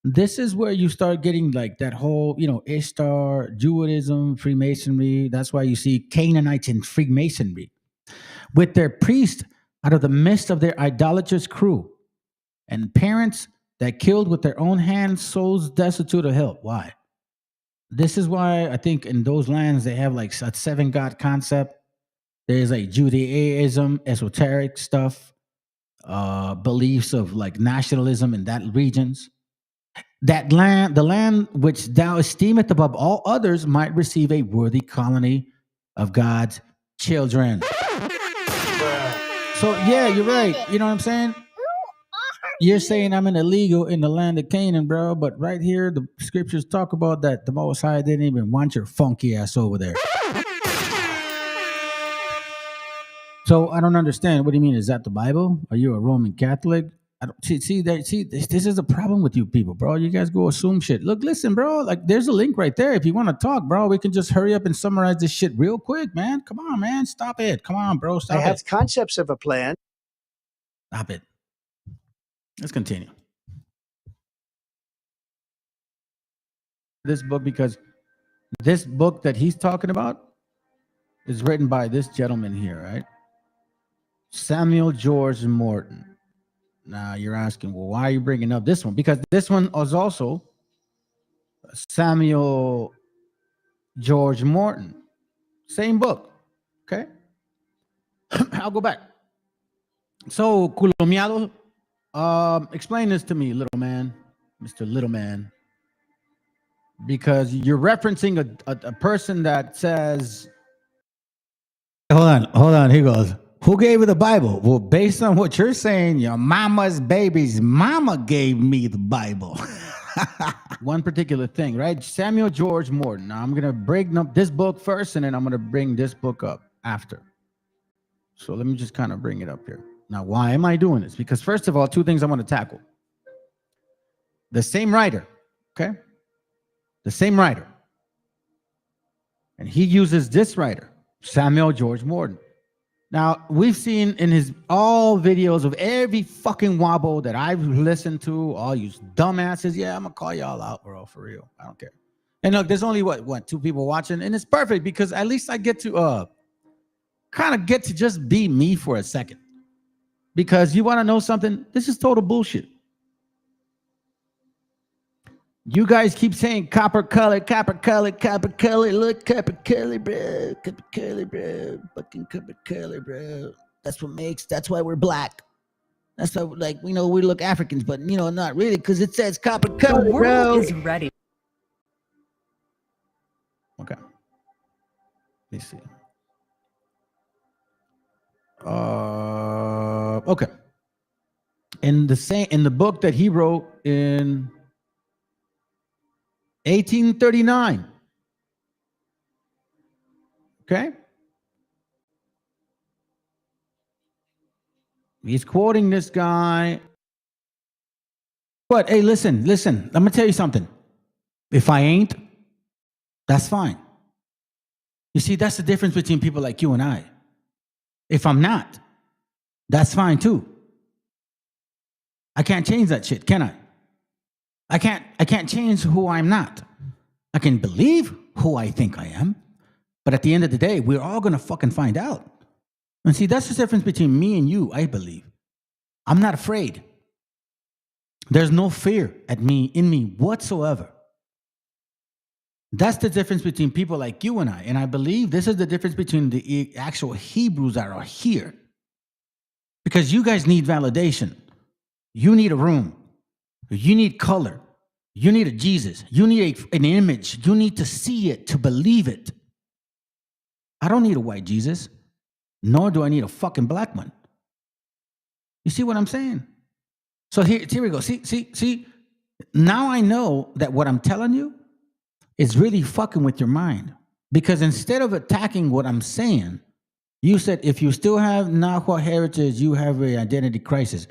This is where you start getting like that whole, Ishtar, Judaism, Freemasonry. That's why you see Canaanites in Freemasonry with their priest out of the midst of their idolatrous crew and parents that killed with their own hands souls destitute of help. Why? This is why I think in those lands they have like a 7-God concept. There's like Judaism, esoteric stuff, beliefs of like nationalism in that regions. That land, the land which thou esteemeth above all others, might receive a worthy colony of God's children. So yeah, you're right. You know what I'm saying? You're saying I'm an illegal in the land of Canaan, bro. But right here, the scriptures talk about that the Most High didn't even want your funky ass over there. So I don't understand. What do you mean? Is that the Bible? Are you a Roman Catholic? I don't see this is a problem with you people, bro. You guys go assume shit. Look, listen, bro. Like, there's a link right there. If you want to talk, bro, we can just hurry up and summarize this shit real quick, man. Come on, man. Stop it. Come on, bro. Stop I it. have concepts of a plan. Stop it. Let's continue. This book, because this book that he's talking about is written by this gentleman here, right? Samuel George Morton. Now you're asking, well, why are you bringing up this one? Because this one was also Samuel George Morton. Same book. Okay. I'll go back. So, Culomiado, explain this to me, little man, Mr. Little Man. Because you're referencing a person that says, hold on, he goes, who gave you the Bible? Well, based on what you're saying, your mama's baby's mama gave me the Bible. One particular thing, right? Samuel George Morton. Now, I'm going to bring up this book first, and then I'm going to bring this book up after. So let me just kind of bring it up here. Now, why am I doing this? Because first of all, two things I want to tackle. The same writer, okay? The same writer. And he uses this writer, Samuel George Morton. Now, we've seen in his all videos of every fucking wobble that I've listened to, all you dumbasses. Yeah, I'm going to call y'all out, bro, for real. I don't care. And look, there's only, what, 2 people watching? And it's perfect because at least I get to kind of get to just be me for a second. Because you want to know something? This is total bullshit. You guys keep saying copper color, copper color, copper color. Look, copper color, bro. Copper color, bro. Fucking copper color, bro. That's why we're black. That's why, like, we look Africans, but, not really, because it says copper color, The world bro. is ready. Okay. Let's see. Okay. In the book that he wrote in 1839. Okay? He's quoting this guy. But hey, listen. I'm going to tell you something. If I ain't, that's fine. You see, that's the difference between people like you and I. If I'm not, that's fine too. I can't change that shit, can I? I can't change who I'm not. I can believe who I think I am, but at the end of the day, we're all gonna fucking find out. And see, that's the difference between me and you, I believe. I'm not afraid. There's no fear in me whatsoever. That's the difference between people like you and I. And I believe this is the difference between the actual Hebrews that are here. Because you guys need validation. You need a room. You need color. You need a Jesus. You need an image. You need to see it, to believe it. I don't need a white Jesus, nor do I need a fucking black one. You see what I'm saying? So here we go. See, now I know that what I'm telling you is really fucking with your mind. Because instead of attacking what I'm saying, you said if you still have Nahua heritage, you have an identity crisis.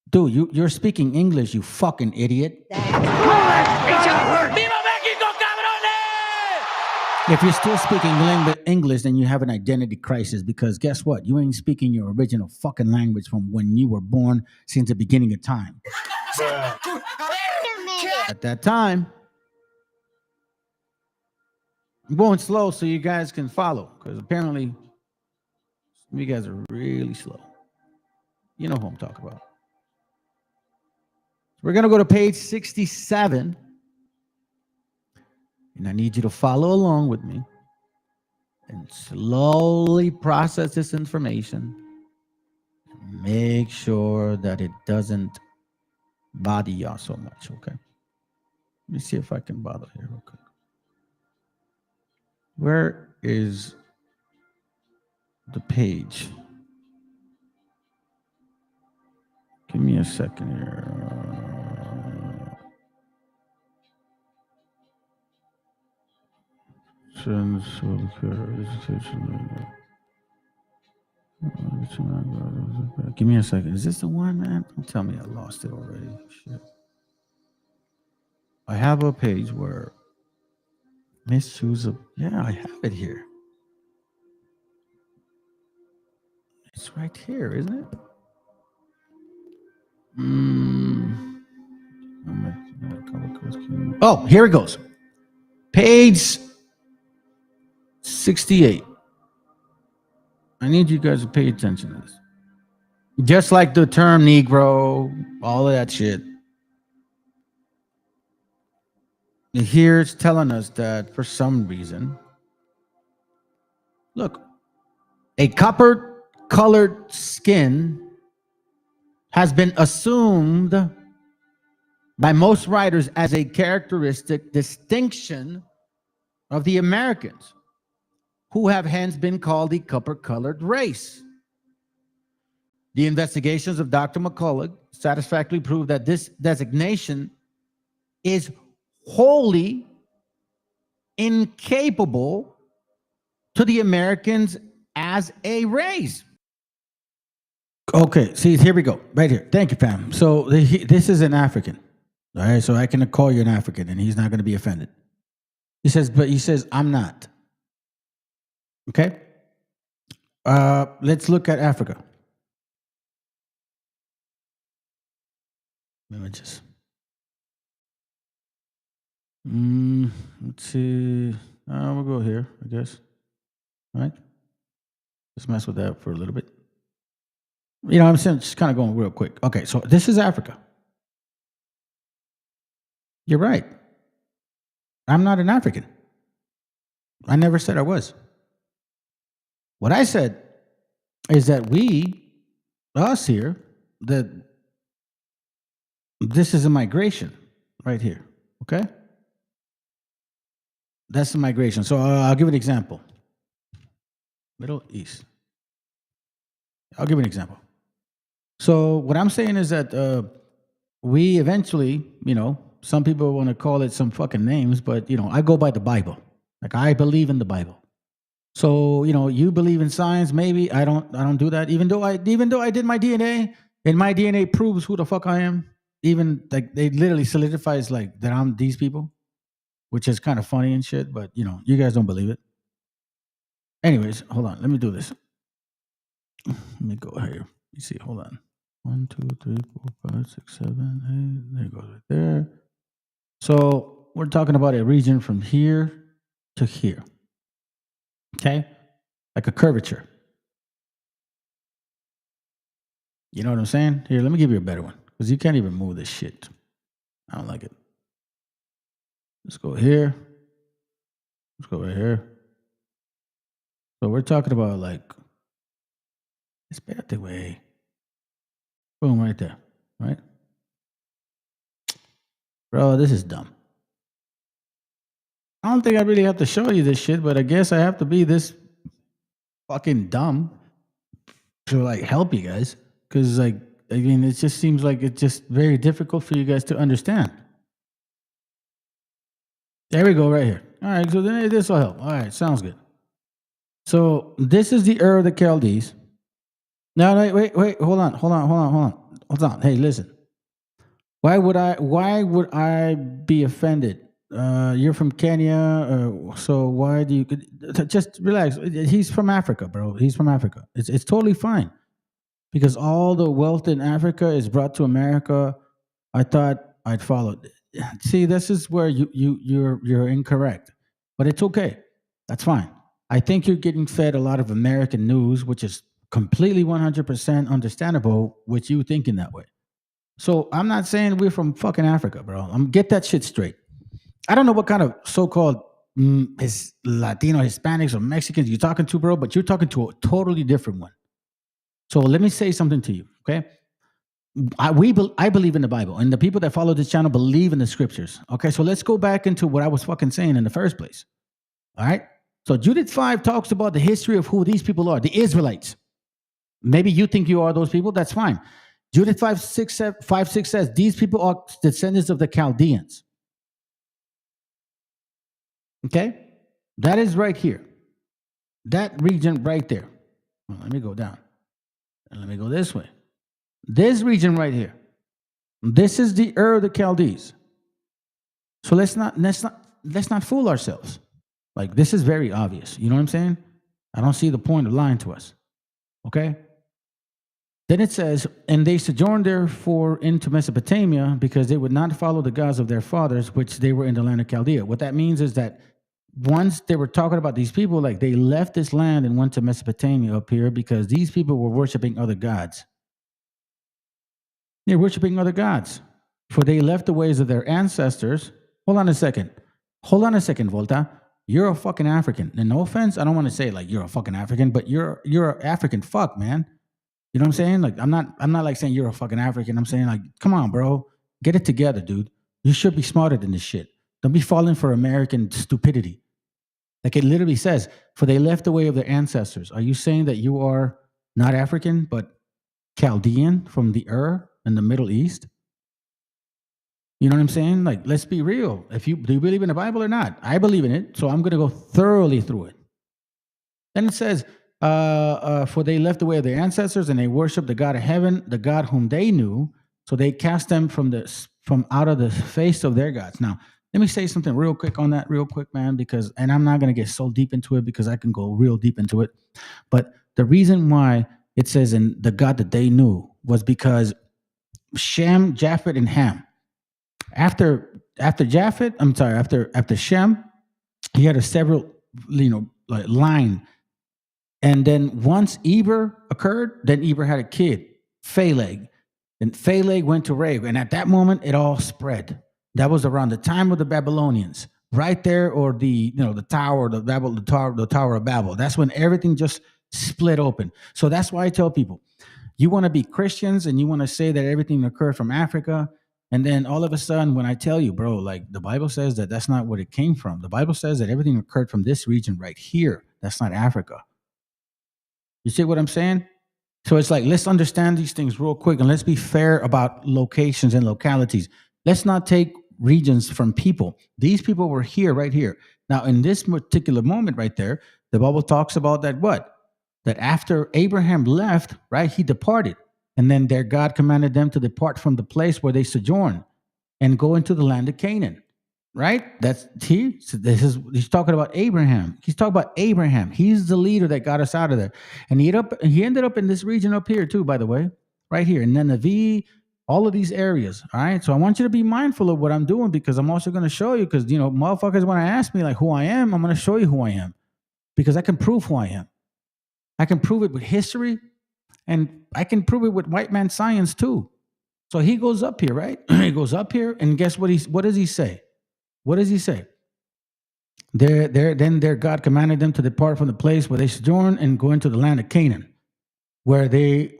Dude, you're speaking English, you fucking idiot. ¡Viva México, cabrones! If you're still speaking English, then you have an identity crisis because guess what? You ain't speaking your original fucking language from when you were born since the beginning of time. At that time, I'm going slow so you guys can follow because apparently you guys are really slow. You know who I'm talking about. We're going to go to page 67. And I need you to follow along with me and slowly process this information. Make sure that it doesn't bother y'all so much, okay? Let me see if I can bother here real quick. Where is the page? Give me a second here. Give me a second. Is this the one, man? Don't tell me I lost it already. Shit. I have a page where yeah, I have it here. It's right here, isn't it? Oh, here it goes. Page 68. I need you guys to pay attention to this. Just like the term Negro, all of that shit. Here it's telling us that for some reason, look, a copper-colored skin has been assumed by most writers as a characteristic distinction of the Americans, who have hence been called the copper-colored race. The investigations of Dr. McCullough satisfactorily prove that this designation is wholly incapable to the Americans as a race. Okay, see, here we go, right here. Thank you, fam. So this is an African, all right? So I can call you an African, and he's not going to be offended. He says, I'm not. Okay? Let's look at Africa. Images. Let's see. We'll go here, I guess. All right? Let's mess with that for a little bit. You know, I'm just kind of going real quick. Okay, so this is Africa. You're right. I'm not an African. I never said I was. What I said is that us here, that this is a migration right here, okay? That's the migration. So I'll give an example. Middle East. I'll give an example. So what I'm saying is that we eventually, you know, some people want to call it some fucking names, but, you know, I go by the Bible. Like, I believe in the Bible. So, you know, you believe in science, maybe. I don't do that. Even though I did my DNA, and my DNA proves who the fuck I am. Even, like, they literally solidifies, like, that I'm these people, which is kind of funny and shit, but, you know, you guys don't believe it. Anyways, hold on. Let me do this. Let me go here. You see, hold on. 1, 2, 3, 4, 5, 6, 7, 8. There it goes right there. So we're talking about a region from here to here. Okay? Like a curvature. You know what I'm saying? Here, let me give you a better one. Because you can't even move this shit. I don't like it. Let's go here. Let's go right here. So we're talking about, like, espérate, way. Boom, right there. Right? Bro, this is dumb. I don't think I really have to show you this shit, but I guess I have to be this fucking dumb to, like, help you guys. Because, like, I mean, it just seems like it's just very difficult for you guys to understand. There we go, right here. All right, so then this will help. All right, sounds good. So this is the Ur of the Chaldees. No, wait, hold on. Hey, listen. Why would I be offended You're from Kenya, so why do you just relax? He's from Africa, bro. He's from Africa. It's totally fine because all the wealth in Africa is brought to America. I thought I'd follow. See, this is where you're incorrect, but it's okay. That's fine. I think you're getting fed a lot of American news, which is completely 100% understandable with you thinking that way. So I'm not saying we're from fucking Africa, bro. Get that shit straight. I don't know what kind of so-called Latino, Hispanics, or Mexicans you're talking to, bro, but you're talking to a totally different one. So let me say something to you, okay? I believe in the Bible, and the people that follow this channel believe in the scriptures. Okay, so let's go back into what I was fucking saying in the first place. All right? So Judith 5 talks about the history of who these people are, the Israelites. Maybe you think you are those people. That's fine. Judith 5:6 says these people are descendants of the Chaldeans. Okay? That is right here. That region right there. Well, let me go down. And let me go this way. This region right here. This is the of the Chaldees. So let's not fool ourselves. Like, this is very obvious. You know what I'm saying? I don't see the point of lying to us. Okay? Then it says, and they sojourned therefore into Mesopotamia because they would not follow the gods of their fathers, which they were in the land of Chaldea. What that means is that once they were talking about these people, like they left this land and went to Mesopotamia up here because these people were worshiping other gods. They're worshiping other gods. For they left the ways of their ancestors. Hold on a second, Volta. You're a fucking African. And no offense, I don't want to say like you're a fucking African, but you're an African fuck, man. You know what I'm saying? Like I'm not like saying you're a fucking African. I'm saying like, come on, bro. Get it together, dude. You should be smarter than this shit. Don't be falling for American stupidity. Like it literally says, for they left the way of their ancestors. Are you saying that you are not African, but Chaldean from the in the Middle East? You know what I'm saying? Like, let's be real. Do you believe in the Bible or not? I believe in it, so I'm going to go thoroughly through it. Then it says, for they left the way of their ancestors and they worshiped the God of heaven, the God whom they knew. So they cast them from out of the face of their gods. Now, let me say something real quick on that, man, and I'm not going to get so deep into it because I can go real deep into it. But the reason why it says in the God that they knew was because Shem, Japheth, and Ham. After Shem, he had a several, line. And then once Eber occurred, then Eber had a kid, Phaleg. And Phaleg went to Rave. And at that moment, it all spread. That was around the time of the Babylonians, right there, or the Tower of Babel. That's when everything just split open. So that's why I tell people, you want to be Christians and you want to say that everything occurred from Africa. And then all of a sudden, when I tell you, bro, like the Bible says that that's not what it came from. The Bible says that everything occurred from this region right here. That's not Africa. You see what I'm saying? So it's like, let's understand these things real quick and let's be fair about locations and localities. Let's not take regions from people. These people were here, right here. Now, in this particular moment right there, the Bible talks about that what? That after Abraham left, right, he departed. And then their God commanded them to depart from the place where they sojourned and go into the land of Canaan. Right? He's talking about Abraham. He's talking about Abraham. He's the leader that got us out of there. And he ended up in this region up here too, by the way. Right here. And then Nineveh, all of these areas. All right. So I want you to be mindful of what I'm doing because I'm also going to show you because, motherfuckers want to ask me like who I am. I'm going to show you who I am because I can prove who I am. I can prove it with history and I can prove it with white man science too. So he goes up here, right? He goes up here and guess what does he say? What does he say? Then their God commanded them to depart from the place where they sojourned and go into the land of Canaan, where they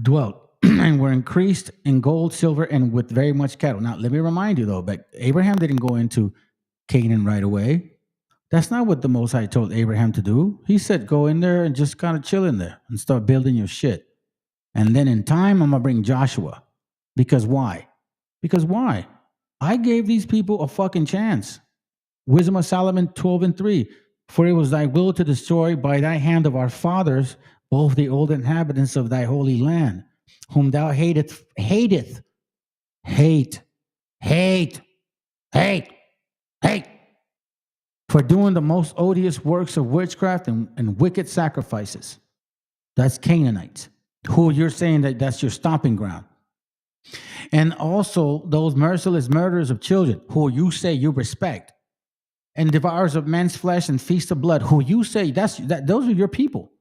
dwelt and were increased in gold, silver, and with very much cattle. Now, let me remind you, though, but Abraham didn't go into Canaan right away. That's not what the Most High told Abraham to do. He said, go in there and just kind of chill in there and start building your shit. And then in time, I'm going to bring Joshua. Because why? I gave these people a fucking chance. Wisdom of Solomon 12:3. For it was thy will to destroy by thy hand of our fathers both the old inhabitants of thy holy land, whom thou hateth. Hey, for doing the most odious works of witchcraft and wicked sacrifices. That's Canaanites, who you're saying that that's your stomping ground. And also those merciless murderers of children, who you say you respect, and devourers of men's flesh and feast of blood, who you say those are your people,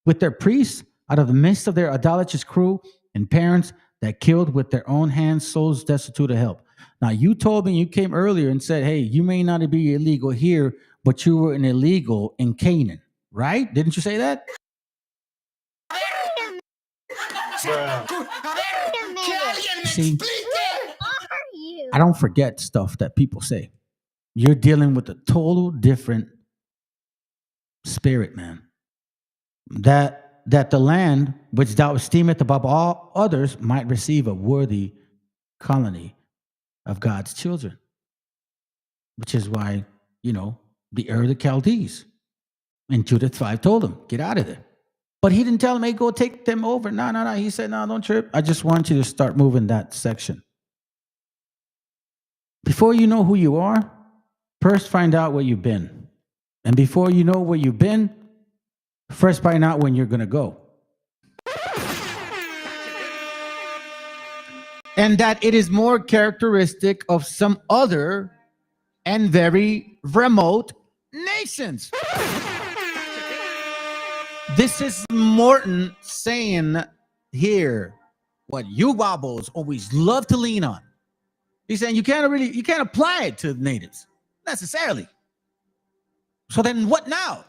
with their priests out of the midst of their idolatrous crew, and parents that killed with their own hands souls destitute of help. Now, you told me, you came earlier and said, hey, you may not be illegal here, but you were an illegal in Canaan, right? Didn't you say that? See, I don't forget stuff that people say. You're dealing with a total different spirit, man. That the land which thou esteemeth above all others might receive a worthy colony of God's children. Which is why, the Ur of the Chaldees. And Judith 5 told him, get out of there. But he didn't tell him, hey, go take them over. No. He said, no, don't trip. I just want you to start moving that section. Before you know who you are, first find out where you've been. And before you know where you've been, first find out when you're going to go. And that it is more characteristic of some other and very remote nations. This is Morton saying here what you wobbles always love to lean on. He's saying you can't apply it to the natives necessarily. So then what now?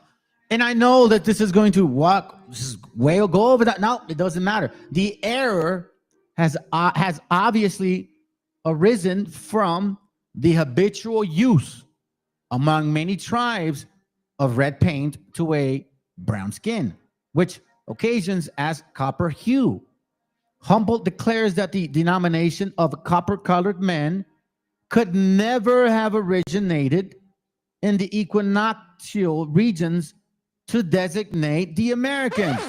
And I know that this is going to go over that. No, it doesn't matter. The error has obviously arisen from the habitual use among many tribes of red paint to a brown skin, which occasions as copper hue. Humboldt declares that the denomination of copper-colored men could never have originated in the equinoctial regions to designate the Americans.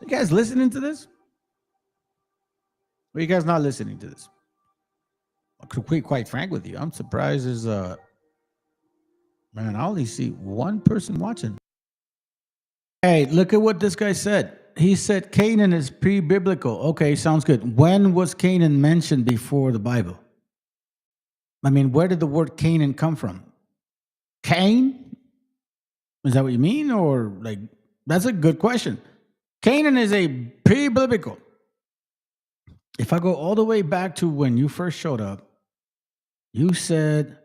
You guys listening to this? Or are you guys not listening to this? To be quite frank with you, I'm surprised there's man, I only see one person watching. Hey, look at what this guy said. He said Canaan is pre-biblical. Okay, sounds good. When was Canaan mentioned before the Bible? I mean, where did the word Canaan come from? Cain? Is that what you mean? Or that's a good question. Canaan is a pre-biblical. If I go all the way back to when you first showed up, you said,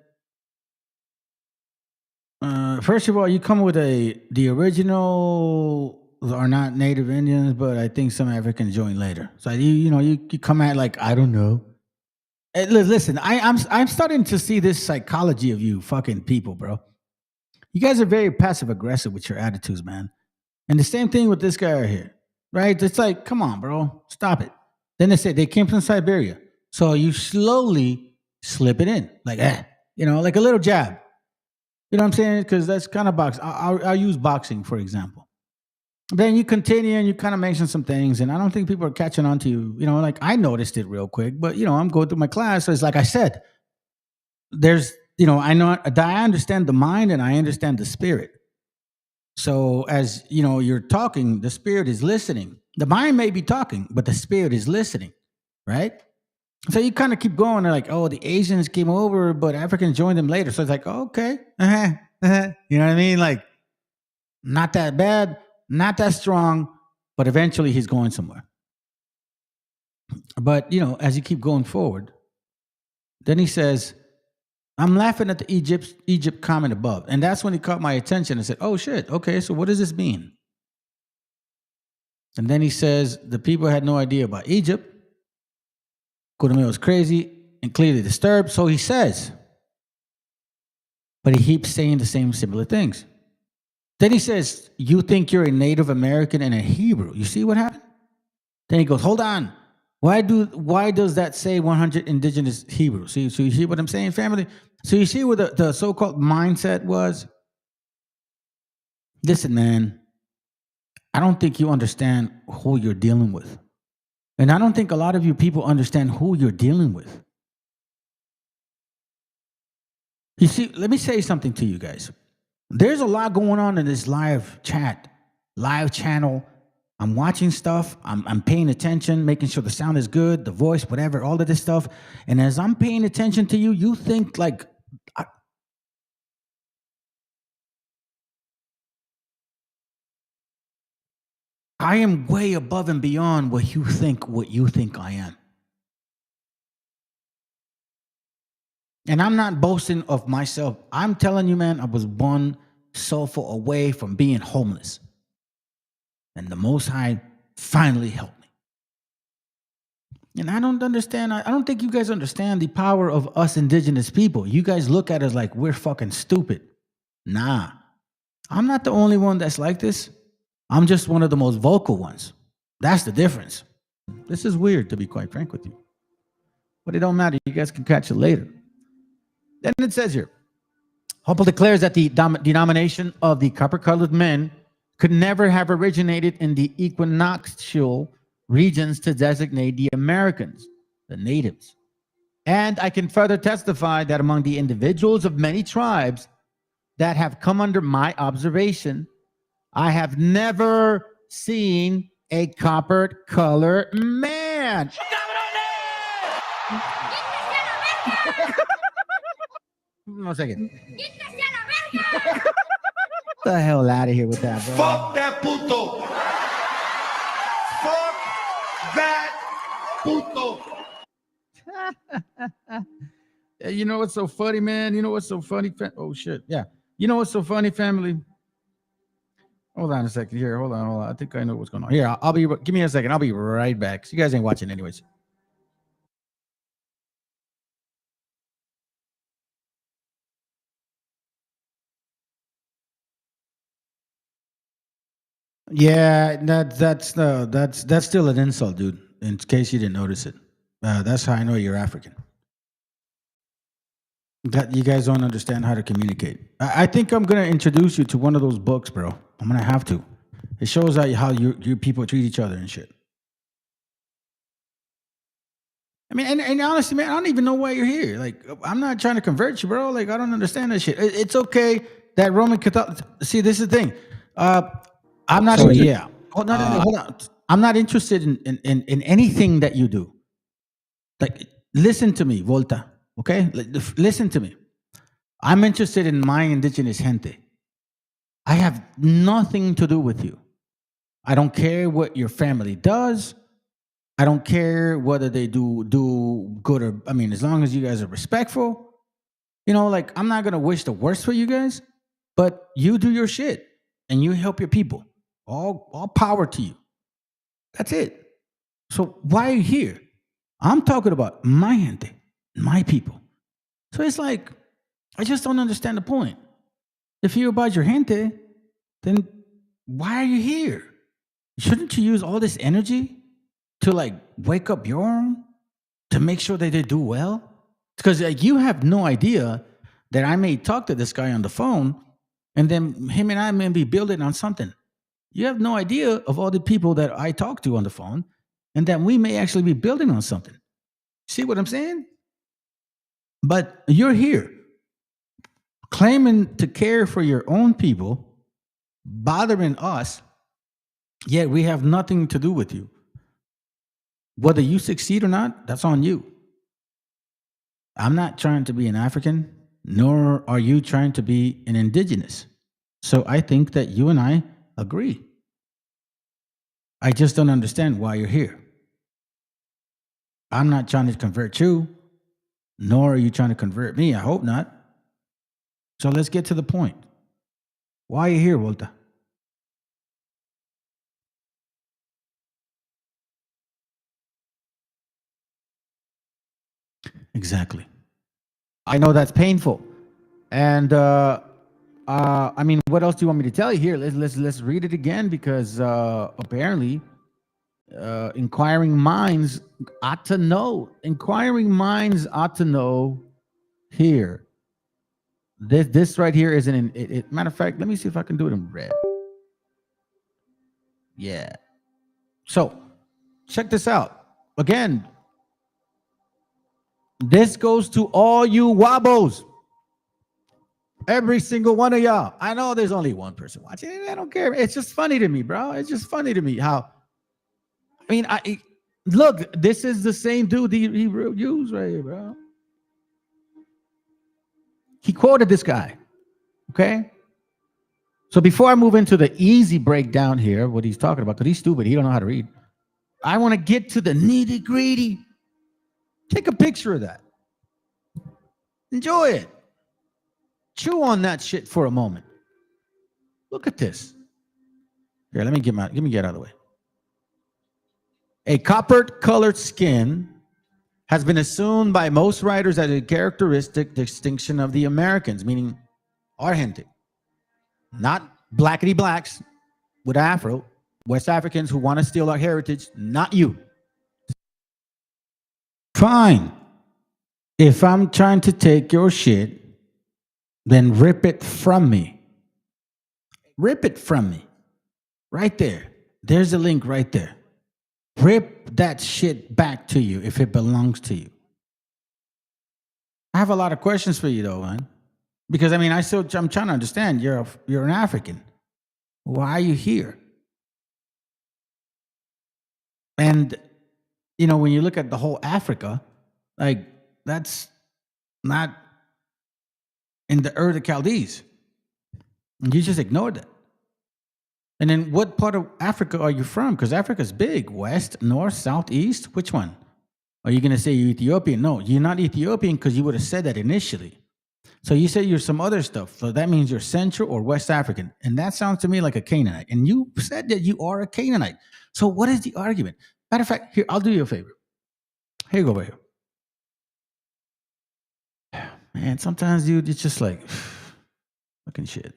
first of all, you come with the original are not native Indians, but I think some Africans joined later. So you come at I don't know. Hey, listen, I'm starting to see this psychology of you fucking people, bro. You guys are very passive aggressive with your attitudes, man. And the same thing with this guy right here, right? It's come on, bro, stop it. Then they say they came from Siberia. So you slowly slip it in, like a little jab. You know what I'm saying? Because that's kind of boxing. I'll use boxing, for example. Then you continue and you kind of mention some things, and I don't think people are catching on to you. I noticed it real quick, but, I'm going through my class. So it's like I said, there's, I understand the mind and I understand the spirit. So as, you're talking, the spirit is listening. The mind may be talking, but the spirit is listening, right? So you kind of keep going. They're the Asians came over, but Africans joined them later. So it's okay. You know what I mean? Not that bad, not that strong, but eventually he's going somewhere. But, as you keep going forward, then he says, I'm laughing at the Egypt comment above. And that's when he caught my attention and said, oh, shit. Okay, so what does this mean? And then he says, the people had no idea about Egypt. Kudame was crazy and clearly disturbed. So he says, but he keeps saying the same similar things. Then he says, you think you're a Native American and a Hebrew. You see what happened? Then he goes, hold on. Why does that say 100 indigenous Hebrews? So you see what I'm saying, family? So you see what the so-called mindset was? Listen, man, I don't think you understand who you're dealing with. And I don't think a lot of you people understand who you're dealing with. You see, let me say something to you guys. There's a lot going on in this live chat, live channel. I'm watching stuff. I'm paying attention, making sure the sound is good, the voice, whatever, all of this stuff. And as I'm paying attention to you, you think like, I am way above and beyond what you think I am. And I'm not boasting of myself. I'm telling you, man, I was one soulful away from being homeless. And the Most High finally helped me. And I don't understand. I don't think you guys understand the power of us indigenous people. You guys look at us like we're fucking stupid. Nah, I'm not the only one that's like this. I'm just one of the most vocal ones. That's the difference. This is weird, to be quite frank with you. But it don't matter. You guys can catch it later. Then it says here, Hopple declares that the denomination of the copper-colored men could never have originated in the equinoctial regions to designate the Americans, the natives. And I can further testify that among the individuals of many tribes that have come under my observation, I have never seen a copper-colored man. One second. Get the hell out of here with that, bro. Fuck that puto. Fuck that puto. You know what's so funny, man? You know what's so funny? Oh, shit. Yeah. You know what's so funny, family? Hold on a second here. Hold on. I think I know what's going on. Here, give me a second. I'll be right back. So you guys ain't watching anyways. Yeah, that's still an insult, dude. In case you didn't notice it, that's how I know you're African. That you guys don't understand how to communicate. I think I'm gonna introduce you to one of those books, bro. I'm gonna have to. It shows how you people treat each other and shit. I mean, and honestly, man, I don't even know why you're here. Like, I'm not trying to convert you, bro. Like, I don't understand that shit. It's okay that Roman Catholic. See, this is the thing. I'm not. Yeah. Hold on. I'm not interested in anything that you do. Like, listen to me, Volta. Okay, listen to me. I'm interested in my indigenous gente. I have nothing to do with you. I don't care what your family does. I don't care whether they do good or. I mean, as long as you guys are respectful. You know, like, I'm not gonna wish the worst for you guys, but you do your shit and you help your people. All power to you. That's it. So why are you here? I'm talking about my gente, my people. So it's like, I just don't understand the point. If you're about your gente, then why are you here? Shouldn't you use all this energy to like wake up your own, to make sure that they do well? Because like, you have no idea that I may talk to this guy on the phone and then him and I may be building on something. You have no idea of all the people that I talk to on the phone and that we may actually be building on something. See what I'm saying? But you're here claiming to care for your own people, bothering us, yet we have nothing to do with you. Whether you succeed or not, that's on you. I'm not trying to be an African, nor are you trying to be an indigenous. So I think that you and I agree. I just don't understand why you're here. I'm not trying to convert you, nor are you trying to convert me. I hope not. So let's get to the point. Why are you here, Walter? Exactly. I know that's painful. And I mean, what else do you want me to tell you here? Let's read it again, because apparently inquiring minds ought to know. Inquiring minds ought to know here. This right here isn't in it. Matter of fact, let me see if I can do it in red. Yeah. So check this out. Again, this goes to all you wabos. Every single one of y'all. I know there's only one person watching it. I don't care. It's just funny to me, bro. It's just funny to me how. I mean, look. This is the same dude he used right here, bro. He quoted this guy. Okay. So before I move into the easy breakdown here, what he's talking about, because he's stupid, he don't know how to read. I want to get to the nitty gritty. Take a picture of that. Enjoy it. Chew on that shit for a moment. Look at this. Here, let me get out of the way. A copper-colored skin has been assumed by most writers as a characteristic distinction of the Americans, meaning our gente. Not blackity blacks with Afro, West Africans who want to steal our heritage, not you. Fine. If I'm trying to take your shit, then rip it from me. Rip it from me. Right there. There's a link right there. Rip that shit back to you if it belongs to you. I have a lot of questions for you though, man. Because I mean, I'm trying to understand. You're an African. Why are you here? And you know, when you look at the whole Africa, like that's not in the Ur of the Chaldees. You just ignored that. And then what part of Africa are you from? Because Africa's big. West, north, south, east? Which one? Are you going to say you're Ethiopian? No, you're not Ethiopian because you would have said that initially. So you say you're some other stuff. So that means you're Central or West African. And that sounds to me like a Canaanite. And you said that you are a Canaanite. So what is the argument? Matter of fact, here, I'll do you a favor. Here you go, over here. Man, sometimes, dude, it's just like, fucking shit.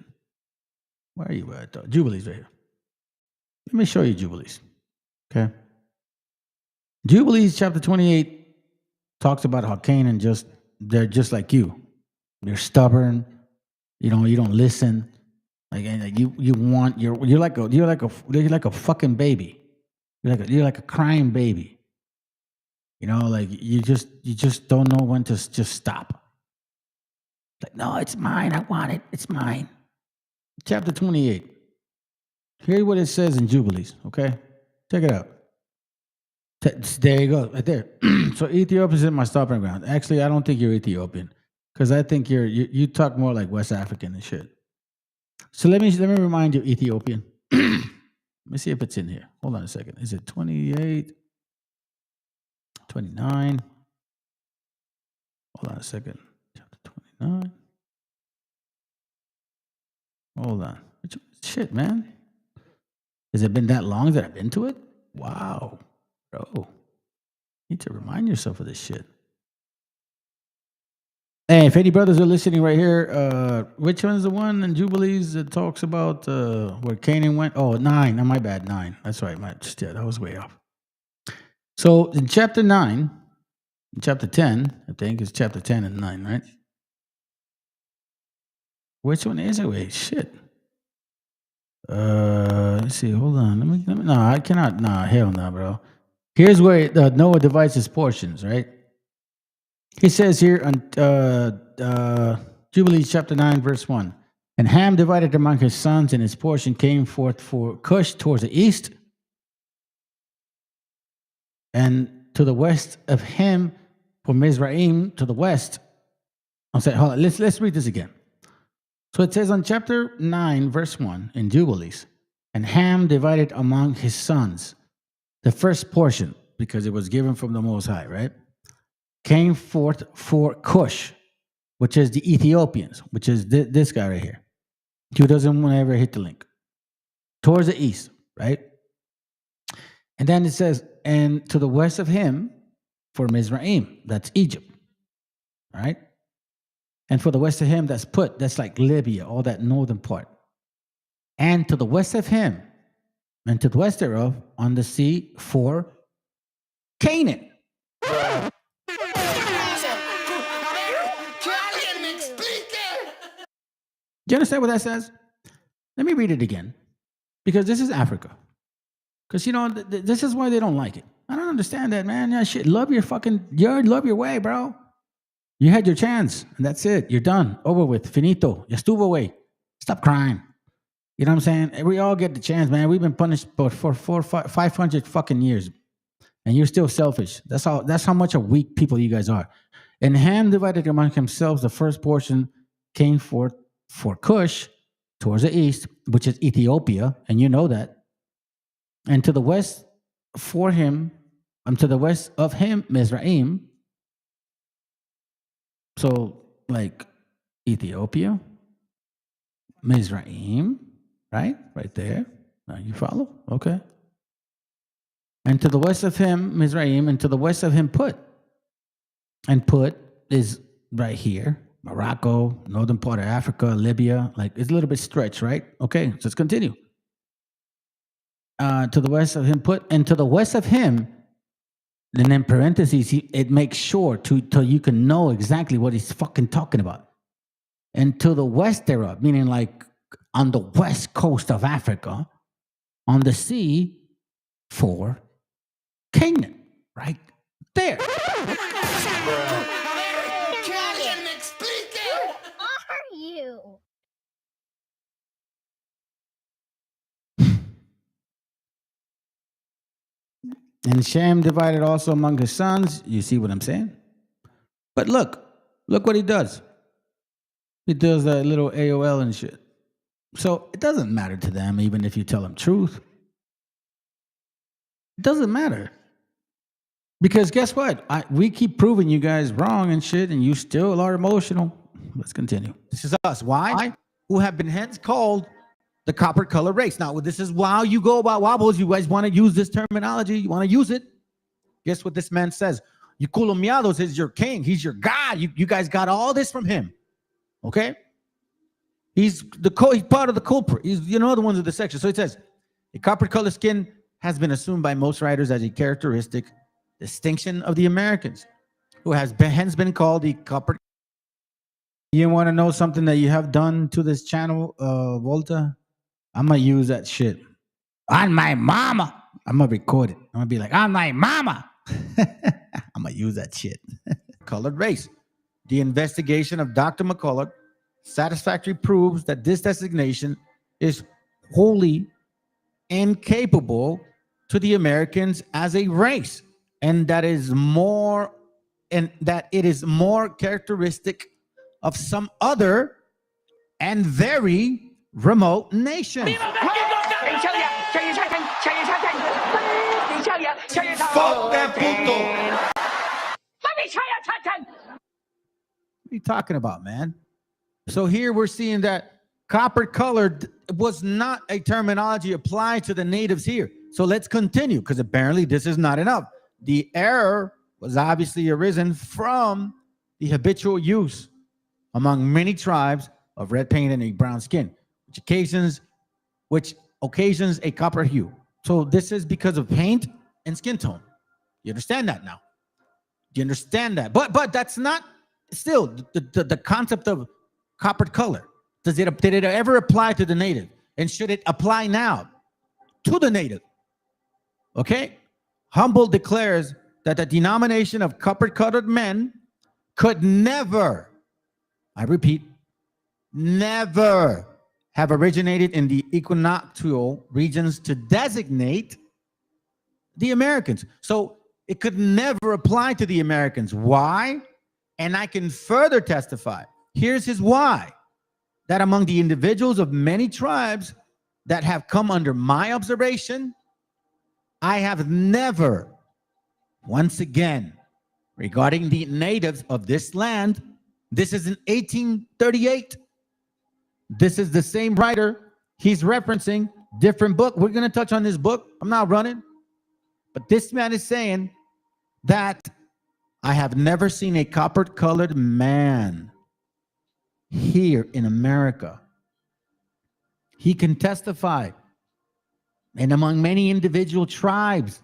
Where are you at? Jubilees right here. Let me show you Jubilees. Okay. Jubilees chapter 28 talks about how Canaan they're just like you. They're stubborn. You know, you don't listen. Like you're like a fucking baby. You're like a crying baby. You know, like you just don't know when to just stop. Like, no, it's mine. I want it. It's mine. Chapter 28. Here's what it says in Jubilees, okay? Check it out. There you go, right there. So Ethiopia is my stopping ground. Actually, I don't think you're Ethiopian because I think you talk more like West African and shit. So let me remind you, Ethiopian. Let me see if it's in here. Hold on a second. Is it 28? 29? Hold on a second. Chapter 29. Hold on. Shit, man. Has it been that long that I've been to it? Wow. Bro. You need to remind yourself of this shit. Hey, if any brothers are listening right here, which one's the one in Jubilees that talks about where Canaan went? Oh, 9. Oh, my bad, 9. That's right. That was way off. So in chapter 9, chapter 10, I think it's chapter 10 and 9, right? Which one is it? Wait, shit. Let's see. Hold on. Let me. No, I cannot. Nah, hell no, bro. Here's where Noah divides his portions, right? He says here on Jubilees chapter 9, verse 1. And Ham divided among his sons, and his portion came forth for Cush towards the east, and to the west of him for Mizraim to the west. I'm saying, hold on. Let's read this again. So it says on chapter 9, verse 1 in Jubilees, and Ham divided among his sons the first portion, because it was given from the Most High, right? Came forth for Cush, which is the Ethiopians, which is this guy right here, who doesn't want to ever hit the link, towards the east, right? And then it says, and to the west of him for Mizraim, that's Egypt, right? And for the west of him, that's like Libya, all that northern part. And to the west of him, and to the west thereof, on the sea for Canaan. Do you understand what that says? Let me read it again, because this is Africa. Because, this is why they don't like it. I don't understand that, man. Yeah, shit. Love your way, bro. You had your chance, and that's it. You're done. Over with. Finito. Ya estuvo, way. Stop crying. You know what I'm saying? We all get the chance, man. We've been punished for 500 fucking years, and you're still selfish. That's how much of weak people you guys are. And Ham divided among himself. The first portion came forth for Cush towards the east, which is Ethiopia, and you know that. And to the west for him, to the west of him, Mizraim. So, like Ethiopia, Mizraim, right? Right there. Now you follow? Okay. And to the west of him, Mizraim, and to the west of him, Put. And Put is right here. Morocco, northern part of Africa, Libya. Like, it's a little bit stretched, right? Okay, so let's continue. To the west of him, Put, and to the west of him, and in parentheses, it makes sure till you can know exactly what he's fucking talking about. And to the west thereof, meaning like on the west coast of Africa, on the sea for Canaan, right there. Are you? And Shem divided also among his sons. You see what I'm saying? But look what he does. He does that little AOL and shit. So it doesn't matter to them, even if you tell them truth. It doesn't matter. Because guess what? We keep proving you guys wrong and shit, and you still are emotional. Let's continue. This is us. Why? Who have been hence called the copper color race. Now, this is how you go about wobbles. You guys want to use this terminology. You want to use it. Guess what this man says? Yuculomiados is your king. He's your God. You guys got all this from him. Okay? He's part of the culprit. He's the ones of the section. So it says, a copper color skin has been assumed by most writers as a characteristic distinction of the Americans, who has hence been called the copper. You want to know something that you have done to this channel, Volta? I'm going to use that shit. On my mama. I'm going to record it. I'm going to be like, on my mama. I'm going to use that shit. Colored race. The investigation of Dr. McCullough satisfactorily proves that this designation is wholly incapable to the Americans as a race, and that it is more characteristic of some other and very remote nations. Fuck that puto. What are you talking about, man? So here we're seeing that copper colored was not a terminology applied to the natives here. So let's continue, because apparently this is not enough. The error was obviously arisen from the habitual use among many tribes of red paint and a brown skin, which occasions a copper hue. So this is because of paint and skin tone. You understand that now? You understand that? But that's not still the concept of copper color. Did it ever apply to the native? And should it apply now to the native? Okay? Humboldt declares that the denomination of copper-colored men could never, I repeat, never have originated in the equinoctial regions to designate the Americans. So it could never apply to the Americans. Why? And I can further testify. Here's his why. That among the individuals of many tribes that have come under my observation, I have never, once again, regarding the natives of this land, this is in 1838. This is the same writer. He's referencing different book. We're going to touch on this book. I'm not running. But this man is saying that I have never seen a copper-colored man here in America. He can testify, and among many individual tribes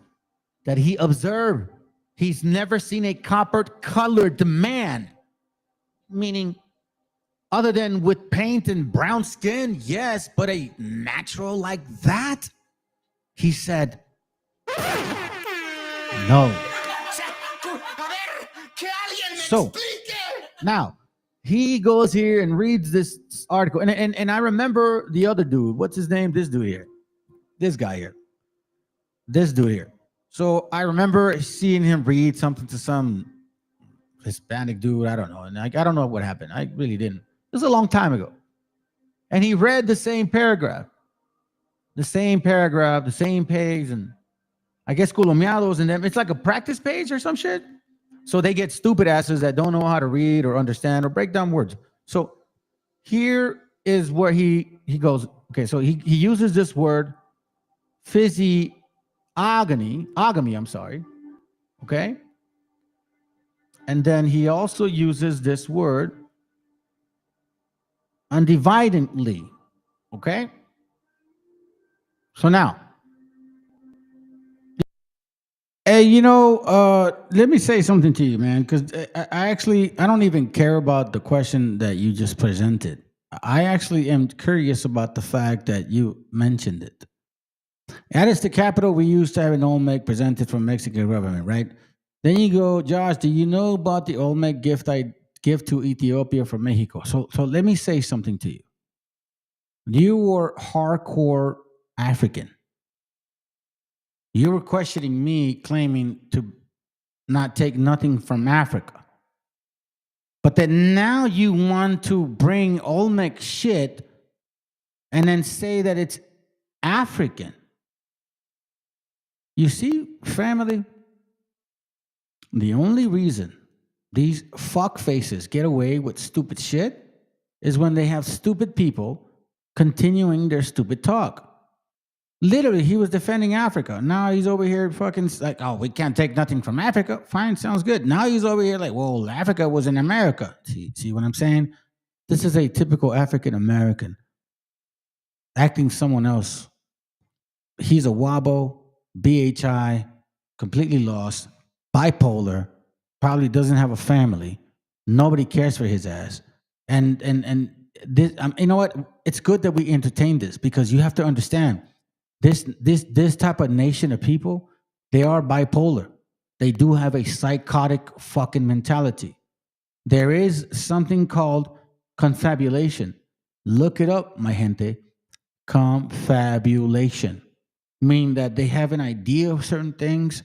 that he observed, he's never seen a copper-colored man, meaning other than with paint and brown skin, yes, but a natural like that, he said, No. So now he goes here and reads this article, and I remember the other dude. What's his name? This dude here. This guy here. This dude here. So I remember seeing him read something to some Hispanic dude. I don't know. And I don't know what happened. I really didn't. It was a long time ago. And he read the same paragraph. The same page. And I guess Colomiados and them. It's like a practice page or some shit. So they get stupid asses that don't know how to read or understand or break down words. So here is where he goes. Okay, so he uses this word physiogamy, I'm sorry. Okay? And then he also uses this word undividedly. Okay? So now, hey, let me say something to you, man, because I don't even care about the question that you just presented. I actually am curious about the fact that you mentioned it. That is the capital we used to have an Olmec presented from Mexican government, right? Then you go, Josh, do you know about the Olmec gift I give to Ethiopia from Mexico? So let me say something to you. You were hardcore African. You were questioning me, claiming to not take nothing from Africa. But then now you want to bring Olmec shit and then say that it's African. You see, family, the only reason these fuck faces get away with stupid shit is when they have stupid people continuing their stupid talk. Literally, he was defending Africa. Now he's over here fucking like, oh, we can't take nothing from Africa. Fine, sounds good. Now he's over here like, well, Africa was in America. See what I'm saying? This is a typical African American acting someone else. He's a wabo, BHI, completely lost, bipolar, probably doesn't have a family. Nobody cares for his ass. And this, you know what? It's good that we entertain this because you have to understand this type of nation of people, they are bipolar. They do have a psychotic fucking mentality. There is something called confabulation. Look it up, my gente. Confabulation. Mean that they have an idea of certain things,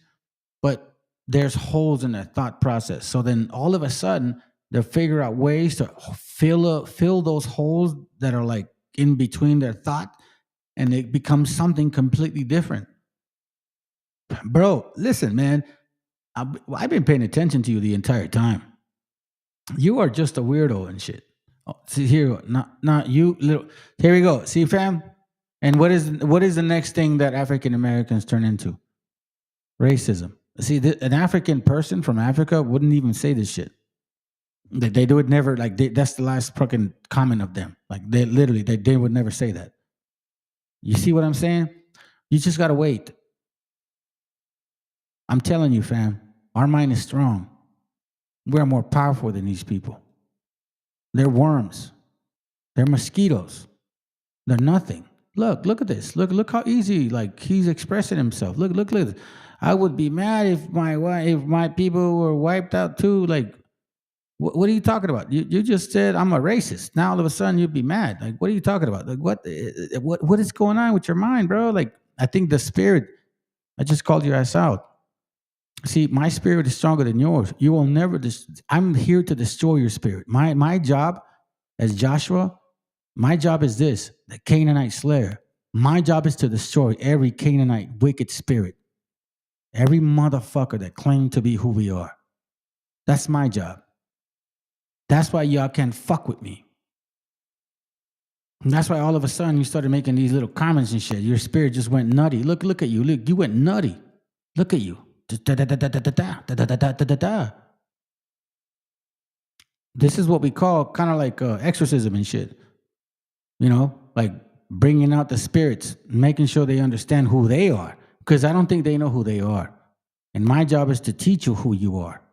but there's holes in their thought process. So then all of a sudden, they'll figure out ways to fill those holes that are like in between their thought, and it becomes something completely different. Bro, listen, man, I've been paying attention to you the entire time. You are just a weirdo and shit. Oh, see here, not you little. Here we go. See, fam. And what is the next thing that African Americans turn into? Racism. See, an African person from Africa wouldn't even say this shit. They would never, like, that's the last fucking comment of them. Like, they would never say that. You see what I'm saying? You just got to wait. I'm telling you, fam, our mind is strong. We're more powerful than these people. They're worms. They're mosquitoes. They're nothing. Look at this. Look how easy, like, he's expressing himself. Look at this. I would be mad if my people were wiped out too. Like, what are you talking about? You just said I'm a racist. Now all of a sudden you'd be mad. Like, what are you talking about? Like, what is going on with your mind, bro? Like, I think the spirit, I just called your ass out. See, my spirit is stronger than yours. You will never, I'm here to destroy your spirit. My job as Joshua, my job is this, the Canaanite slayer. My job is to destroy every Canaanite wicked spirit. Every motherfucker that claimed to be who we are. That's my job. That's why y'all can't fuck with me. And that's why all of a sudden you started making these little comments and shit. Your spirit just went nutty. Look at you. Look, you went nutty. Look at you. This is what we call kind of like exorcism and shit. You know, like bringing out the spirits, making sure they understand who they are. Because I don't think they know who they are. And my job is to teach you who you are.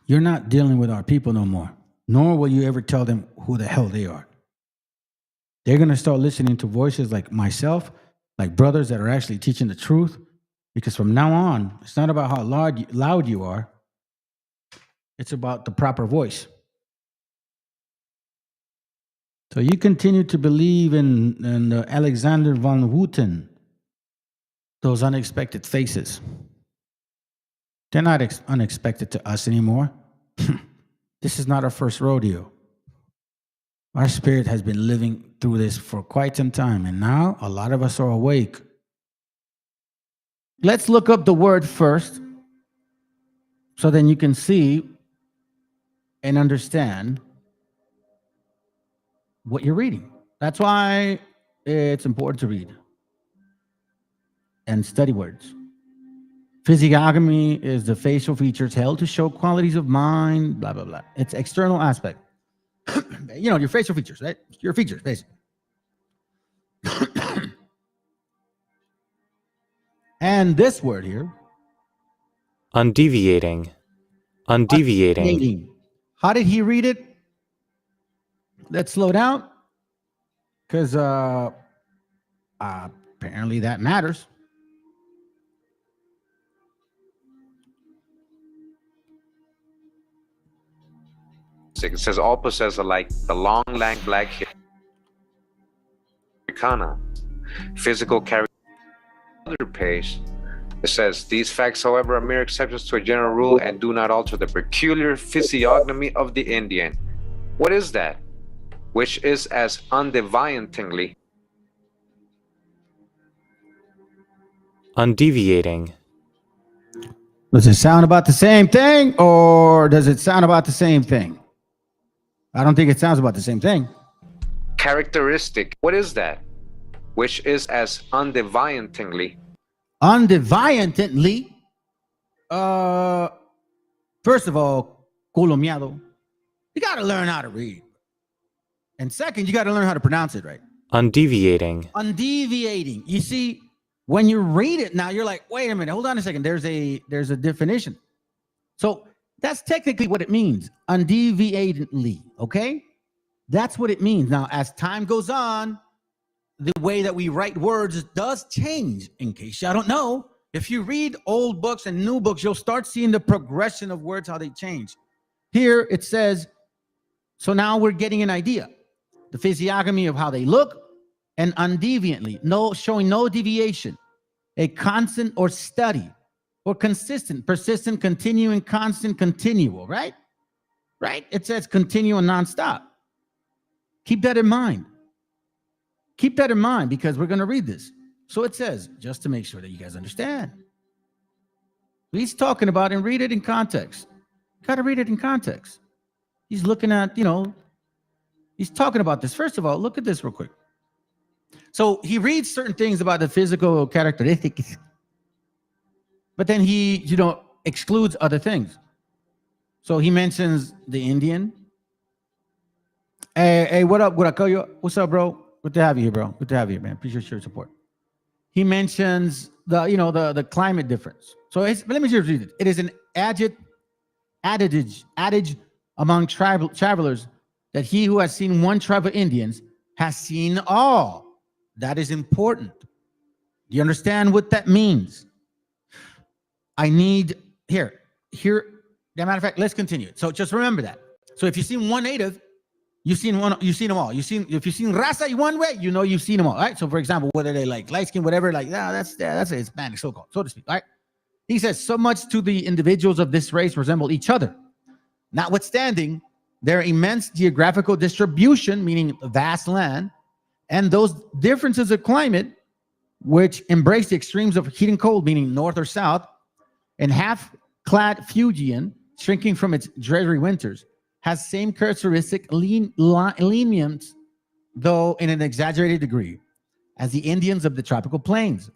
You're not dealing with our people no more. Nor will you ever tell them who the hell they are. They're going to start listening to voices like myself like brothers that are actually teaching the truth. Because from now on, it's not about how loud you are. It's about the proper voice. So you continue to believe in Alexander von Woeten, those unexpected faces. They're not unexpected to us anymore. This is not our first rodeo. Our spirit has been living through this for quite some time, and now a lot of us are awake. Let's look up the word first, so then you can see and understand what you're reading. That's why it's important to read and study words. Physiognomy is the facial features held to show qualities of mind, blah, blah, blah. It's external aspect. You know, your facial features, right? Your features, basically. And this word here. Undeviating. Undeviating. How did he read it? Let's slow down. Because apparently that matters. It says all possess alike the long, lank, black hair, physical character. Other page, it says these facts, however, are mere exceptions to a general rule and do not alter the peculiar physiognomy of the Indian. What is that? Which is as undeviatingly. Undeviating. Does it sound about the same thing, or does it sound about the same thing? I don't think it sounds about the same thing. Characteristic. What is that? Which is as undeviatingly. Undeviatingly. First of all, colomiado. You got to learn how to read. And second, you got to learn how to pronounce it right. Undeviating. Undeviating. You see, when you read it now, you're like, wait a minute, hold on a second. There's a definition. So that's technically what it means. Undeviatingly, okay? That's what it means. Now, as time goes on, the way that we write words does change. In case y'all don't know, if you read old books and new books, you'll start seeing the progression of words, how they change. Here it says, so now we're getting an idea. The physiognomy of how they look, and undeviantly, showing no deviation, a constant or steady, or consistent, persistent, continuing, constant, continual, right? Right? It says continue and nonstop. Keep that in mind. Keep that in mind because we're going to read this. So it says, just to make sure that you guys understand. He's talking about and read it in context. You got to read it in context. He's looking at, he's talking about this. First of all, look at this real quick. So he reads certain things about the physical characteristics, but then he, excludes other things. So he mentions the Indian. Hey, what up, Gurakoyo? What's up, bro? Good to have you here, bro. Good to have you here, man. Appreciate your support. He mentions the climate difference. So let me just read it. It is an adage among travelers that he who has seen one tribe of Indians has seen all. That is important. Do you understand what that means? I need here. As a matter of fact, let's continue. So just remember that. So if you've seen one native, you've seen them all. If you've seen raza one way, you've seen them all. Right? So for example, whether they like light skin, whatever, that's a Hispanic, so-called, so to speak. Right? He says, so much to the individuals of this race resemble each other, notwithstanding their immense geographical distribution, meaning vast land, and those differences of climate, which embrace the extremes of heat and cold, meaning north or south, and half-clad Fuegian, shrinking from its dreary winters, has same characteristic lenient, though in an exaggerated degree, as the Indians of the tropical plains.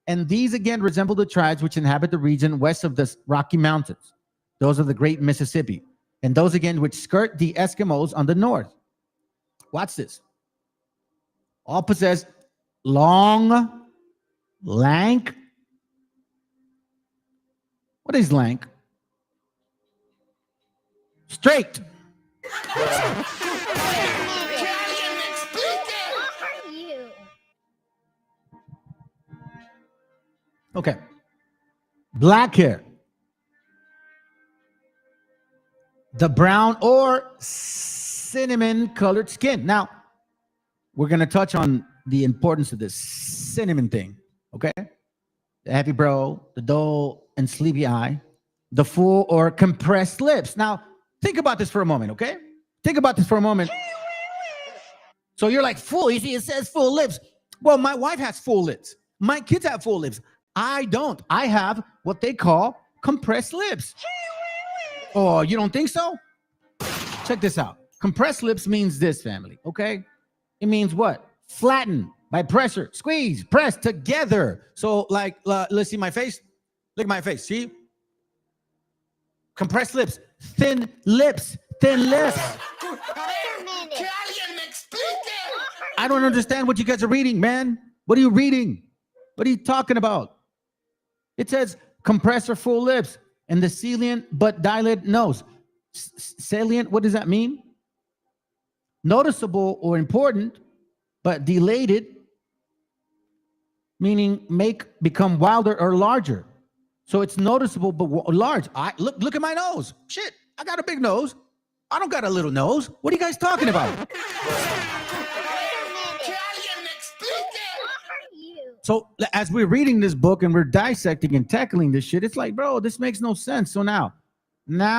And these again resemble the tribes which inhabit the region west of the Rocky Mountains, those of the Great Mississippi, and those again which skirt the Eskimos on the north. Watch this. All possess long, lank. What is lank? Straight. Okay. Black hair. The brown or cinnamon colored skin. Now, we're going to touch on the importance of this cinnamon thing. Okay. The heavy brow, the dull and sleepy eye, the full or compressed lips. Now, think about this for a moment, okay? Think about this for a moment. So you're like, full, you see, it says full lips. Well, my wife has full lips. My kids have full lips. I don't. I have what they call compressed lips. Oh, you don't think so? Check this out. Compressed lips means this, family, okay? It means what? Flatten by pressure, squeeze, press together. So like, let's see my face. Look at my face, see? Compressed lips, thin lips, thin lips. I don't understand what you guys are reading, man. What are you reading? What are you talking about? It says compressed or full lips and the salient but dilated nose. Salient, what does that mean? Noticeable or important, but dilated, meaning become wilder or larger. So it's noticeable but large. Look at my nose. Shit, I got a big nose. I don't got a little nose. What are you guys talking about? So as we're reading this book and we're dissecting and tackling this shit, it's like, bro, this makes no sense. So now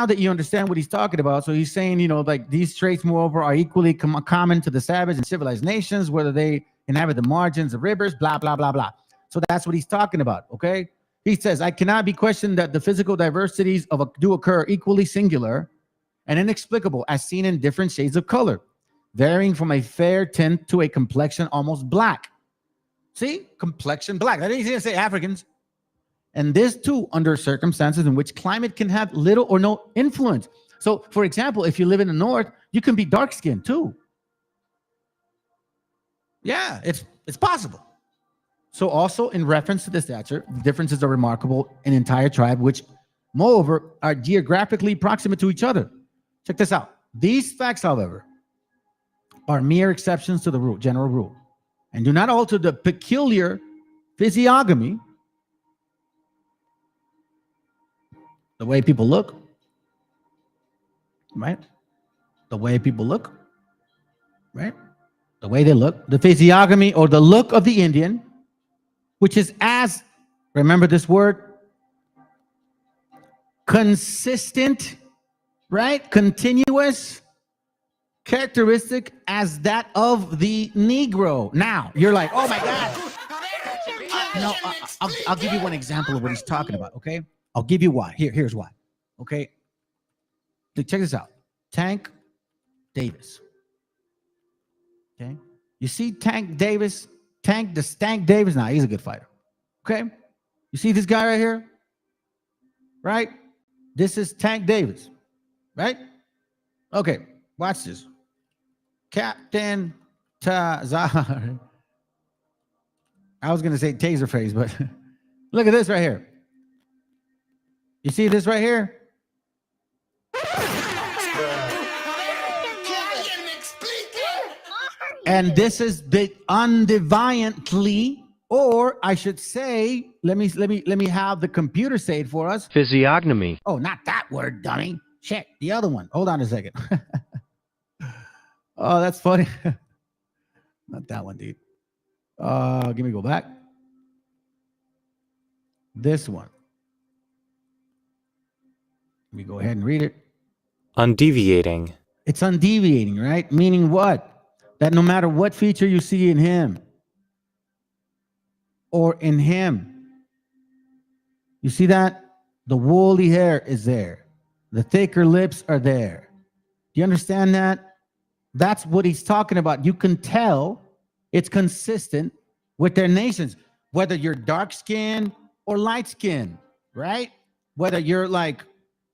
that you understand what he's talking about, so he's saying, like these traits, moreover, are equally common to the savage and civilized nations, whether they inhabit the margins of rivers, blah, blah, blah, blah. So that's what he's talking about, okay? He says, I cannot be questioned that the physical diversities do occur equally singular and inexplicable as seen in different shades of color, varying from a fair tint to a complexion almost black. See, complexion black. That didn't say Africans. And this too, under circumstances in which climate can have little or no influence. So, for example, if you live in the north, you can be dark-skinned too. Yeah, it's possible. So also in reference to the stature, the differences are remarkable in entire tribe, which, moreover, are geographically proximate to each other. Check this out. These facts, however, are mere exceptions to the general rule, and do not alter the peculiar physiognomy, the way people look, right? The way people look, right? The way they look, the physiognomy or the look of the Indian, which is as, remember this word, consistent, right? Continuous, characteristic as that of the Negro. Now, you're like, oh my God. No, I'll give you one example of what he's talking about, okay? I'll give you why. Here's why, okay? Check this out. Tank Davis, okay? You see Tank Davis? The Stank Davis? Nah, he's a good fighter, okay? You see this guy right here? Right? This is Tank Davis, right? Okay, watch this. Captain Tazar. I was going to say Taserface, but look at this right here. You see this right here? And this is the undeviantly, or I should say, let me have the computer say it for us. Physiognomy. Oh, not that word, dummy. Check the other one. Hold on a second. Oh, that's funny. Not that one, dude. Give me go back. This one. Let me go ahead and read it. Undeviating. It's undeviating, right? Meaning what? That no matter what feature you see in him or in him, you see that? The woolly hair is there. The thicker lips are there. Do you understand that? That's what he's talking about. You can tell it's consistent with their nations, whether you're dark skinned or light skinned, right? Whether you're like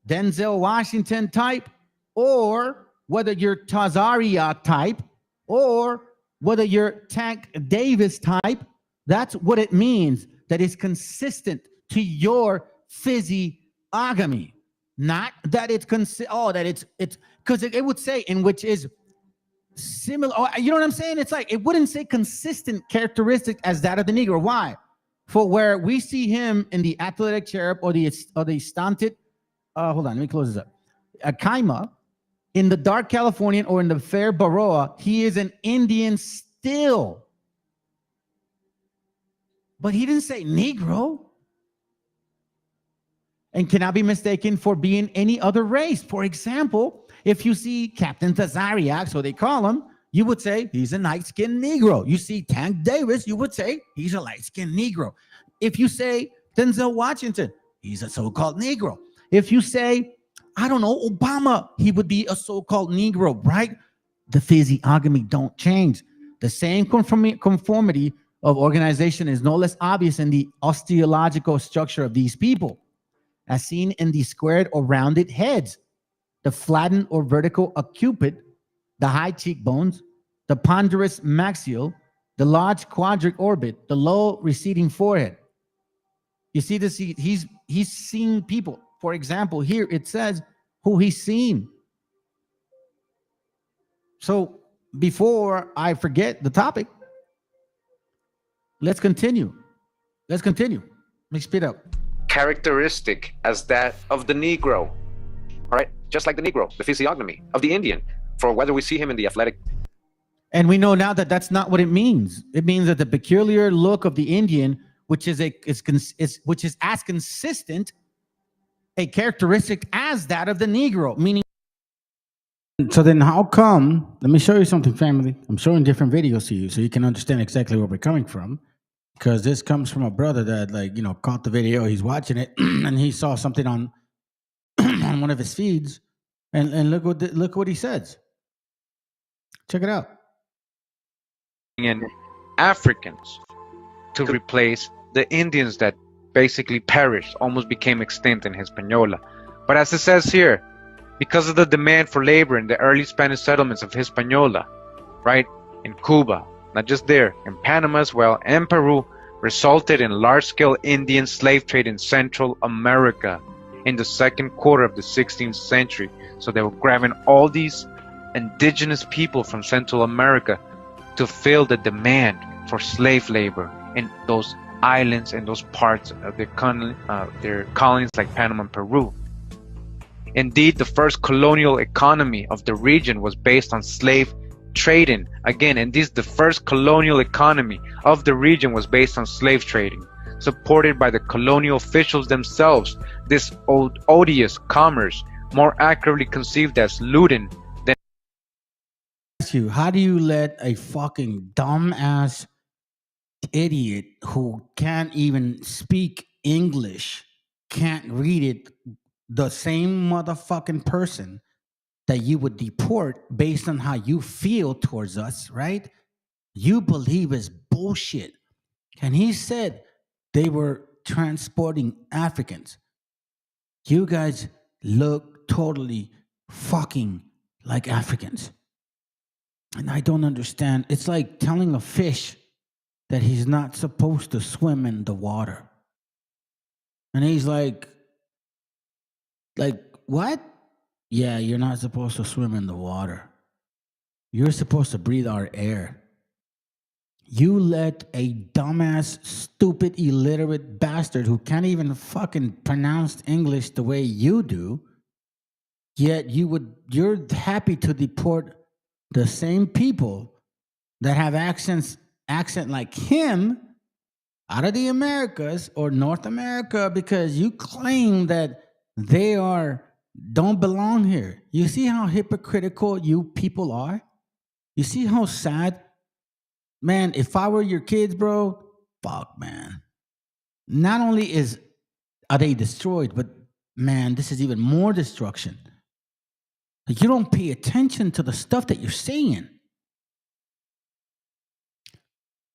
Denzel Washington type, or whether you're Tazaria type, or whether you're Tank Davis type. That's what it means, that is consistent to your physiognomy. Not that it's that it's because it would say in which is similar. You know what I'm saying? It's like it wouldn't say consistent characteristic as that of the Negro. Why? for where we see him in the athletic cherub or the stunted. Hold on, let me close this up. A Kaima in the dark Californian or in the fair Baroa, he is an Indian still. But he didn't say Negro. And cannot be mistaken for being any other race. For example, if you see Captain Tazariak, so they call him, you would say he's a light-skinned Negro. You see Tank Davis, you would say he's a light-skinned Negro. If you say Denzel Washington, he's a so-called Negro. If you say, I don't know, Obama, he would be a so-called Negro, right? The physiognomy don't change. The same conformity of organization is no less obvious in the osteological structure of these people, as seen in the squared or rounded heads, the flattened or vertical occiput, the high cheekbones, the ponderous maxill, the large quadric orbit, the low receding forehead. You see this, he's seeing people. For example, here it says who he's seen. So before I forget the topic, let's continue. Let me speed up. Characteristic as that of the Negro. All right, just like the Negro, the physiognomy of the Indian, for whether we see him in the athletic. And we know now that that's not what it means. It means that the peculiar look of the Indian, which is as consistent a characteristic as that of the Negro, meaning. So then how come, let me show you something, family. I'm showing different videos to you so you can understand exactly where we're coming from. Because this comes from a brother that caught the video, he's watching it, and he saw something on on one of his feeds, and look what he says. Check it out. In Africans to replace the Indians that basically perished, almost became extinct in Hispaniola. But as it says here, because of the demand for labor in the early Spanish settlements of Hispaniola, right, in Cuba, not just there, in Panama as well, and Peru, resulted in large-scale Indian slave trade in Central America in the second quarter of the 16th century. So they were grabbing all these indigenous people from Central America to fill the demand for slave labor in those islands and those parts of their colonies like Panama and Peru. Indeed, the first colonial economy of the region was based on slave trading. Again, and the first colonial economy of the region was based on slave trading, supported by the colonial officials themselves. This odious commerce, more accurately conceived as looting than. How do you let a fucking dumbass idiot who can't even speak English, can't read it, the same motherfucking person that you would deport based on how you feel towards us, right? You believe is bullshit. And he said they were transporting Africans. You guys look totally fucking like Africans. And I don't understand. It's like telling a fish that he's not supposed to swim in the water. And he's like, what? Yeah, you're not supposed to swim in the water. You're supposed to breathe our air. You let a dumbass, stupid, illiterate bastard who can't even fucking pronounce English the way you do, yet you're happy to deport the same people that have accent like him out of the Americas or North America because you claim that they don't belong here. You see how hypocritical you people are? You see how sad? Man, if I were your kids, bro, fuck, man. Not only are they destroyed, but man, this is even more destruction. Like, you don't pay attention to the stuff that you're saying.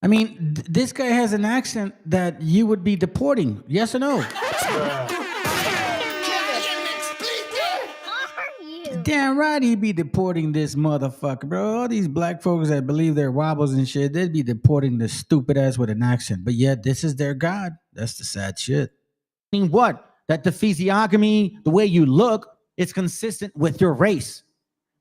I mean, this guy has an accent that you would be deporting. Yes or no? Damn right he'd be deporting this motherfucker, bro. All these black folks that believe they're wobbles and shit, they'd be deporting this stupid ass with an accent. But yet, this is their God. That's the sad shit. I mean, what? That the physiognomy, the way you look, is consistent with your race.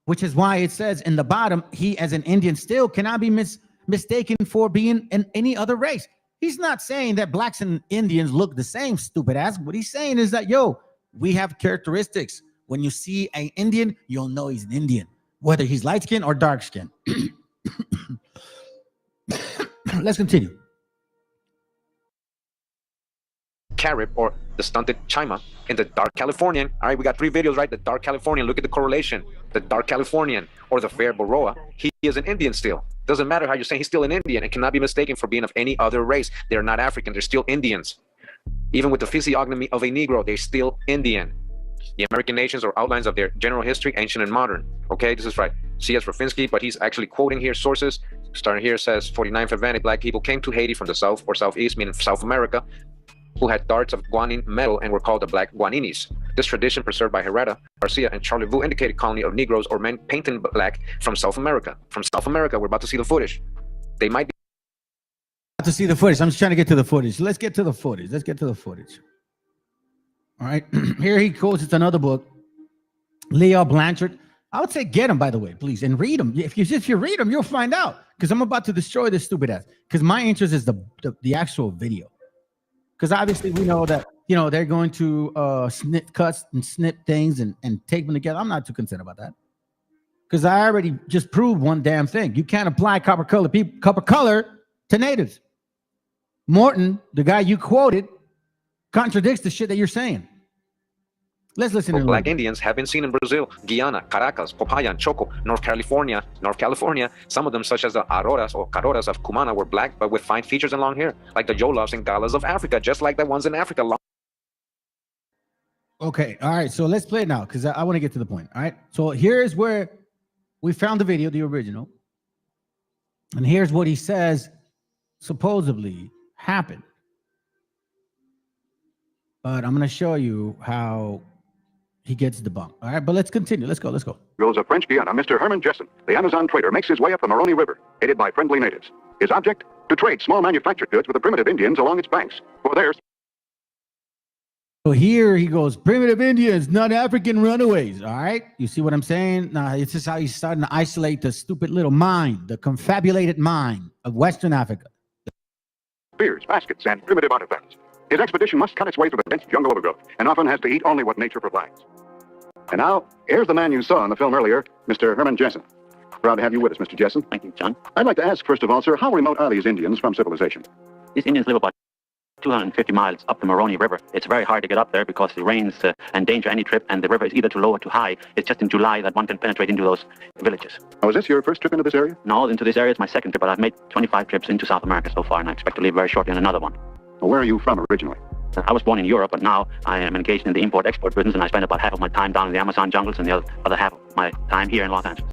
Which is why it says in the bottom, he as an Indian still cannot be mistaken for being in any other race. He's not saying that blacks and Indians look the same, stupid ass. What he's saying is that, yo, we have characteristics. When you see an Indian, you'll know he's an Indian, whether he's light skin or dark skin. Let's continue. Carib or the stunted chima in the dark Californian. All right, we got 3 videos, right? The dark Californian, look at the correlation. The dark Californian or the fair Boroa, he is an Indian still. Doesn't matter how you're saying, he's still an Indian and cannot be mistaken for being of any other race. They're not African, they're still Indians. Even with the physiognomy of a Negro, they're still Indian. The American nations or outlines of their general history, ancient and modern. Okay, this is right. C.S. Rafinsky, but he's actually quoting here sources. Starting here says 49th Advantage, black people came to Haiti from the south or southeast, meaning South America, who had darts of guanine metal and were called the Black Guaninis. This tradition, preserved by Herrera, Garcia, and Charlie Vu, indicated colony of Negroes or men painted black from South America. From South America, we're about to see the footage. They might be To see the footage. I'm just trying to get to the footage. Let's get to the footage. Let's get to the footage. All right. Here he quotes, it's another book. Leo Blanchard. I would say get him, by the way, please, and read them. If you read them, you'll find out. Because I'm about to destroy this stupid ass. Because my interest is the actual video. Because obviously we know that, you know, they're going to snip cuts and snip things and tape them together. I'm not too concerned about that. Because I already just proved one damn thing. You can't apply copper color to natives. Morton, the guy you quoted, contradicts the shit that you're saying. Let's listen to Black Indians have been seen in Brazil, Guyana, Caracas, Popayan, Choco, North California. Some of them, such as the Auroras or Caroras of Cumana, were black, but with fine features and long hair, like the Jolofs and Galas of Africa, just like the ones in Africa. Okay, all right, so let's play it now, because I want to get to the point, all right? So here's where we found the video, the original, and here's what he says supposedly happened. But I'm going to show you how he gets debunked. All right, but let's continue. Let's go. Rules of French Guiana, Mr. Herman Jessen, the Amazon trader, makes his way up the Moroni River, aided by friendly natives. His object? To trade small manufactured goods with the primitive Indians along its banks. For theirs. So here he goes, primitive Indians, not African runaways. All right, you see what I'm saying? Now, this is how he's starting to isolate the stupid little mind, the confabulated mind of Western Africa. Spears, baskets, and primitive artifacts. His expedition must cut its way through the dense jungle overgrowth, and often has to eat only what nature provides. And now, here's the man you saw in the film earlier, Mr. Herman Jessen. Proud to have you with us, Mr. Jessen. Thank you, John. I'd like to ask, first of all, sir, how remote are these Indians from civilization? These Indians live about 250 miles up the Moroni River. It's very hard to get up there because the rains endanger any trip, and the river is either too low or too high. It's just in July that one can penetrate into those villages. Oh, is this your first trip into this area? No, into this area is my second trip, but I've made 25 trips into South America so far, and I expect to leave very shortly on another one. Well, where are you from originally? I was born in Europe, but now I am engaged in the import-export business, and I spend about half of my time down in the Amazon jungles and the other half of my time here in Los Angeles.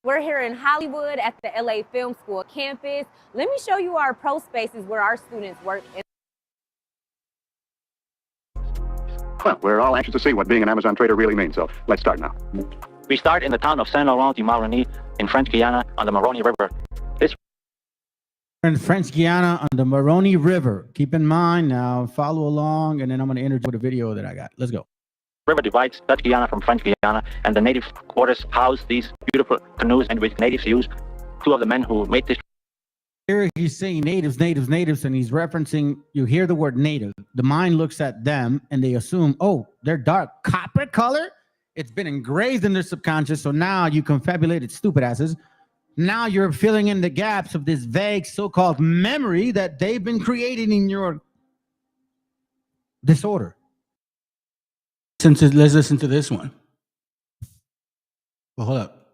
We're here in Hollywood at the LA Film School campus. Let me show you our pro spaces where our students work. Well, we're all anxious to see what being an Amazon trader really means, so let's start now. We start in the town of Saint-Laurent-du-Maroni in French Guiana on the Moroni River. In French Guiana on the Moroni River. Keep in mind now, follow along, and then I'm going to introduce the video that I got. Let's go. River divides Dutch Guiana from French Guiana, and the native quarters house these beautiful canoes in which natives use. Two of the men who made this. Here he's saying natives, and he's referencing, you hear the word native. The mind looks at them, and they assume, oh, they're dark copper color? It's been engraved in their subconscious, so now you confabulated stupid asses. Now you're filling in the gaps of this vague so-called memory that they've been creating in your disorder. Let's listen to this one. Well, hold up.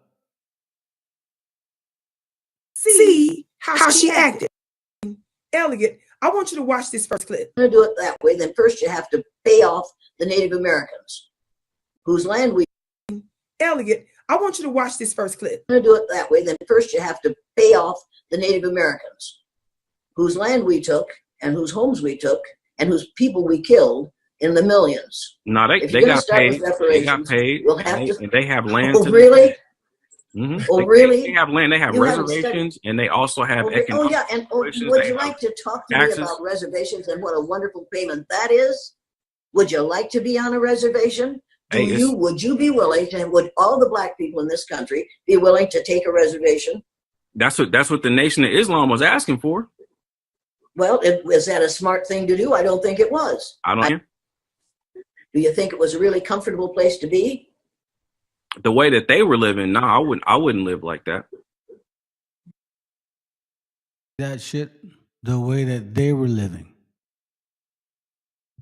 See how she acted. Elliot, I want you to watch this first clip. To do it that way, then first you have to pay off the Native Americans, whose land we... Elliot, I want you to watch this first clip. To do it that way, then first you have to pay off the Native Americans, whose land we took, and whose homes we took, and whose people we killed in the millions. No, they got paid. They got paid. We'll have and they have land. Oh, really? Mm-hmm. Oh, really? They have land. They have reservations, and they also have economic. Oh, yeah. And would you like to talk to me about reservations and what a wonderful payment that is? Would you like to be on a reservation? Would you be willing to, would all the black people in this country be willing to take a reservation? That's what the Nation of Islam was asking for. Well, was that a smart thing to do? I don't think it was. I don't. Do you think it was a really comfortable place to be? The way that they were living, no, I wouldn't live like that. That shit, the way that they were living.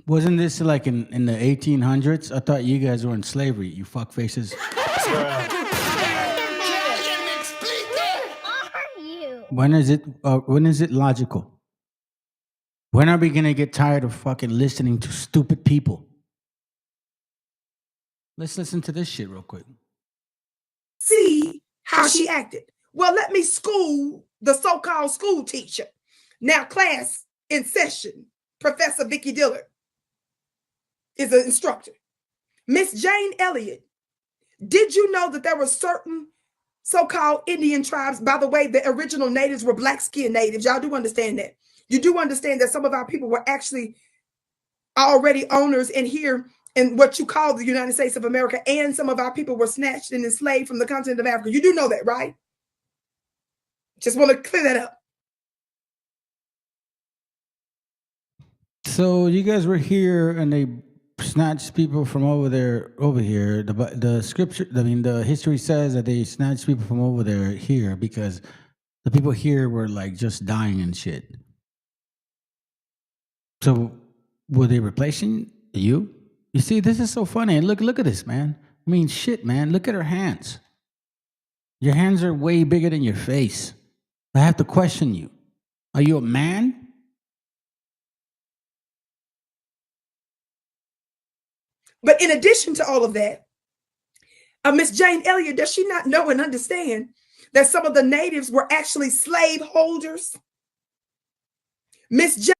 Wasn't this like in the 1800s? I thought you guys were in slavery, you fuck faces. When is it logical? When are we gonna get tired of fucking listening to stupid people? Let's listen to this shit real quick. See how she acted. Well, let me school the so-called school teacher. Now, class in session. Professor Vicki Dillard is an instructor. Miss Jane Elliott, did you know that there were certain so-called Indian tribes? By the way, the original natives were black-skinned natives. Y'all do understand that. You do understand that some of our people were actually already owners in here in what you call the United States of America, and some of our people were snatched and enslaved from the continent of Africa. You do know that, right? Just want to clear that up. So you guys were here and they snatched people from over here. The scripture, I mean, the history says that they snatched people from over there here because the people here were like just dying and shit. So were they replacing you? You see, this is so funny. And look at this, man. I mean, shit, man. Look at her hands. Your hands are way bigger than your face. I have to question you. Are you a man? But in addition to all of that, Miss Jane Elliott, does she not know and understand that some of the natives were actually slave holders? Miss Jane.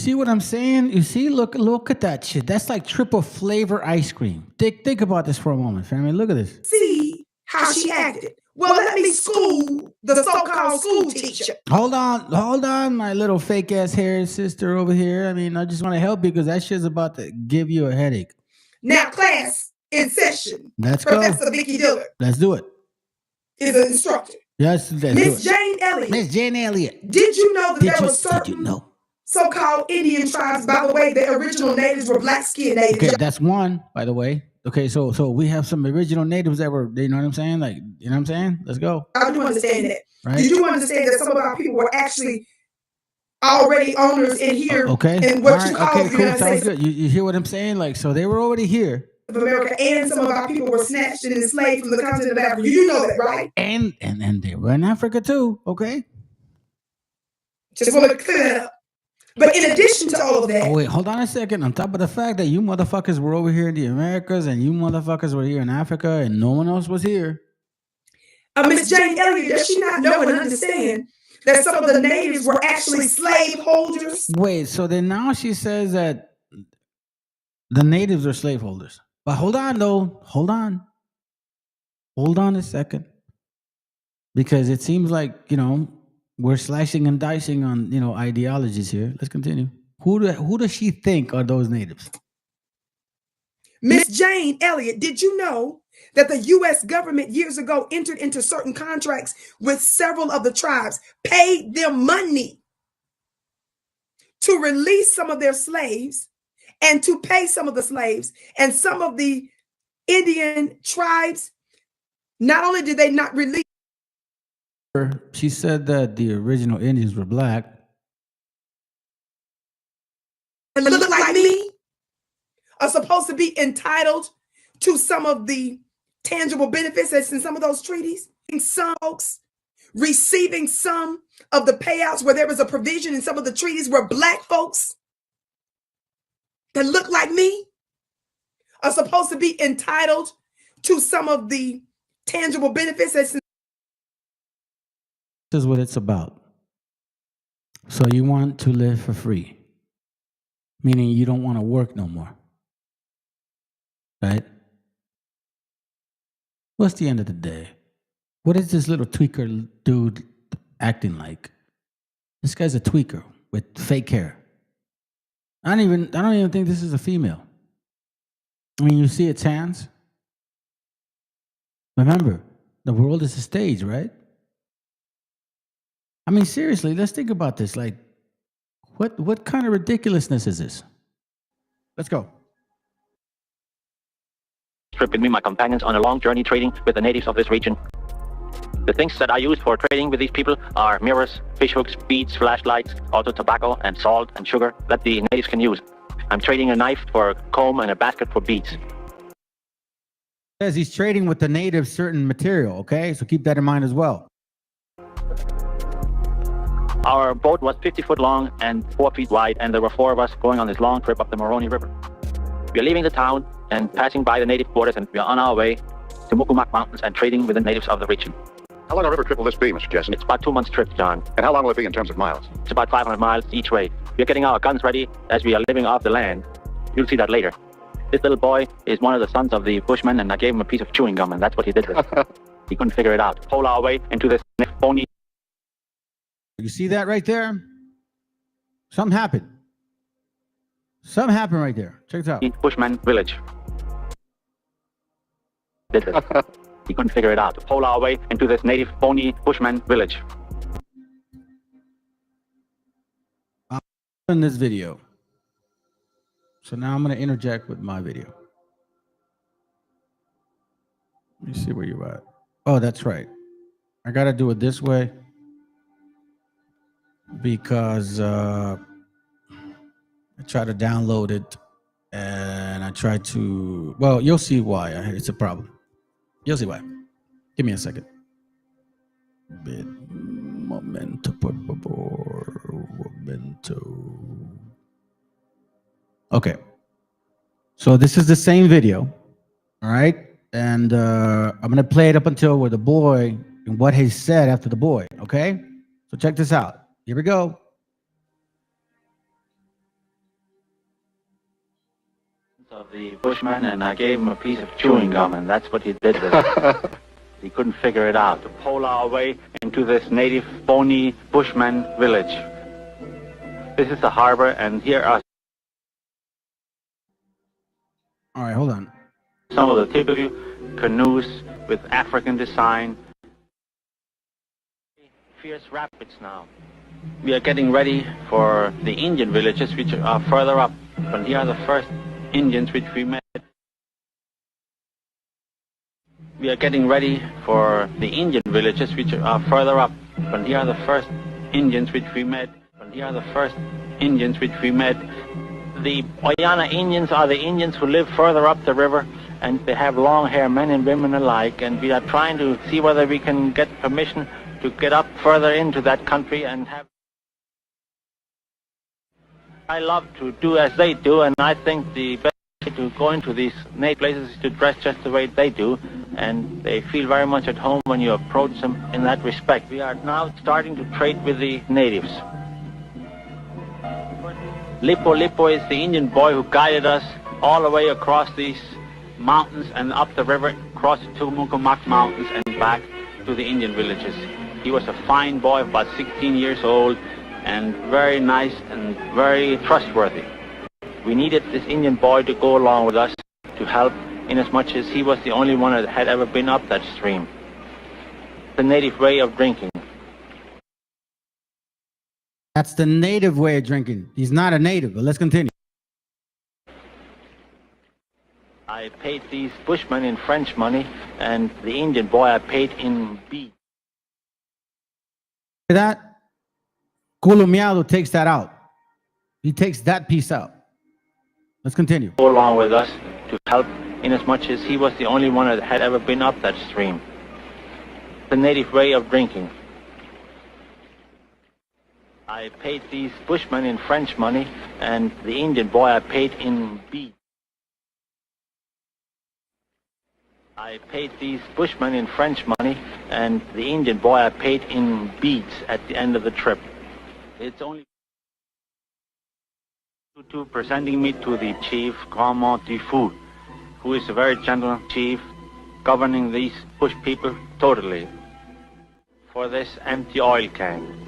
See what I'm saying? You see, look at that shit. That's like triple flavor ice cream. Think about this for a moment, family. Look at this. See how she acted. Well, let me school the so-called school teacher. Hold on, my little fake ass hair sister over here. I mean, I just want to help you because that shit's about to give you a headache. Now, class in session. Let's Professor go. Vicki Dillard. Let's do it. Is an instructor. Yes, Miss Jane Elliott. Miss Jane Elliott. Did you know that there were certain so-called Indian tribes? By the way, the original natives were black-skinned natives. Okay, that's one, by the way. Okay, so we have some original natives that were, you know what I'm saying? Like, you know what I'm saying? Let's go. I do understand that. Right? You do understand that some of our people were actually already owners in here. Okay. And what All you right, call okay, the cool. United Sounds States good. You hear what I'm saying? Like, so they were already here. of America, and some of our people were snatched and enslaved from the continent of Africa. You do know that, right? And they were in Africa too, okay? Just want to clear that up. But in addition to all of that. Oh, wait, hold on a second. On top of the fact that you motherfuckers were over here in the Americas and you motherfuckers were here in Africa and no one else was here. Miss Jane Elliott, does she not know and understand that some of the natives were actually slave holders? Wait, so then now she says that the natives are slaveholders. But hold on, though. Hold on. Hold on a second. Because it seems like, we're slicing and dicing on, ideologies here. Let's continue. Who does she think are those natives? Miss Jane Elliott, did you know that the U.S. government years ago entered into certain contracts with several of the tribes, paid them money to release some of their slaves and to pay some of the slaves? And some of the Indian tribes, not only did they not release. She said that the original Indians were black. And look like me are supposed to be entitled to some of the tangible benefits that's in some of those treaties. And some folks receiving some of the payouts where there was a provision in some of the treaties where black folks that look like me are supposed to be entitled to some of the tangible benefits that's in. This is what it's about. So you want to live for free, meaning you don't want to work no more, right? What's the end of the day? What is this little tweaker dude acting like? This guy's a tweaker with fake hair. I don't even think this is a female. I mean, you see its hands. Remember, the world is a stage, right? I mean, seriously, let's think about this. Like, What kind of ridiculousness is this? Let's go. Trip with me, my companions, on a long journey trading with the natives of this region. The things that I use for trading with these people are mirrors, fish hooks, beads, flashlights, also tobacco and salt and sugar that the natives can use. I'm trading a knife for a comb and a basket for beads. Says he's trading with the natives certain material, okay? So keep that in mind as well. Our boat was 50 foot long and 4 feet wide, and there were 4 of us going on this long trip up the Moroni River. We are leaving the town and passing by the native quarters, and we are on our way to Mukumak Mountains and trading with the natives of the region. How long a river trip will this be, Mr. Jessen? It's about 2 months' trip, John. And how long will it be in terms of miles? It's about 500 miles each way. We are getting our guns ready as we are living off the land. You'll see that later. This little boy is one of the sons of the Bushmen, and I gave him a piece of chewing gum, and that's what he did with it. He couldn't figure it out. Pole our way into this phony. You see that right there? Something happened. Something happened right there. Check this out. Bushman village. Did this. He couldn't figure it out. Pole our way into this native phony Bushman village. In this video. So now I'm going to interject with my video. Let me see where you're at. Oh, that's right. I got to do it this way because I tried to download it and I tried to, well, you'll see why. It's a problem. You'll see why. Give me a second. Momento, por favor. Momento. Okay. So this is the same video. All right. And I'm going to play it up until where the boy and what he said after the boy. Okay. So check this out. Here we go. Of the Bushman, and I gave him a piece of chewing gum, and that's what he did with it. He couldn't figure it out. To pole our way into this native phony Bushman village. This is the harbor, and here are all right, hold on. some of the typical canoes with African design. Fierce rapids now. We are getting ready for the Indian villages, which are further up. And here are the first Indians which we met. We are getting ready for the Indian villages, which are further up. And here are the first Indians which we met. And here are the first Indians which we met. The Oyana Indians are the Indians who live further up the river, and they have long hair, men and women alike, and we are trying to see whether we can get permission to get up further into that country and have. I love to do as they do, and I think the best way to go into these native places is to dress just the way they do, and they feel very much at home when you approach them in that respect. We are now starting to trade with the natives. Lipo Lipo is the Indian boy who guided us all the way across these mountains and up the river, across the Tumukumak Mountains and back to the Indian villages. He was a fine boy, about 16 years old, and very nice and very trustworthy. We needed this Indian boy to go along with us to help, inasmuch as he was the only one that had ever been up that stream. The native way of drinking. That's the native way of drinking. He's not a native, but let's continue. I paid these Bushmen in French money, and the Indian boy I paid in beads. That Colomiado takes that out. He takes that piece out. Let's continue. Go along with us to help, inasmuch as he was the only one that had ever been up that stream. The native way of drinking. I paid these Bushmen in French money, and the Indian boy I paid in beads. I paid these Bushmen in French money, and the Indian boy I paid in beads at the end of the trip. It's only to presenting me to the chief, Grand Tifu, who is a very gentle chief, governing these bush people totally. For this empty oil can.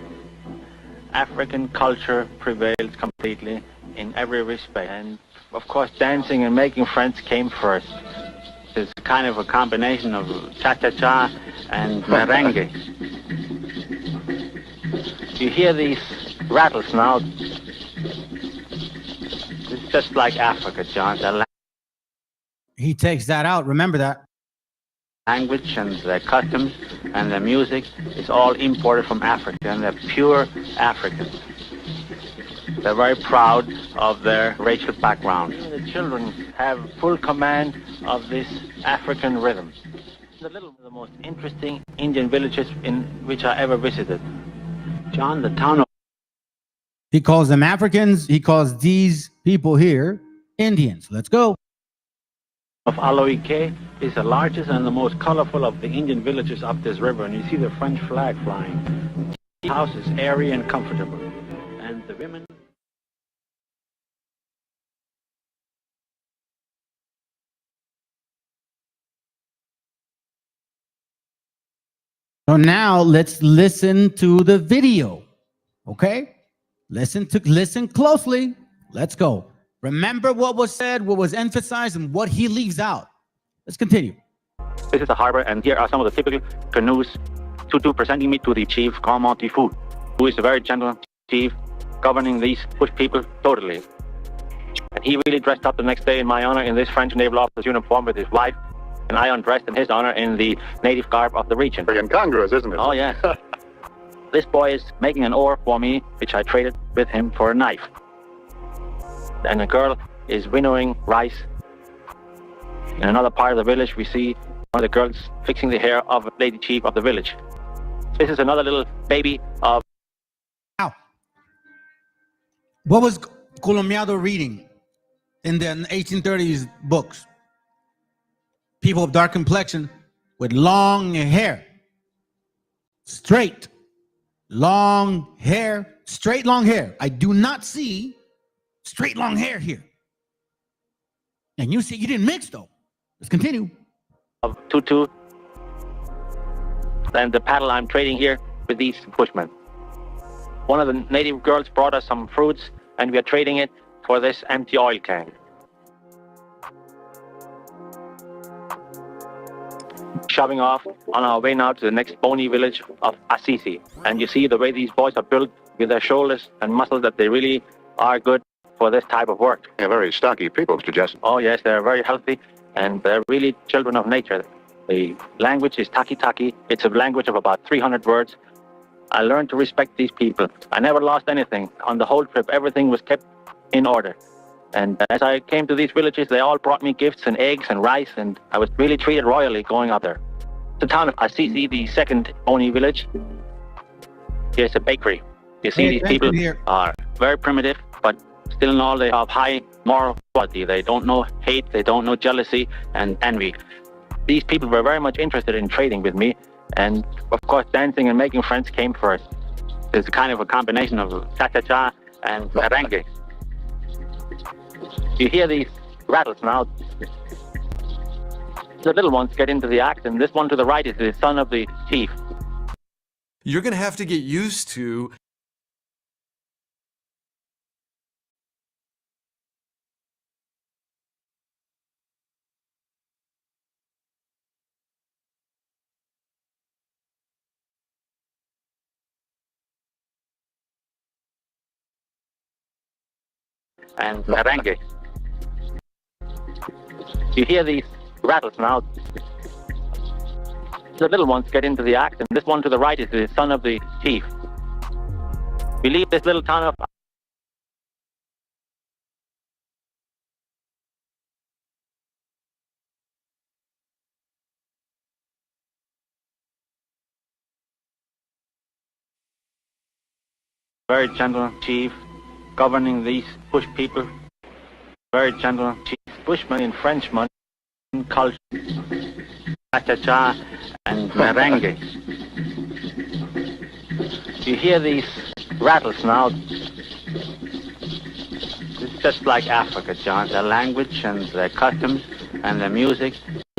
African culture prevails completely in every respect. And of course, dancing and making friends came first. It's kind of a combination of cha-cha-cha and merengue. You hear these rattles now. just like Africa, John. The He takes that out. Remember that. language and their customs and their music is all imported from Africa, and they're pure Africans. They're very proud of their racial background. The children have full command of this African rhythm. The most interesting Indian villages in which I ever visited. John, the town of... He calls them Africans. He calls these people here Indians. Let's go. Of Aloike is the largest and the most colorful of the Indian villages up this river, and you see the French flag flying. The house is airy and comfortable, and the women... So now let's listen to the video. Okay? Listen closely. Let's go. Remember what was said, what was emphasized, and what he leaves out. Let's continue. This is the harbor, and here are some of the typical canoes. Tutu presenting me to the chief, Tifu, who is a very gentle chief, governing these bush people totally. And he really dressed up the next day in my honor in this French naval officer's uniform with his wife, and I undressed in his honor in the native garb of the region. Very incongruous, isn't it? Oh, yeah. This boy is making an oar for me, which I traded with him for a knife. And a girl is winnowing rice. In another part of the village, we see one of the girls fixing the hair of a lady chief of the village. This is another little baby of... Now, what was Colombiado reading in the 1830s books? People of dark complexion with long hair. Straight, long hair, straight long hair. I do not see straight long hair here. And you see, you didn't mix though. Let's continue. Of Tutu, and the paddle I'm trading here with these bushmen. One of the native girls brought us some fruits, and we are trading it for this empty oil can. Shoving off on our way now to the next bony village of Assisi. And you see the way these boys are built with their shoulders and muscles, that they really are good for this type of work. They're very stocky people, Mr. Jessen. Oh yes, they're very healthy, and they're really children of nature. The language is taki-taki. It's a language of about 300 words. I learned to respect these people. I never lost anything. On the whole trip, everything was kept in order. And as I came to these villages, they all brought me gifts and eggs and rice, and I was really treated royally going up there. The town of Assisi, the second Oni village. Here's a bakery. You see, these people are very primitive, but still in all, they have high moral quality. They don't know hate, they don't know jealousy and envy. These people were very much interested in trading with me, and of course, dancing and making friends came first. It's kind of a combination of cha-cha-cha and merengue. You hear these rattles now. The little ones get into the act, and this one to the right is the son of the chief. You're going to have to get used to and merengue. You hear these rattles now. The little ones get into the act, and this one to the right is the son of the chief. We leave this little town of very gentle chief governing these bush people. Very gentle chief, bushman in Frenchman, culture, cha-cha-cha and merengue. You hear these rattles now. It's just like Africa, John. Their language and their customs and their music,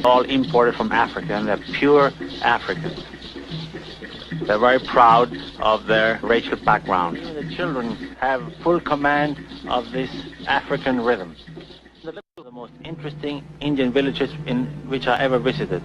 all imported from Africa, and they're pure Africans. They're very proud of their racial background. The children have full command of this African rhythm. The most interesting Indian villages in which I ever visited.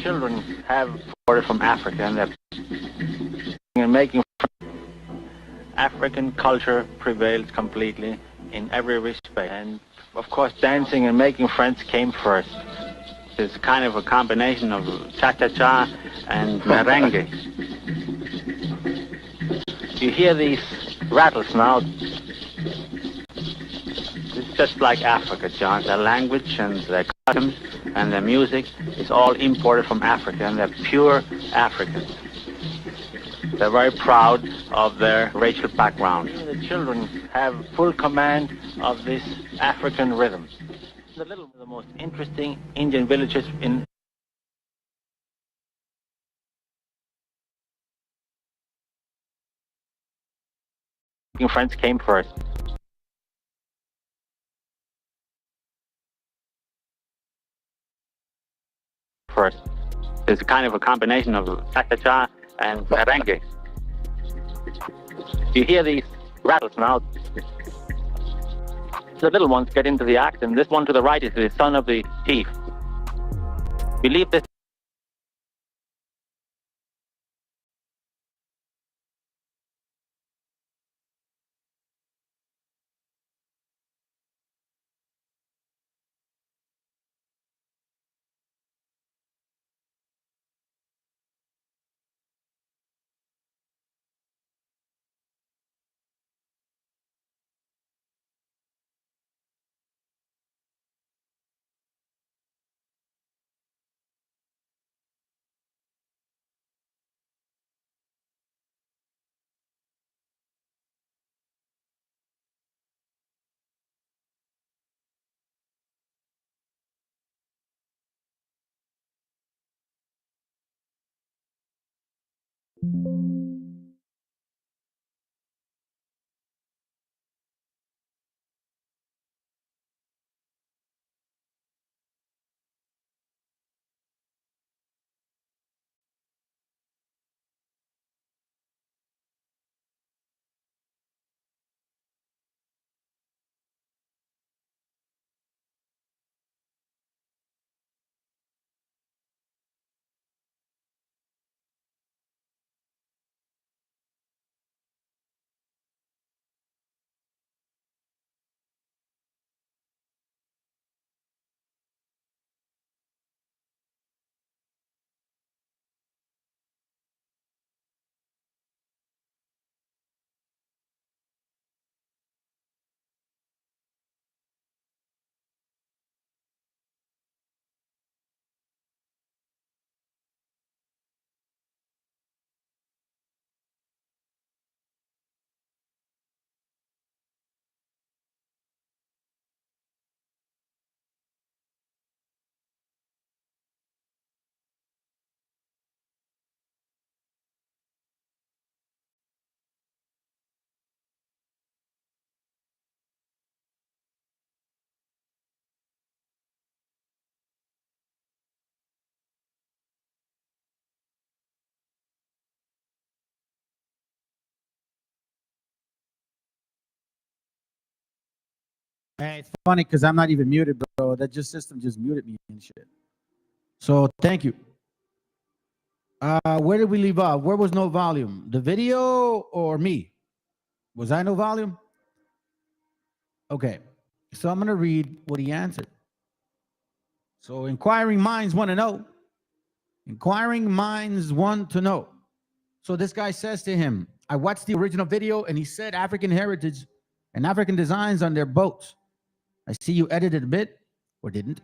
children have ordered from Africa, and they're making African culture prevails completely in every respect. And of course, dancing and making friends came first. It's kind of a combination of cha-cha-cha and merengue. You hear these rattles now. It's just like Africa, John. Their language and their customs and their music is all imported from Africa, and they're pure Africans. They're very proud of their racial background. The children have full command of this African rhythm. The most interesting Indian villages in friends came first. It's kind of a combination of cha-cha-cha and merengue. You hear these rattles now. The little ones get into the act, and this one to the right is the son of the chief. We leave this. Hey, it's funny because I'm not even muted, bro. That just system just muted me and shit. So thank you. Where did we leave off? Where was no volume? The video or me? Was I no volume? Okay. So I'm going to read what he answered. So inquiring minds want to know. Inquiring minds want to know. So this guy says to him, I watched the original video and he said African heritage and African designs on their boats. I see you edited a bit or didn't.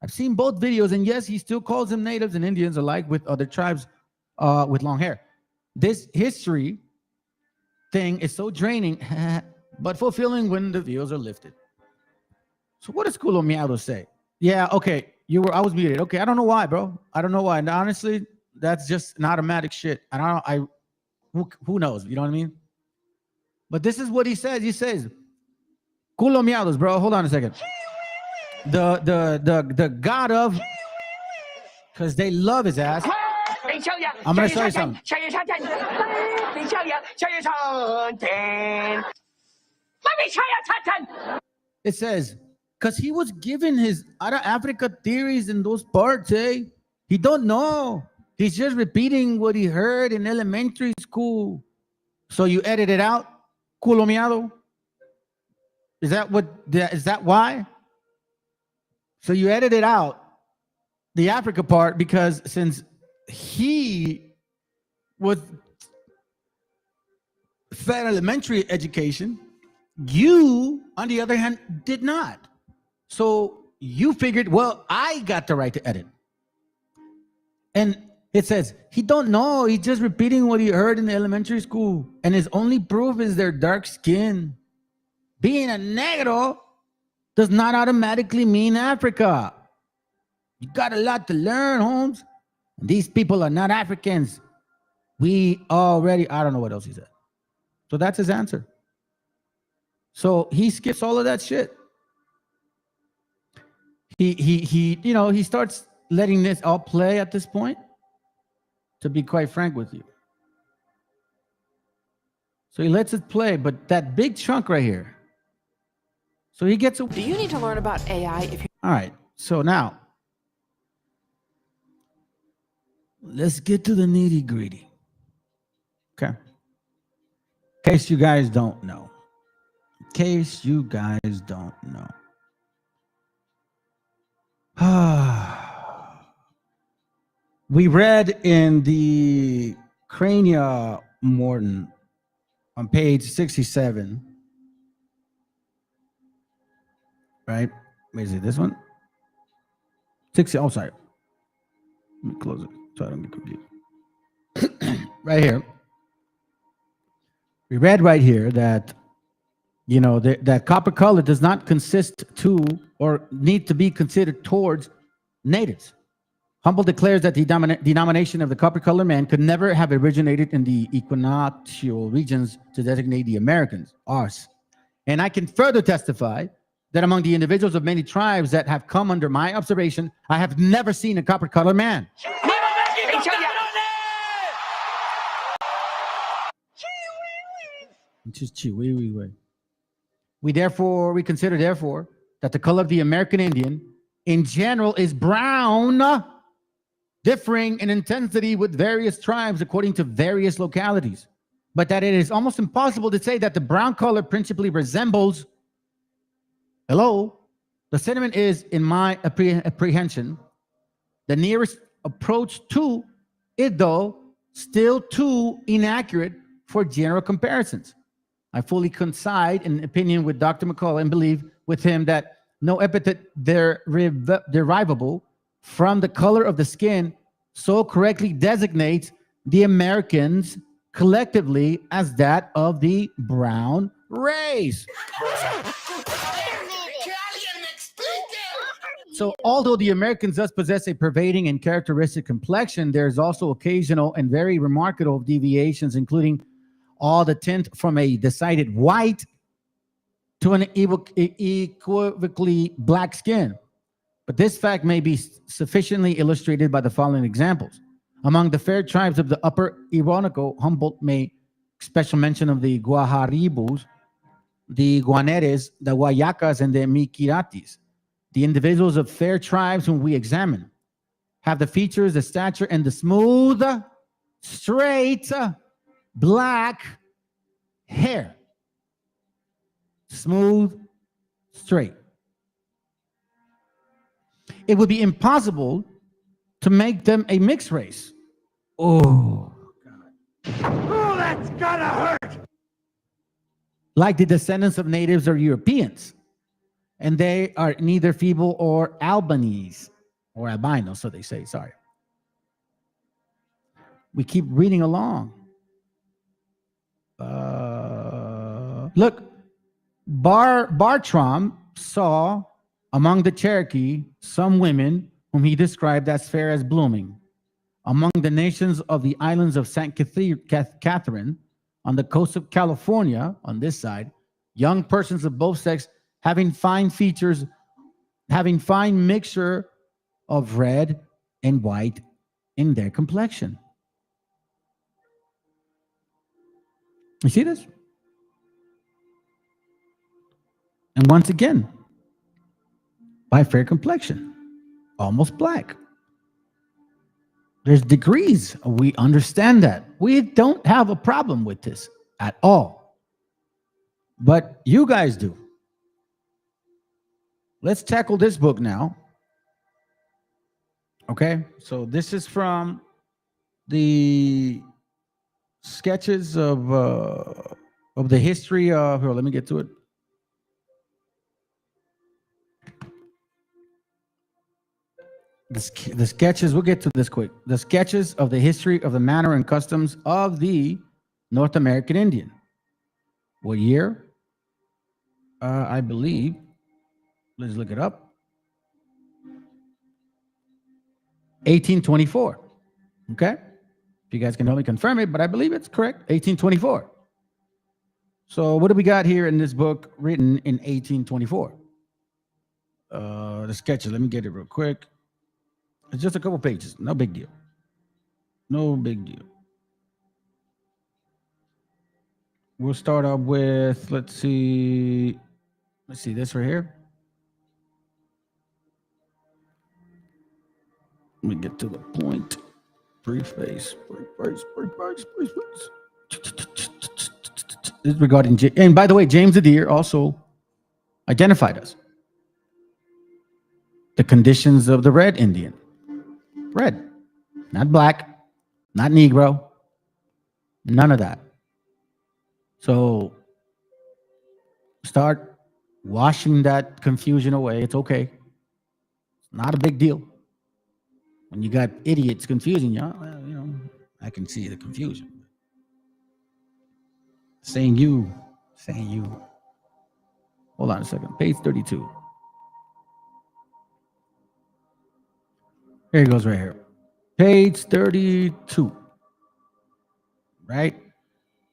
I've seen both videos, and yes, he still calls them natives and Indians alike with other tribes with long hair. This history thing is so draining, but fulfilling when the veils are lifted. So what does Culo Miado say? Yeah, okay, I was muted. Okay, I don't know why, bro. I don't know why. And honestly, that's just an automatic shit. Who knows? You know what I mean? But this is what he says. He says, Culo Miados, bro. Hold on a second. The god of, because they love his ass. I'm gonna show you something. It says, because he was given his out of Africa theories in those parts, eh? He don't know. He's just repeating what he heard in elementary school. So you edit it out, culo miado? Is that why? So you edit it out, the Africa part, because since he was fed elementary education, you, on the other hand, did not. So you figured, well, I got the right to edit. And it says, he don't know. He's just repeating what he heard in the elementary school. And his only proof is their dark skin. Being a negro does not automatically mean Africa. You got a lot to learn, Holmes. These people are not Africans. We already, I don't know what else he said. So that's his answer. So he skips all of that shit. He starts letting this all play at this point, to be quite frank with you. So he lets it play, but that big chunk right here. So he gets a... Do you need to learn about AI if you... All right, so now, let's get to the nitty gritty. Okay. In case you guys don't know. We read in the Crania Morton on page 67, right? Wait, is it this one? 60. Oh, sorry. Let me close it so I don't get confused. Right here. We read right here that, that copper color does not consist to or need to be considered towards natives. Humboldt declares that the denomination of the copper color man could never have originated in the equinoctial regions to designate the Americans, us. And I can further testify that among the individuals of many tribes that have come under my observation, I have never seen a copper color man. It's just Chiwiwis way. We consider therefore that the color of the American Indian in general is brown, differing in intensity with various tribes according to various localities, but that it is almost impossible to say that the brown color principally resembles, the sentiment is, in my apprehension, the nearest approach to it, though still too inaccurate for general comparisons. I fully coincide in opinion with Dr. McCullough and believe with him that no epithet derivable from the color of the skin so correctly designates the Americans collectively as that of the brown race. So although the Americans thus possess a pervading and characteristic complexion, there's also occasional and very remarkable deviations, including all the tint from a decided white to an equivocally black skin. But this fact may be sufficiently illustrated by the following examples. Among the fair tribes of the upper Orinoco, Humboldt made special mention of the Guajaribos, the Guaneres, the Guayacas, and the Miquiratis. The individuals of fair tribes whom we examine have the features, the stature, and the smooth, straight, black hair. Smooth, straight. It would be impossible to make them a mixed race. Oh, God. Oh, that's gonna hurt. Like the descendants of natives or Europeans. And they are neither feeble or Albanese, or albino, so they say, sorry. We keep reading along. Look, Bartram saw among the Cherokee some women whom he described as fair as blooming. Among the nations of the islands of St. Catherine, on the coast of California, on this side, young persons of both sexes having fine features, having fine mixture of red and white in their complexion. You see this? And once again, by fair complexion, almost black. There's degrees. We understand that. We don't have a problem with this at all. But you guys do. Let's tackle this book now. Okay, so this is from the sketches of the history of. Here, let me get to it. The sketches. We'll get to this quick. The sketches of the history of the manner and customs of the North American Indian. What year? I believe. Let's look it up. 1824. Okay. If you guys can help me confirm it, but I believe it's correct. 1824. So what do we got here in this book written in 1824? The sketches. Let me get it real quick. It's just a couple pages. No big deal. No big deal. We'll start off with, let's see this right here. Let me get to the point. Preface. This is regarding, and by the way, James the Deer also identified us. The conditions of the red Indian. Red, not black, not Negro, none of that. So start washing that confusion away. It's okay. It's not a big deal. When you got idiots confusing you, well, I can see the confusion. Saying you. Hold on a second. Page 32. Here it goes right here. Page 32. Right?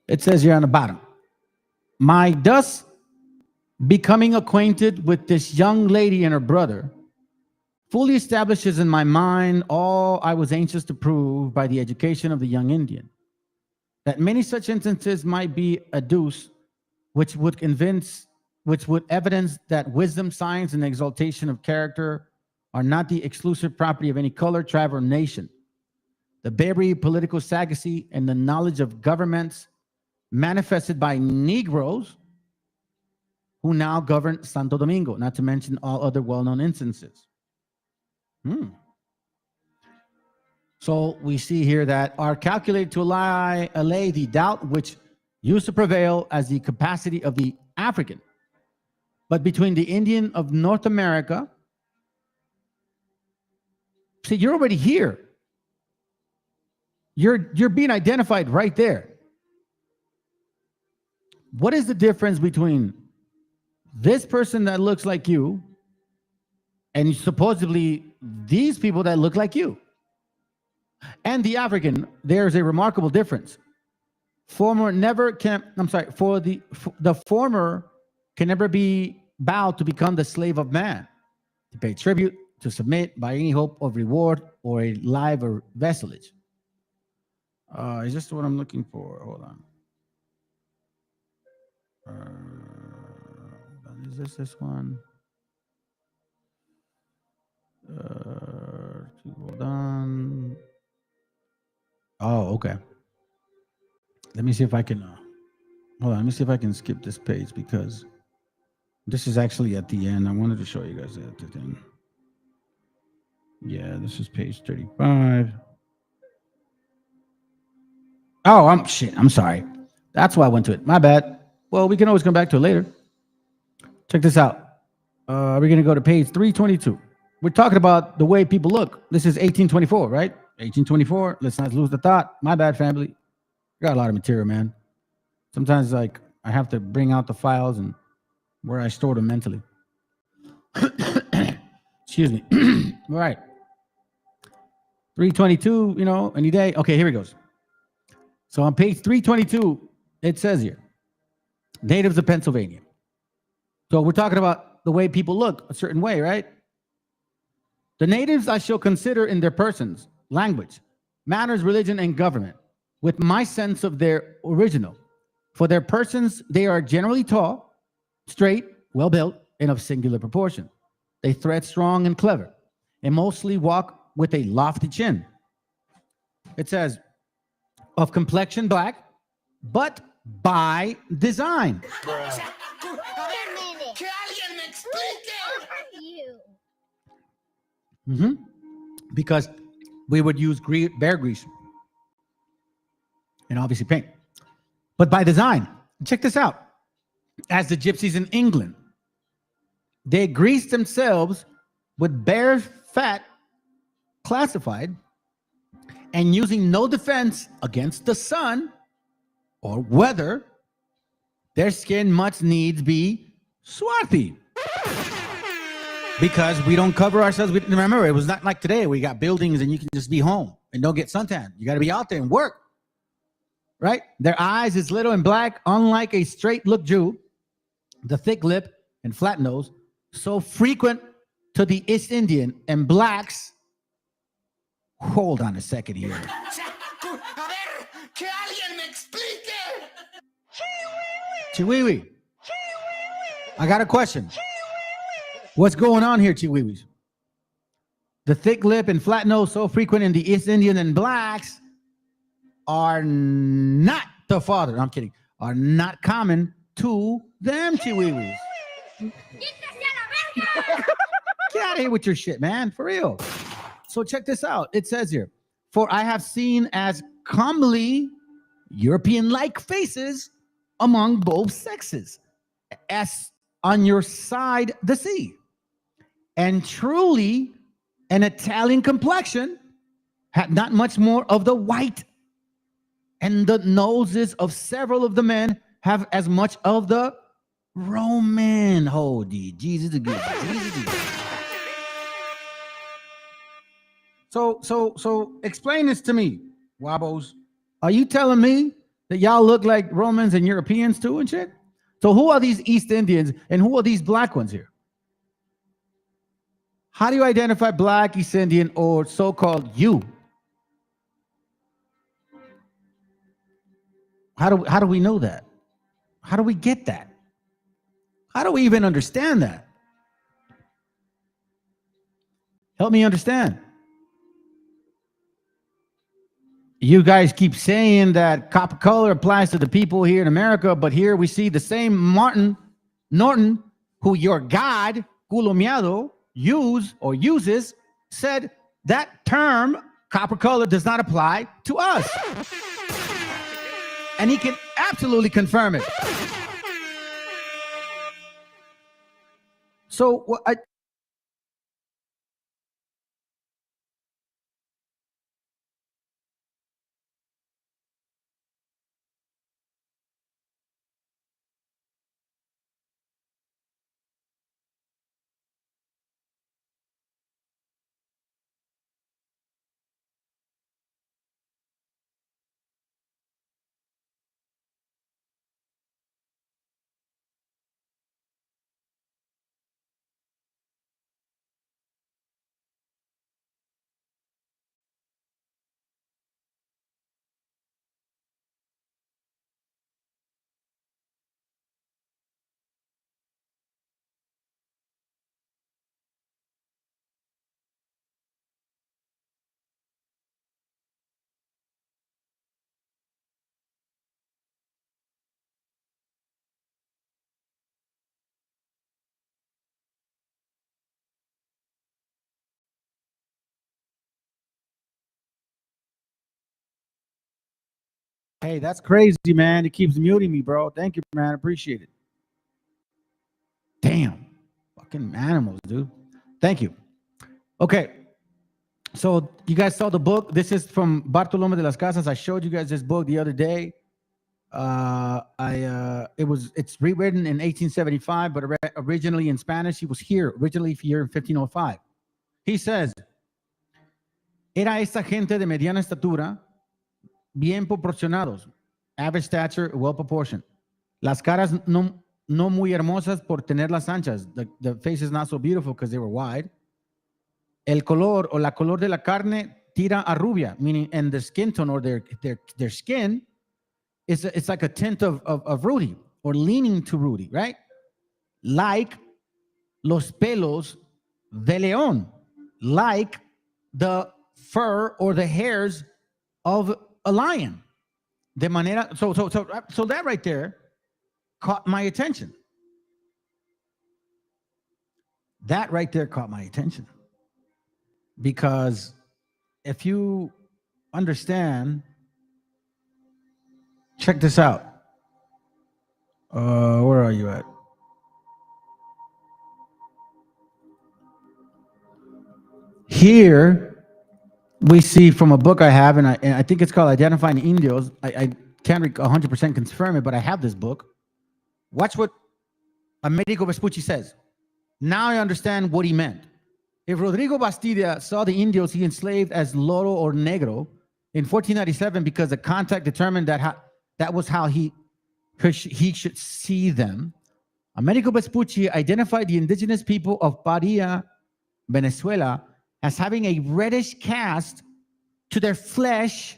It says here on the bottom. My thus becoming acquainted with this young lady and her brother fully establishes in my mind all I was anxious to prove by the education of the young Indian. That many such instances might be adduced, which would evidence that wisdom, science, and exaltation of character are not the exclusive property of any color, tribe, or nation. The very political sagacity and the knowledge of governments manifested by Negroes who now govern Santo Domingo, not to mention all other well-known instances. So we see here that are calculated to allay the doubt which used to prevail as the capacity of the African. But between the Indian of North America, see, you're already here. You're being identified right there. What is the difference between this person that looks like you and supposedly these people that look like you? And the African, there's a remarkable difference. The former can never be bowed to become the slave of man, to pay tribute, to submit by any hope of reward or a live or vassalage. Is this what I'm looking for? Hold on. Is this one? Hold on. Oh, okay. Let me see if I can. Hold on. Let me see if I can skip this page because this is actually at the end. I wanted to show you guys at the end. Yeah, this is page 35. Oh, I'm sorry. That's why I went to it. My bad. Well, we can always come back to it later. Check this out. We're going to go to page 322. We're talking about the way people look. This is 1824, right? 1824. Let's not lose the thought. My bad, family. Got a lot of material, man. Sometimes, I have to bring out the files and where I store them mentally. Excuse me. All right. 322, any day. Okay, here it goes. So on page 322, it says here, natives of Pennsylvania. So we're talking about the way people look a certain way, right? The natives I shall consider in their persons, language, manners, religion, and government, with my sense of their original. For their persons, they are generally tall, straight, well-built, and of singular proportion. They thread strong and clever, and mostly walk with a lofty chin. It says, of complexion black, but by design. Because we would use bear grease and obviously paint. But by design, check this out. As the gypsies in England, they greased themselves with bear fat classified and using no defense against the sun or weather, their skin must needs be swarthy. Because we don't cover ourselves. Remember, it was not like today. We got buildings and you can just be home and don't get suntan. You got to be out there and work. Right? Their eyes is little and black, unlike a straight look Jew. The thick lip and flat nose, so frequent to the East Indian and blacks. Hold on a second here. Chiwiwi. I got a question. What's going on here, Chiwiwis? The thick lip and flat nose, so frequent in the East Indian and blacks, are not the father. I'm kidding. Are not common to them, Chiwiwis. Get out of here with your shit, man. For real. So check this out. It says here, for I have seen as comely European-like faces among both sexes, as on your side the sea. And truly, an Italian complexion had not much more of the white, and the noses of several of the men have as much of the Roman. Holy Jesus again. So explain this to me, Wabos. Are you telling me that y'all look like Romans and Europeans too and shit? So who are these East Indians and who are these black ones here? How do you identify black, East Indian, or so-called you? How do we know that? How do we get that? How do we even understand that? Help me understand. You guys keep saying that copper color applies to the people here in America, but here we see the same Martin Norton, who your God, Culo Miado, uses, said that term, copper color, does not apply to us. And he can absolutely confirm it. So hey, that's crazy, man. It keeps muting me, bro. Thank you, man. Appreciate it. Damn. Fucking animals, dude. Thank you. Okay. So you guys saw the book. This is from Bartolomé de las Casas. I showed you guys this book the other day. It's rewritten in 1875, but originally in Spanish. He was originally here in 1505. He says, era esta gente de mediana estatura, bien proporcionados, average stature, well proportioned. Las caras no muy hermosas por tenerlas anchas. The face is not so beautiful because they were wide. El color o la color de la carne tira a rubia, meaning, and the skin tone or their skin it's like a tint of ruddy or leaning to ruddy, right? Like los pelos de león, like the fur or the hairs of a lion. De manera, so that right there caught my attention. That right there caught my attention. Because if you understand, check this out. Where are you at? Here we see from a book I have, and I think it's called Identifying Indios. I can't 100% confirm it, but I have this book. Watch what Amerigo Vespucci says. Now I understand what he meant. If Rodrigo Bastida saw the Indios he enslaved as Loro or Negro in 1497 because the contact determined that was how he should see them, Amerigo Vespucci identified the indigenous people of Paria, Venezuela, as having a reddish cast to their flesh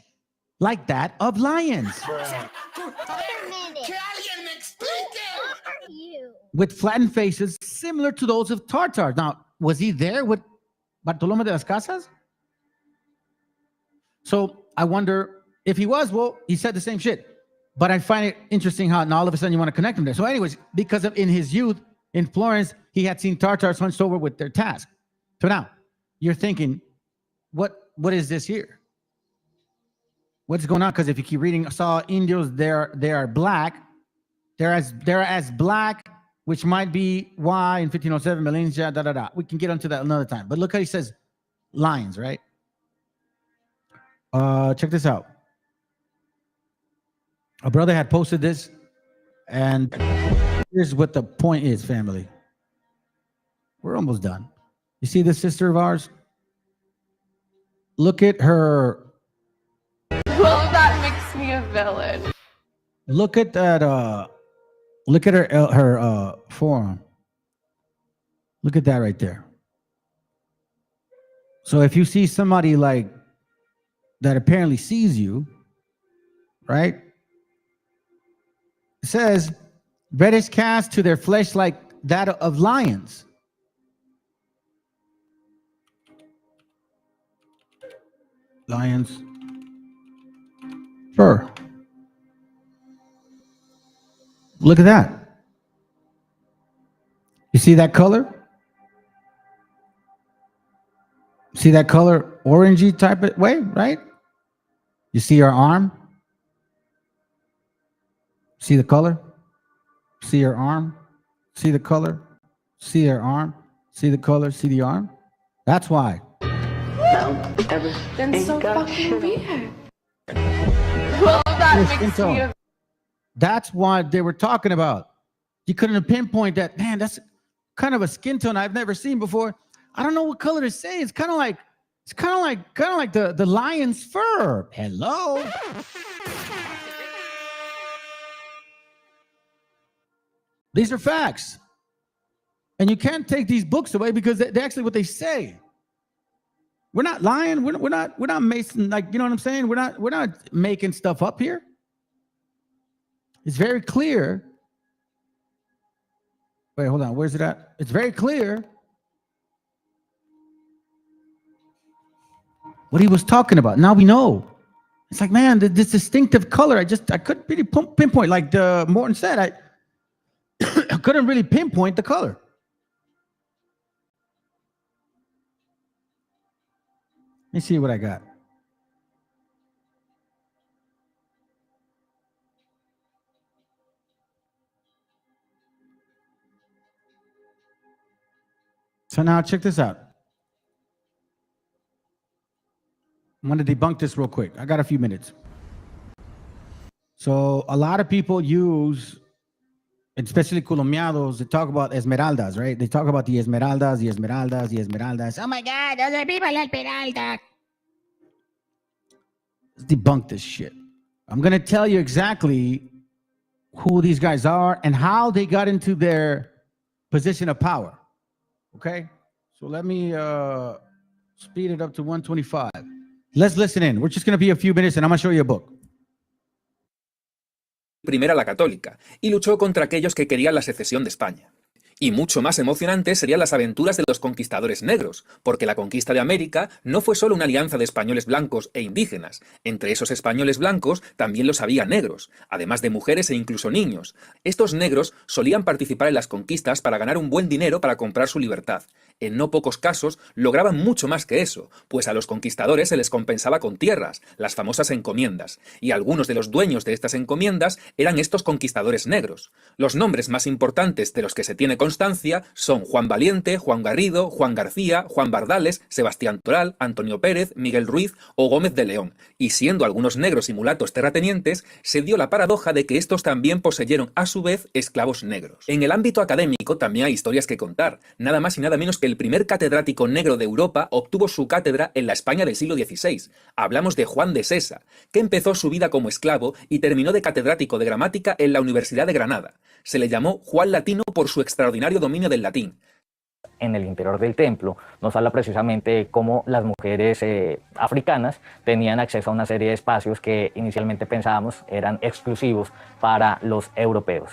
like that of lions. With flattened faces similar to those of Tartars. Now, was he there with Bartolomé de las Casas? So I wonder if he was. Well, he said the same shit. But I find it interesting how now all of a sudden you want to connect him there. So anyways, because of in his youth in Florence, he had seen Tartars hunched over with their task. So now you're thinking, what is this here? What's going on? Because if you keep reading, saw Indios, they are black. They're as black, which might be why in 1507, Malaysia, We can get onto that another time. But look how he says lions, right? Check this out. A brother had posted this, and here's what the point is, family. We're almost done. You see this sister of ours? Look at her. Well, that makes me a villain. Look at that. Look at her forearm. Look at that right there. So if you see somebody like that apparently sees you, right? It says, reddish cast to their flesh like that of lions. Lions. Fur. Look at that. You see that color? See that color? Orangey type of way, right? You see her arm? See the color? See her arm? See the color? See her arm? See the color? See the arm? That's why. Then so fucking weird. Well, that makes me a That's why they were talking about. You couldn't pinpoint that. Man, that's kind of a skin tone I've never seen before. I don't know what color to say. It's kind of like the lion's fur. Hello. These are facts, and you can't take these books away because they're actually what they say. We're not lying. We're not making, like, you know what I'm saying. We're not making stuff up here. It's very clear. Wait, hold on. Where's it at? It's very clear what he was talking about. Now we know. It's like, man, this distinctive color. I couldn't really pinpoint. Like Morton said, I couldn't really pinpoint the color. Let me see what I got. So now check this out. I'm going to debunk this real quick. I got a few minutes. So a lot of people use, especially colombianos, they talk about esmeraldas, right? They talk about the esmeraldas, the esmeraldas, the esmeraldas. Oh my God, those are people esmeraldas. Let's debunk this shit. I'm going to tell you exactly who these guys are and how they got into their position of power. Okay? So let me speed it up to 125. Let's listen in. We're just going to be a few minutes and I'm going to show you a book. Primera la católica, y luchó contra aquellos que querían la secesión de España. Y mucho más emocionantes serían las aventuras de los conquistadores negros, porque la conquista de América no fue solo una alianza de españoles blancos e indígenas. Entre esos españoles blancos también los había negros, además de mujeres e incluso niños. Estos negros solían participar en las conquistas para ganar un buen dinero para comprar su libertad. En no pocos casos lograban mucho más que eso, pues a los conquistadores se les compensaba con tierras, las famosas encomiendas, y algunos de los dueños de estas encomiendas eran estos conquistadores negros. Los nombres más importantes de los que se tiene constancia son Juan Valiente, Juan Garrido, Juan García, Juan Bardales, Sebastián Toral, Antonio Pérez, Miguel Ruiz o Gómez de León, y siendo algunos negros y mulatos terratenientes, se dio la paradoja de que estos también poseyeron a su vez esclavos negros. En el ámbito académico también hay historias que contar, nada más y nada menos que el primer catedrático negro de Europa obtuvo su cátedra en la España del siglo XVI. Hablamos de Juan de Sesa, que empezó su vida como esclavo y terminó de catedrático de gramática en la Universidad de Granada. Se le llamó Juan Latino por su extraordinario dominio del latín. En el interior del templo nos habla precisamente de cómo las mujeres africanas tenían acceso a una serie de espacios que inicialmente pensábamos eran exclusivos para los europeos.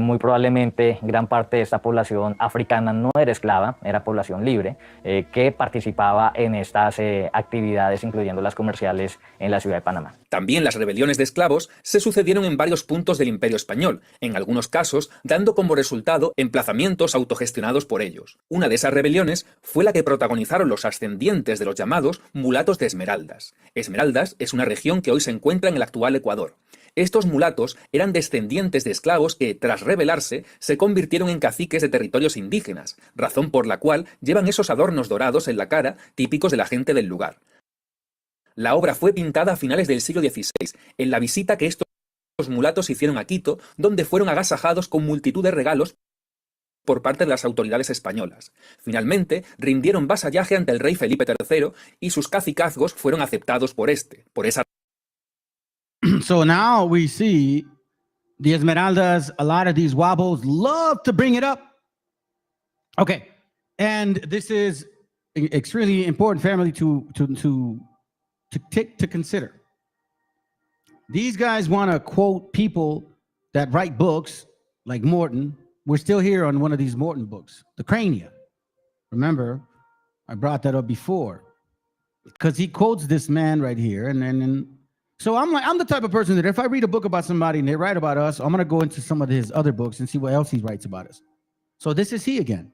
Muy probablemente gran parte de esta población africana no era esclava, era población libre, que participaba en estas actividades, incluyendo las comerciales en la ciudad de Panamá. También las rebeliones de esclavos se sucedieron en varios puntos del Imperio Español, en algunos casos dando como resultado emplazamientos autogestionados por ellos. Una de esas rebeliones fue la que protagonizaron los ascendientes de los llamados mulatos de Esmeraldas. Esmeraldas es una región que hoy se encuentra en el actual Ecuador. Estos mulatos eran descendientes de esclavos que, tras rebelarse, se convirtieron en caciques de territorios indígenas, razón por la cual llevan esos adornos dorados en la cara típicos de la gente del lugar. La obra fue pintada a finales del siglo XVI, en la visita que estos mulatos hicieron a Quito, donde fueron agasajados con multitud de regalos por parte de las autoridades españolas. Finalmente, rindieron vasallaje ante el rey Felipe III y sus cacicazgos fueron aceptados por esa. So now we see the Esmeraldas, a lot of these wobbles love to bring it up. Okay, and this is extremely important family to consider. These guys want to quote people that write books like Morton. We're still here on one of these Morton books, The Crania. Remember, I brought that up before because he quotes this man right here. And so I'm the type of person that if I read a book about somebody and they write about us, I'm going to go into some of his other books and see what else he writes about us. So this is he again.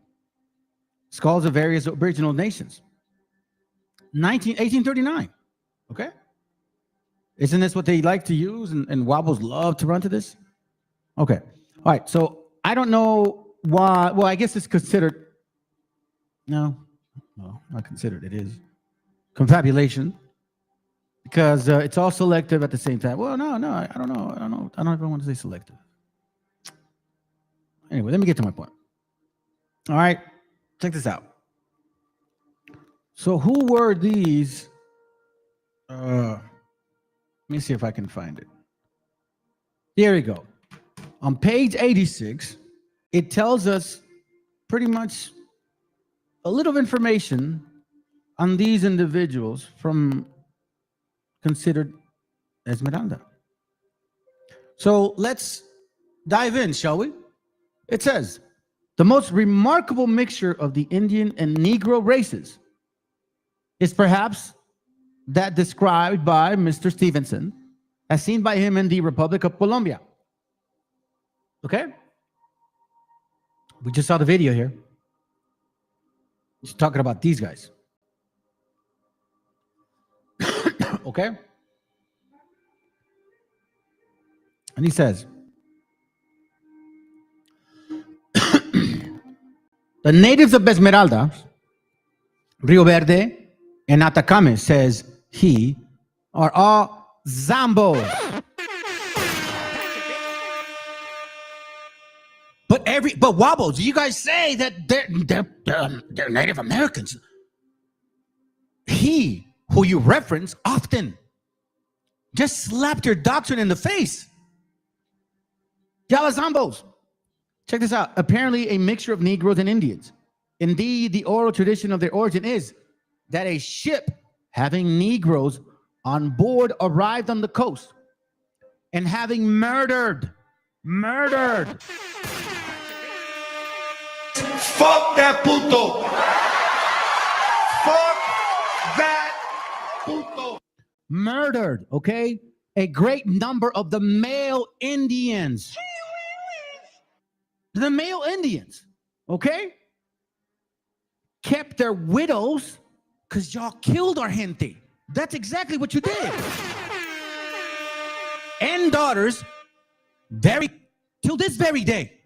Skulls of Various Aboriginal Nations. 1839. Okay. Isn't this what they like to use? And wobbles love to run to this? Okay. All right. So I don't know why. Well, I guess it's considered. No, not considered. It is confabulation because it's all selective at the same time. Well, no, I don't know. I don't even want to say selective. Anyway, let me get to my point. All right, check this out. So who were these? Let me see if I can find it. Here we go. On page 86, it tells us pretty much a little information on these individuals from considered Esmeralda. So let's dive in, shall we? It says, the most remarkable mixture of the Indian and Negro races is perhaps that described by Mr. Stevenson, as seen by him in the Republic of Colombia. Okay? We just saw the video here. He's talking about these guys. Okay? And he says, the natives of Esmeralda, Rio Verde, and Atacama, says he, are all Zambos. But wobbles, you guys say that they're Native Americans. He, who you reference often, just slapped your doctrine in the face. Y'all are Zambos. Check this out. Apparently a mixture of Negroes and Indians. Indeed, the oral tradition of their origin is that a ship having Negroes on board arrived on the coast and having murdered Fuck that puto. Fuck that puto. Murdered, okay? A great number of the male Indians. The male Indians, okay? Kept their widows because y'all killed our gente. That's exactly what you did. And daughters, till this very day.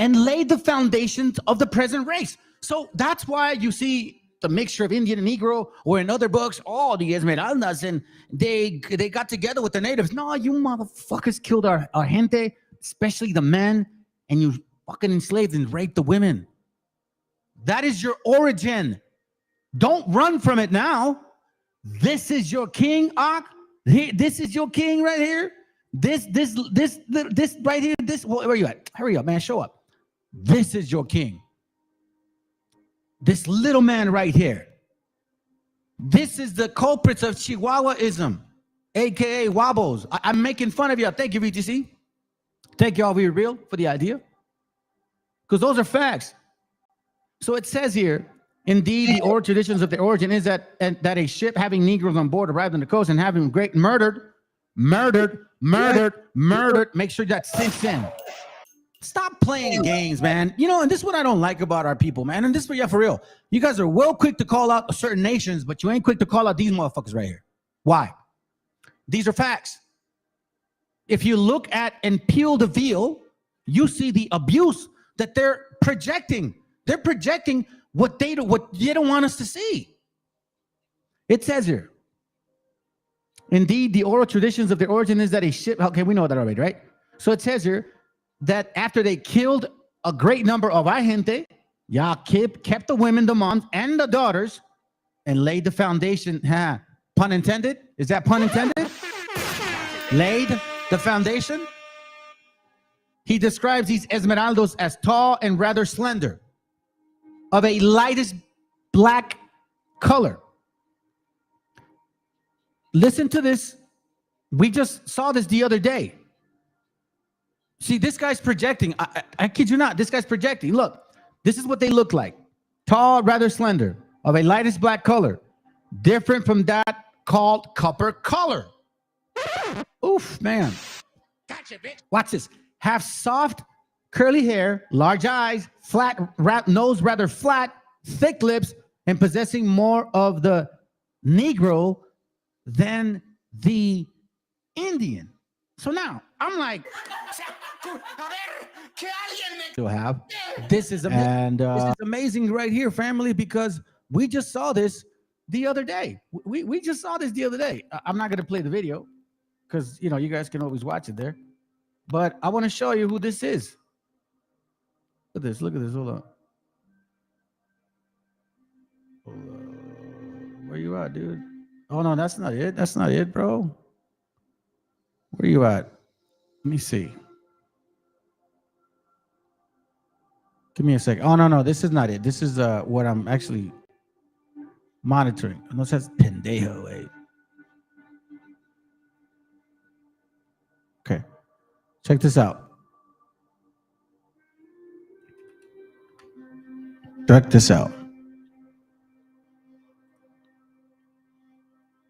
And laid the foundations of the present race. So that's why you see the mixture of Indian and Negro, or in other books, all the Esmeraldas, and they got together with the natives. No, you motherfuckers killed our gente, especially the men, and you fucking enslaved and raped the women. That is your origin. Don't run from it now. This is your king, Ak. This is your king right here. This right here. Where are you at? Hurry up, man. Show up. This is your king. This little man right here. This is the culprits of Chihuahuaism, aka Wobbles. I'm making fun of you. Thank you, VTC. Thank you all, we real, for the idea. Because those are facts. So it says here, indeed, the oral traditions of the origin is that a ship having Negroes on board arrived on the coast and having murdered. Make sure that sinks in. Stop playing games, man. You know, and this is what I don't like about our people, man. And this is for real. You guys are well quick to call out certain nations, but you ain't quick to call out these motherfuckers right here. Why? These are facts. If you look at and peel the veil, you see the abuse that they're projecting. They're projecting what they don't want us to see. It says here, indeed, the oral traditions of the origin is that a ship, okay, we know that already, right? So it says here that after they killed a great number of our gente, y'all kept the women, the moms, and the daughters, and laid the foundation. Pun intended? Is that pun intended? Laid the foundation. He describes these Esmeraldas as tall and rather slender, of a lightest black color. Listen to this. We just saw this the other day. See, this guy's projecting. I kid you not. This guy's projecting. Look, this is what they look like. Tall, rather slender, of a lightest black color, different from that called copper color. Oof, man. Watch this. Have soft, curly hair, large eyes, flat nose, rather flat, thick lips, and possessing more of the Negro than the Indian. So now I'm like, this is amazing right here, family, because we just saw this the other day. We just saw this the other day. I'm not going to play the video because, you know, you guys can always watch it there. But I want to show you who this is. Look at this. Look at this. Hold on. Where you at, dude? Oh, no, that's not it. That's not it, bro. Where you at? Let me see. Give me a second. Oh, no, this is not it. This is what I'm actually monitoring. No, it says pendejo. Wait. Okay. Check this out. Check this out.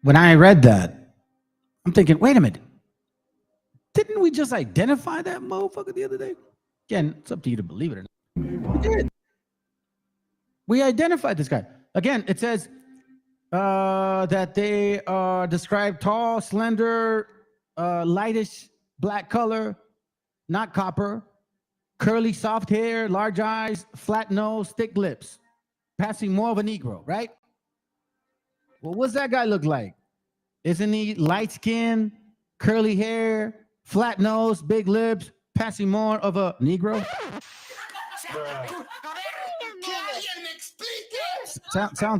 When I read that, I'm thinking, wait a minute. Didn't we just identify that motherfucker the other day? Again, it's up to you to believe it or not. We did. We identified this guy. Again, it says that they are described tall, slender, lightish black color, not copper, curly soft hair, large eyes, flat nose, thick lips, passing more of a Negro, right? Well, what's that guy look like? Isn't he light skin, curly hair, flat nose, big lips, passing more of a Negro?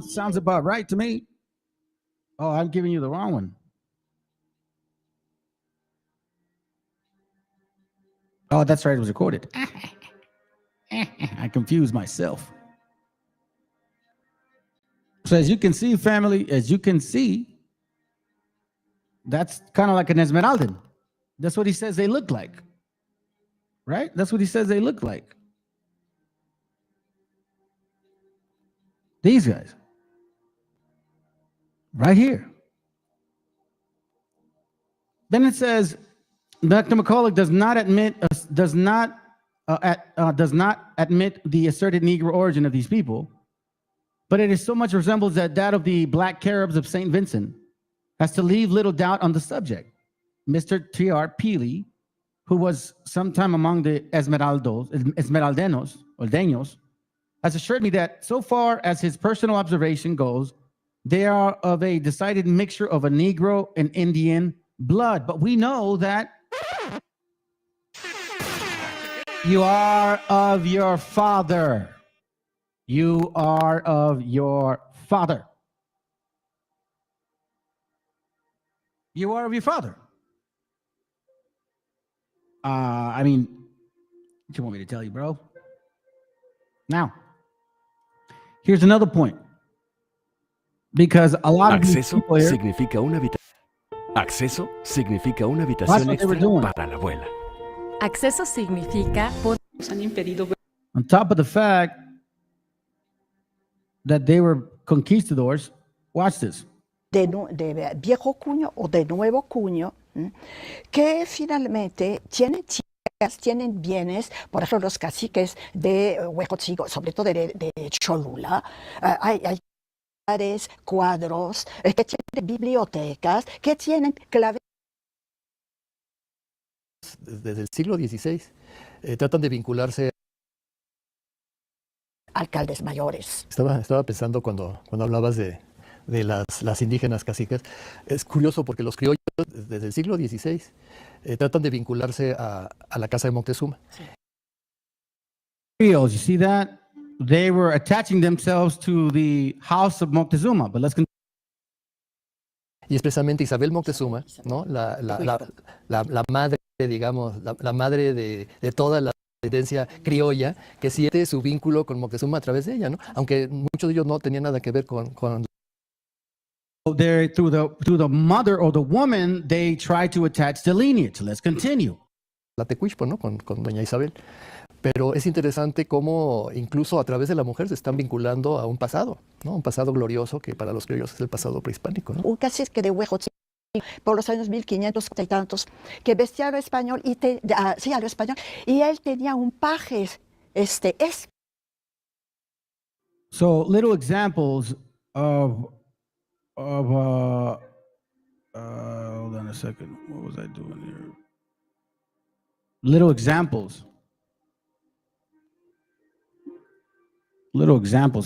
Sounds about right to me. Oh, I'm giving you the wrong one. Oh, that's right. It was recorded. I confused myself. So as you can see, family, as you can see, that's kind of like an Esmeraldan. That's what he says they look like. Right? That's what he says they look like. These guys. Right here. Then it says, Dr. McCulloch does not admit the asserted Negro origin of these people, but it is so much resembles that of the Black Caribs of St. Vincent as to leave little doubt on the subject. Mr. T.R. Peely, who was sometime among the Esmeraldeños, has assured me that so far as his personal observation goes, they are of a decided mixture of a Negro and Indian blood. But we know that you are of your father. You are of your father. You are of your father. I mean, what you want me to tell you, bro? Now, here's another point. Because a lot of Acceso significa una habitación. Acceso significa una habitación extra para la abuela. Acceso significa on top of the fact that they were conquistadors, watch this. De viejo cuño o de nuevo cuño, que finalmente tienen tierras, tienen bienes, por ejemplo los caciques de Huejotzingo, sobre todo de Cholula, hay cuadros, que tienen bibliotecas, que tienen claves. Desde el siglo XVI tratan de vincularse. Alcaldes mayores. Estaba pensando cuando hablabas de las indígenas caciques. Es curioso porque los criollos desde el siglo XVI tratan de vincularse a la casa de Moctezuma. Sí. You see that? They were attaching themselves to the house of Moctezuma, but let's continue. Y expresamente Isabel Moctezuma, ¿no? la madre, digamos, la madre de toda la descendencia criolla, que siente su vínculo con Moctezuma a través de ella, ¿no? Aunque muchos de ellos no tenían nada que ver con through the mother or the woman, they try to attach the lineage. Let's continue. La Tecuixpo, ¿no? Con doña Isabel. Pero es interesante cómo incluso a través de la mujer se están vinculando a un pasado, ¿no? Un pasado glorioso que para los criollos es el pasado prehispánico, ¿no? Un cacique de Huejotzingo por los años 1500 y tantos, que vestía a lo español y a lo español, y él tenía un paje So little examples of hold on a second. What was I doing here? Little examples,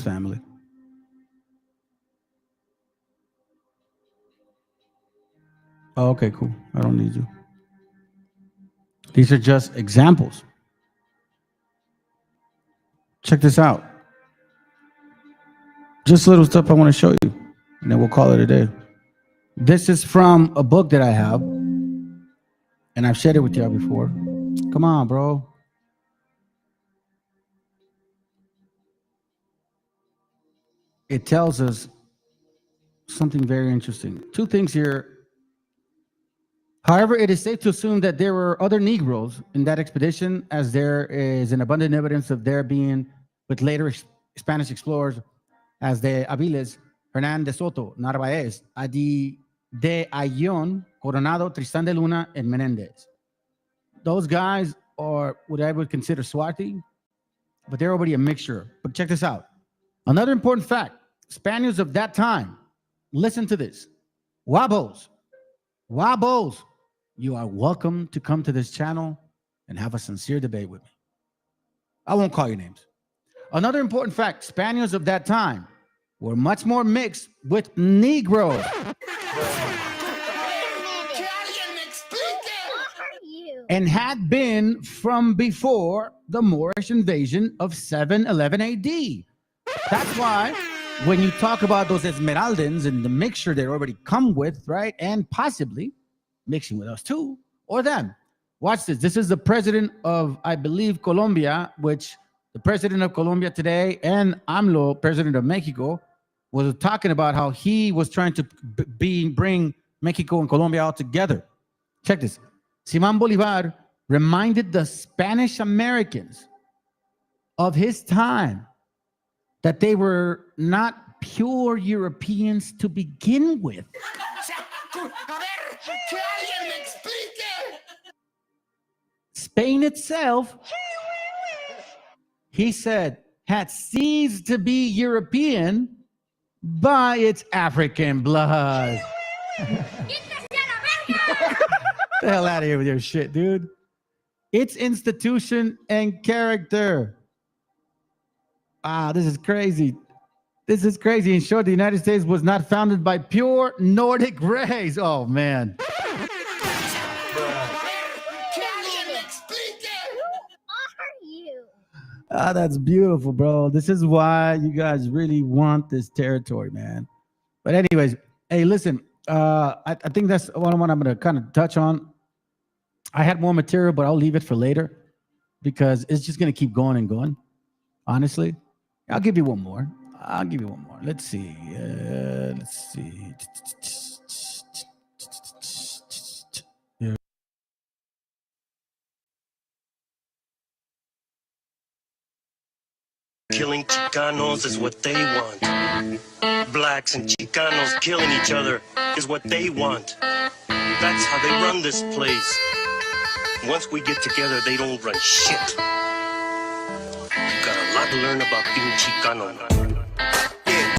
family. Oh, okay, cool. I don't need you. These are just examples. Check this out. Just little stuff I want to show you, and then we'll call it a day. This is from a book that I have, and I've shared it with y'all before. Come on, bro. It tells us something very interesting. Two things here. However, it is safe to assume that there were other Negroes in that expedition, as there is an abundant evidence of there being with later Spanish explorers, as the Aviles, Hernán de Soto, Narváez, Adi de Ayllón, Coronado, Tristan de Luna, and Menendez. Those guys are what I would consider Swati, but they're already a mixture. But check this out. Another important fact, Spaniards of that time, listen to this. Wabos, you are welcome to come to this channel and have a sincere debate with me. I won't call your names. Another important fact, Spaniards of that time were much more mixed with Negroes. And had been from before the Moorish invasion of 711 AD. That's why when you talk about those Esmeraldans and the mixture they already come with, right? And possibly mixing with us too, or them. Watch this. This is the president of, I believe, Colombia, which the president of Colombia today and AMLO, president of Mexico, was talking about how he was trying to bring Mexico and Colombia all together. Check this. Simón Bolívar reminded the Spanish Americans of his time that they were not pure Europeans to begin with. Spain itself, he said, had ceased to be European by its African blood. The hell out of here with your shit, dude. Its institution and character. Ah, this is crazy. This is crazy. In short, the United States was not founded by pure Nordic race. Oh, man. Ah, that's beautiful, bro. This is why you guys really want this territory, man. But anyways, hey, listen, I think that's one I'm going to kind of touch on. I had more material, but I'll leave it for later because it's just going to keep going and going, honestly. I'll give you one more. Let's see. Killing Chicanos is what they want. Blacks and Chicanos killing each other is what they want. That's how they run this place. Once we get together, they don't run shit. Got a lot to learn about being Chicano. Yeah,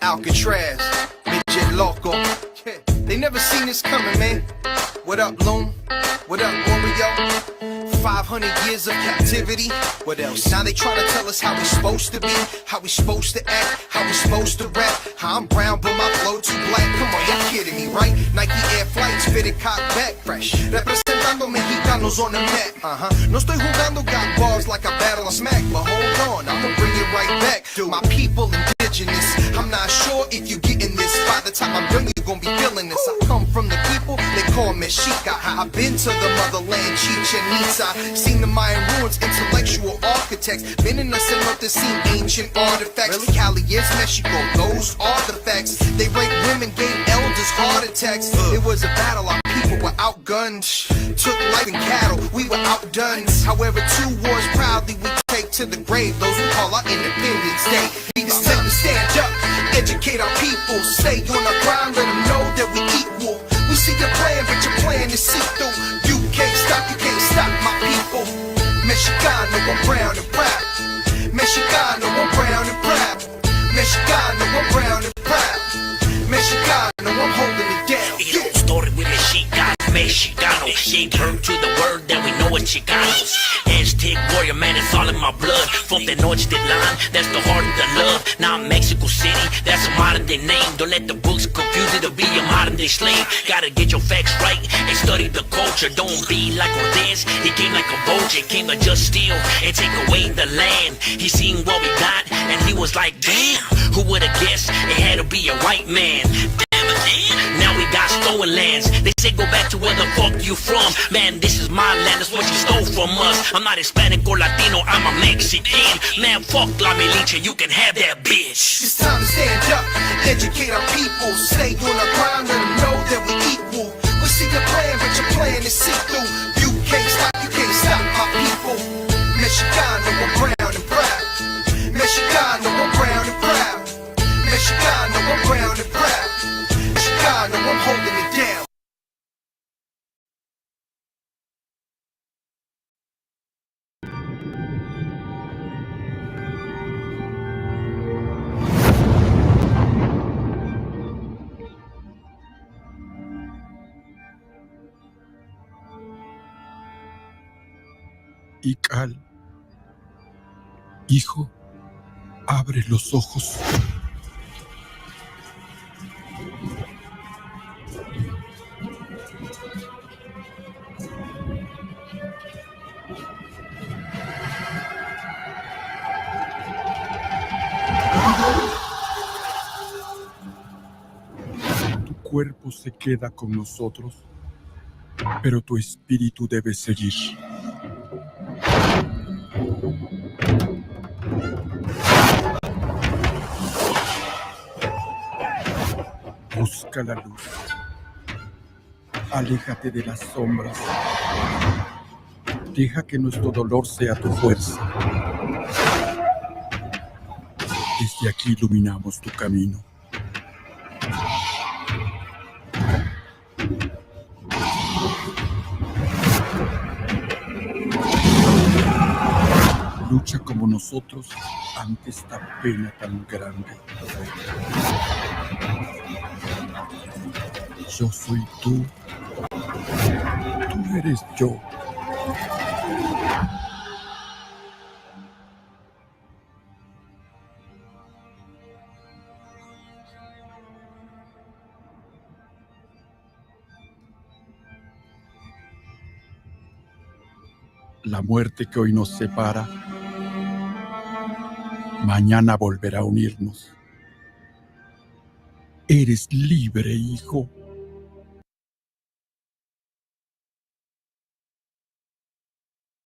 Alcatraz, midget loco. Yeah. They never seen this coming, man. What up, Loom? What up, Wario? 500 years of captivity. What else? Now they try to tell us how we supposed to be, how we supposed to act, how we supposed to rap. How I'm brown but my flow too black. Come on, y'all kidding me, right? Nike Air Flights fitted cock back fresh. Representando mexicanos on the mat. No estoy jugando, got bars like I battle a smack. But hold on, I'ma bring it right back. My people indigenous. I'm not sure if you getting this. By the time I'm done, you're gonna be feeling this. I come from the people, they call MESHIACHA. I've been to the motherland, Chichen Itza. Seen the Mayan ruins, intellectual architects. Been in the cenote, seen ancient artifacts. Really, Cali is Mexico, those are the facts. They raped women, gave elders heart attacks. It was a battle, our people were outgunned. Took life and cattle, we were outdone. However, 2 wars proudly we take to the grave. Those who call our Independence Day. It's time to stand up, educate our people. Stay on our ground, let them know that we equal. We see your plan, but your plan is see-through. You can't stop my people. Mexicano, I'm brown and proud. Mexicano, I'm brown and proud. Mexicano, I'm brown and proud. Mexicano, I'm holding it down. Yeah. Story with Mexicano. Gave birth to the word that we know as Chicanos. Aztec warrior, man, it's all in my blood. From the Nochtitlan, that's the heart of the love. Now I'm Mexico City, that's a modern day name. Don't let the books confuse it to be a modern day slave. Gotta get your facts right and study the culture. Don't be like Cortez, he came like a vulture. Came to just steal and take away the land. He seen what we got and he was like, damn, who would've guessed it had to be a white man. Now we got stolen lands. They say go back to where the fuck you from. Man, this is my land, that's what you stole from us. I'm not Hispanic or Latino, I'm a Mexican. Man, fuck La Militia, you can have that bitch. It's time to stand up, educate our people. Stay on our ground, let them know that we equal. We see your plan, but your plan is see-through. You can't stop my people. Mexicano, I'm brown and proud. Mexicano, I'm brown and proud. Mexicano, I'm brown and proud. Mexicano, I'm holding it down. Ical, hijo, abre los ojos. Tu cuerpo se queda con nosotros, pero tu espíritu debe seguir. Busca la luz. Aléjate de las sombras. Deja que nuestro dolor sea tu fuerza. Desde aquí iluminamos tu camino. Lucha como nosotros ante esta pena tan grande. Yo soy tú. Tú eres yo. La muerte que hoy nos separa, mañana volverá a unirnos. Eres libre, hijo.